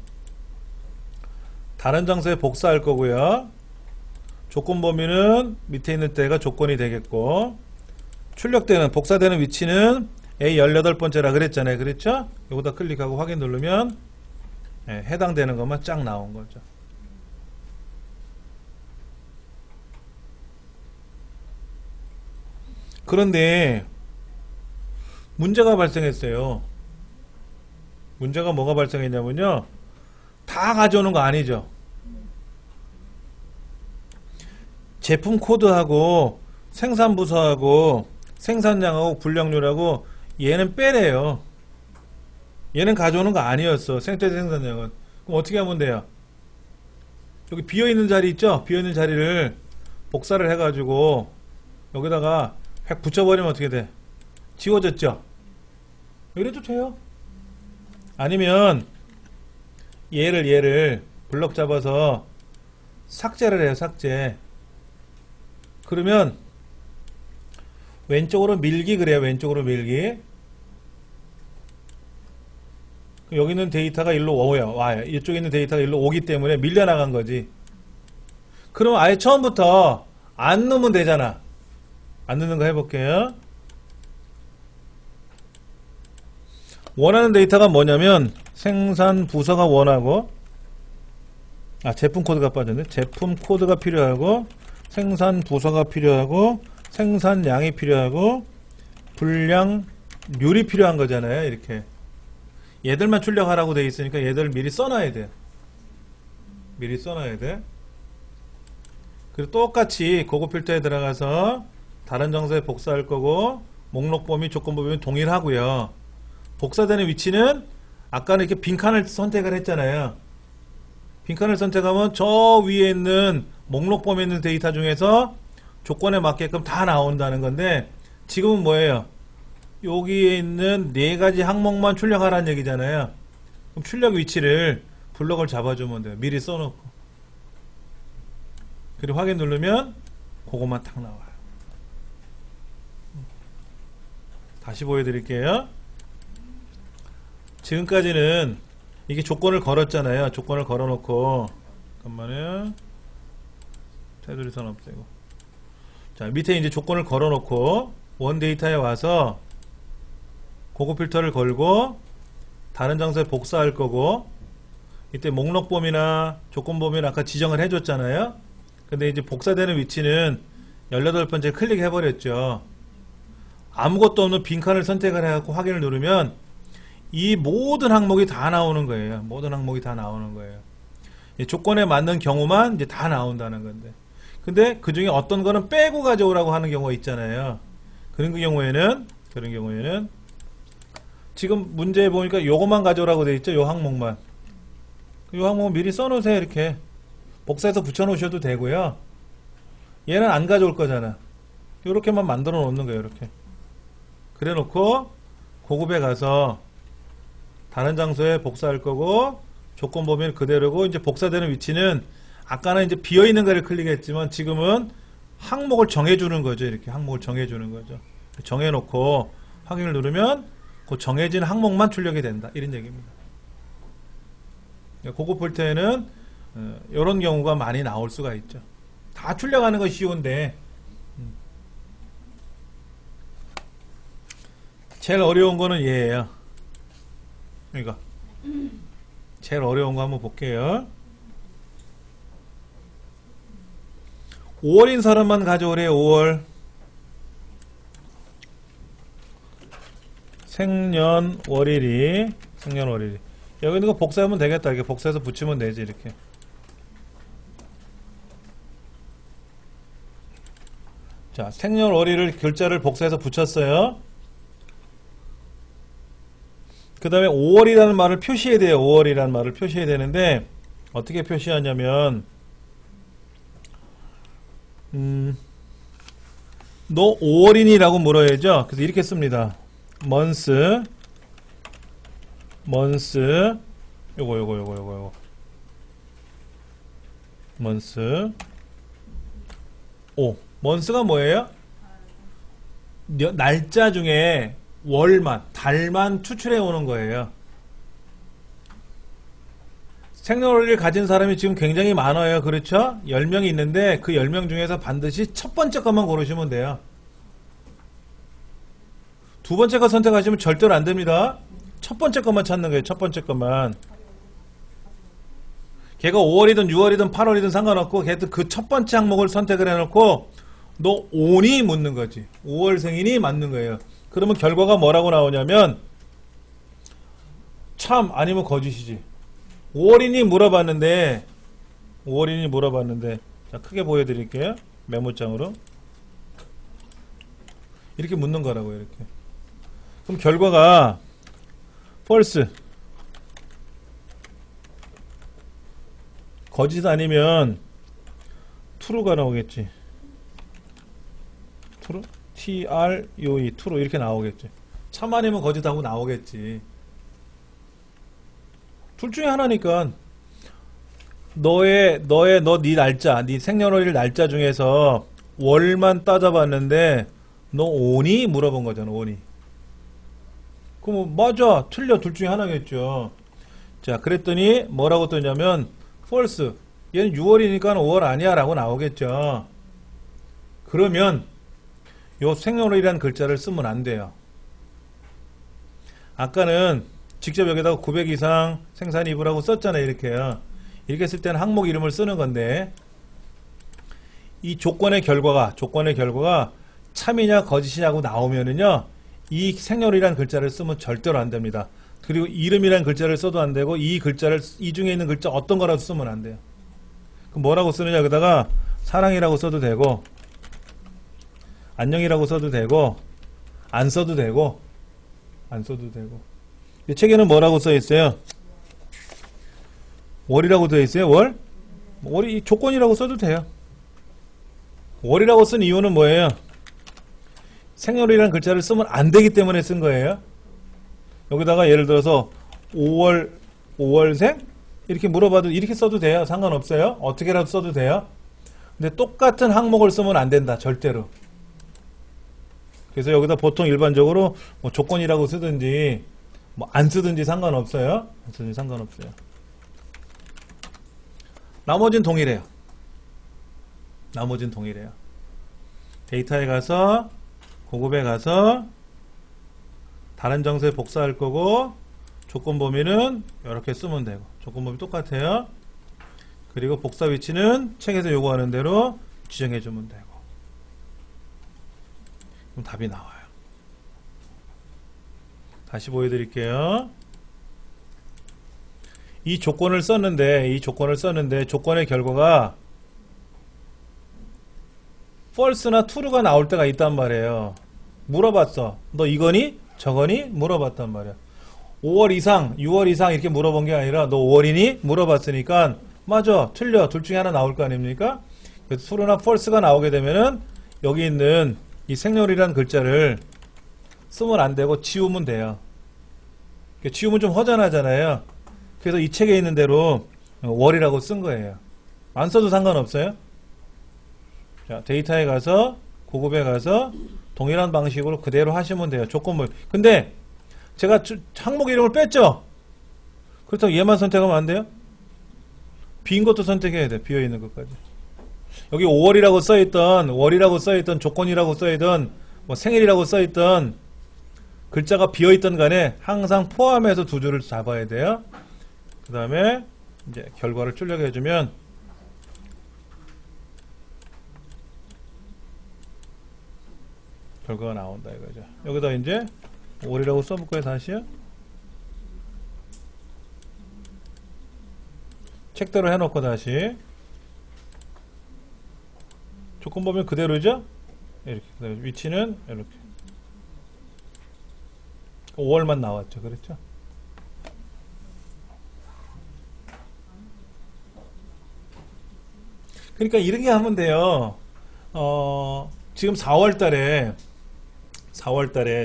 다른 장소에 복사할 거고요. 조건 범위는 밑에 있는 데가 조건이 되겠고, 출력되는 복사되는 위치는 A18번째라 그랬잖아요. 그랬죠? 요거다 클릭하고 확인 누르면 해당되는 것만 쫙 나온 거죠. 그런데 문제가 발생했어요. 문제가 뭐가 발생했냐면요, 다 가져오는 거 아니죠. 제품 코드하고 생산부서하고 생산량하고 분량률하고 얘는 빼래요. 얘는 가져오는 거 아니었어. 생산량은. 그럼 어떻게 하면 돼요? 여기 비어있는 자리 있죠? 비어있는 자리를 복사를 해가지고 여기다가 획 붙여버리면 어떻게 돼? 지워졌죠? 이래도 돼요. 아니면 얘를 블럭 잡아서 삭제를 해요. 삭제. 그러면 왼쪽으로 밀기 그래요. 왼쪽으로 밀기. 여기 있는 데이터가 일로 와요. 이쪽에 있는 데이터가 일로 오기 때문에 밀려나간 거지. 그럼 아예 처음부터 안 넣으면 되잖아. 안 넣는 거 해볼게요. 원하는 데이터가 뭐냐면 생산 부서가 원하고, 제품 코드가 빠졌네. 제품 코드가 필요하고, 생산 부서가 필요하고, 생산량이 필요하고, 분량률이 필요한 거잖아요. 이렇게 얘들만 출력하라고 돼 있으니까 얘들 미리 써놔야 돼. 미리 써놔야 돼. 그리고 똑같이 고급 필터에 들어가서 다른 정서에 복사할 거고, 목록 범위, 조건 범위는 동일하고요. 복사되는 위치는 아까는 이렇게 빈칸을 선택을 했잖아요. 빈칸을 선택하면 저 위에 있는 목록 범위에 있는 데이터 중에서 조건에 맞게끔 다 나온다는 건데, 지금은 뭐예요? 여기에 있는 4가지 항목만 출력하라는 얘기잖아요. 그럼 출력 위치를 블럭을 잡아주면 돼요. 미리 써놓고. 그리고 확인 누르면 그것만 딱 나와요. 다시 보여드릴게요. 지금까지는 이게 조건을 걸었잖아요. 조건을 걸어놓고 잠깐만요. 테두리 선 없애고. 자, 밑에 이제 조건을 걸어놓고 원 데이터에 와서 고급 필터를 걸고 다른 장소에 복사할 거고, 이때 목록 범위나 조건 범위는 아까 지정을 해줬잖아요. 근데 이제 복사되는 위치는 18번째 클릭해버렸죠. 아무것도 없는 빈칸을 선택을 해갖고 확인을 누르면 이 모든 항목이 다 나오는 거예요. 모든 항목이 다 나오는 거예요. 조건에 맞는 경우만 이제 다 나온다는 건데. 근데 그 중에 어떤 거는 빼고 가져오라고 하는 경우가 있잖아요. 그런 경우에는 지금 문제에 보니까 요것만 가져오라고 돼 있죠. 요 항목만. 요 항목은 미리 써놓으세요. 이렇게 복사해서 붙여놓으셔도 되고요. 얘는 안 가져올 거잖아. 요렇게만 만들어 놓는 거예요. 이렇게 그래 놓고 고급에 가서 다른 장소에 복사할 거고, 조건 범위는 그대로고, 이제 복사되는 위치는 아까는 이제 비어있는 거를 클릭했지만 지금은 항목을 정해주는 거죠. 이렇게 항목을 정해주는 거죠. 정해놓고 확인을 누르면 그 정해진 항목만 출력이 된다. 이런 얘기입니다. 고급 볼 때는 이런 경우가 많이 나올 수가 있죠. 다 출력하는 건 쉬운데 제일 어려운 거는 얘예요. 이거 제일 어려운 거 한번 볼게요. 5월인 사람만 가져오래요. 5월 생년월일이 여기 있는 거 복사하면 되겠다. 이렇게 복사해서 붙이면 되지. 이렇게 자, 생년월일을 글자를 복사해서 붙였어요. 그 다음에 5월이라는 말을 표시해야 돼요. 5월이라는 말을 표시해야 되는데 어떻게 표시하냐면 너 5월이니? 라고 물어야죠. 그래서 이렇게 씁니다. month 요거 month month가 뭐예요? 날짜 중에 월만, 달만 추출해 오는 거예요. 생년월일을 가진 사람이 지금 굉장히 많아요. 그렇죠? 10명이 있는데 그 10명 중에서 반드시 첫 번째 것만 고르시면 돼요. 두 번째 거 선택하시면 절대로 안 됩니다. 첫 번째 것만 찾는 거예요. 첫 번째 것만. 걔가 5월이든 6월이든 8월이든 상관없고 걔도 그 첫 번째 항목을 선택을 해놓고 너 온이 묻는 거지. 5월생이니 맞는 거예요. 그러면 결과가 뭐라고 나오냐면 참 아니면 거짓이지. 5월이니 물어봤는데 자, 크게 보여드릴게요. 메모장으로 이렇게 묻는 거라고요. 이렇게. 그럼 결과가 false 거짓 아니면 true가 나오겠지. true? true true 이렇게 나오겠지. 참 아니면 거짓하고 나오겠지. 둘 중에 하나니까 네 날짜, 네 생년월일 날짜 중에서 월만 따져봤는데 너 오니? 물어본 거잖아. 오니. 그럼 맞아, 틀려. 둘 중에 하나겠죠. 자, 그랬더니 뭐라고 뜨냐면 false. 얘는 6월이니까 5월 아니야 라고 나오겠죠. 그러면 요 생년월일이라는 글자를 쓰면 안 돼요. 아까는 직접 여기다가 900 이상 생산 이브라고 썼잖아요. 이렇게요. 이렇게 쓸 때는 항목 이름을 쓰는 건데 이 조건의 결과가 참이냐 거짓이냐고 나오면은요, 이 생년월일이라는 글자를 쓰면 절대로 안 됩니다. 그리고 이름이라는 글자를 써도 안 되고 이 중에 있는 글자 어떤 거라도 쓰면 안 돼요. 그럼 뭐라고 쓰느냐, 여기다가 사랑이라고 써도 되고 안녕이라고 써도 되고 안 써도 되고 이 책에는 뭐라고 써 있어요? 월이라고 되어 있어요. 월이 조건이라고 써도 돼요. 월이라고 쓴 이유는 뭐예요? 생년월일이라는 글자를 쓰면 안 되기 때문에 쓴 거예요. 여기다가 예를 들어서 5월생? 이렇게 물어봐도 이렇게 써도 돼요. 상관없어요. 어떻게라도 써도 돼요. 근데 똑같은 항목을 쓰면 안 된다. 절대로. 그래서 여기다 보통 일반적으로 뭐 조건이라고 쓰든지 뭐 안 쓰든지 상관없어요. 안 쓰든지 상관없어요. 나머진 동일해요. 나머진 동일해요. 데이터에 가서 고급에 가서 다른 정서에 복사할 거고 조건 범위는 이렇게 쓰면 되고 조건 범위 똑같아요. 그리고 복사 위치는 책에서 요구하는 대로 지정해 주면 되고 그럼 답이 나와요. 다시 보여드릴게요. 이 조건을 썼는데 조건의 결과가 false나 true가 나올 때가 있단 말이에요. 물어봤어. 너 이거니? 저거니? 물어봤단 말이야. 5월 이상, 6월 이상 이렇게 물어본 게 아니라 너 5월이니? 물어봤으니까 맞아, 틀려. 둘 중에 하나 나올 거 아닙니까? 그래서 true나 false가 나오게 되면은 여기 있는 이 생렬이라는 글자를 쓰면 안 되고 지우면 돼요. 지우면 좀 허전하잖아요. 그래서 이 책에 있는 대로 월이라고 쓴 거예요. 안 써도 상관없어요. 자, 데이터에 가서 고급에 가서 동일한 방식으로 그대로 하시면 돼요. 조건물. 근데 제가 항목 이름을 뺐죠? 그렇다고 얘만 선택하면 안 돼요? 빈 것도 선택해야 돼. 비어있는 것까지. 여기 5월이라고 써있던 월이라고 써있던 조건이라고 써있던 뭐 생일이라고 써있던 글자가 비어있던 간에 항상 포함해서 두 줄을 잡아야 돼요. 그 다음에 이제 결과를 출력해주면 결과가 나온다 이거죠. 여기다 이제 5월이라고 써볼 거예요. 다시요. 책대로 해놓고 다시 조건 보면 그대로죠. 이렇게 그다음에 위치는 이렇게 5월만 나왔죠. 그렇죠? 그러니까 이렇게 하면 돼요. 지금 4월달에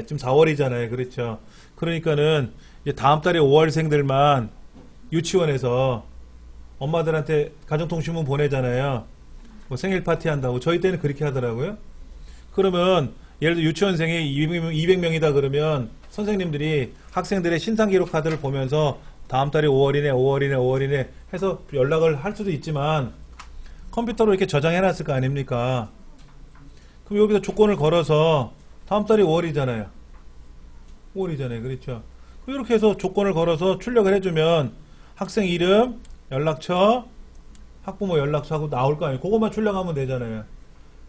지금 4월이잖아요. 그렇죠? 그러니까는 이제 다음 달에 5월생들만 유치원에서 엄마들한테 가정통신문 보내잖아요. 뭐 생일 파티 한다고. 저희 때는 그렇게 하더라고요. 그러면 예를 들어 유치원생이 200명이다 그러면 선생님들이 학생들의 신상기록 카드를 보면서 다음 달에 5월이네 해서 연락을 할 수도 있지만 컴퓨터로 이렇게 저장해 놨을 거 아닙니까? 그럼 여기다 조건을 걸어서 다음 달이 5월이잖아요. 5월이잖아요. 그렇죠? 이렇게 해서 조건을 걸어서 출력을 해주면 학생 이름, 연락처, 학부모 연락처하고 나올 거 아니에요. 그것만 출력하면 되잖아요.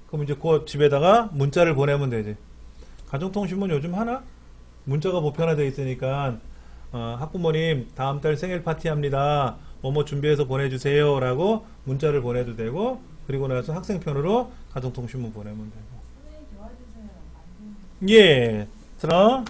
그럼 이제 그 집에다가 문자를 보내면 되지. 가정통신문 요즘 하나? 문자가 보편화되어 있으니까 학부모님 다음 달 생일 파티합니다. 뭐뭐 준비해서 보내주세요 라고 문자를 보내도 되고 그리고 나서 학생편으로 가정통신문 보내면 되고 예, 들어.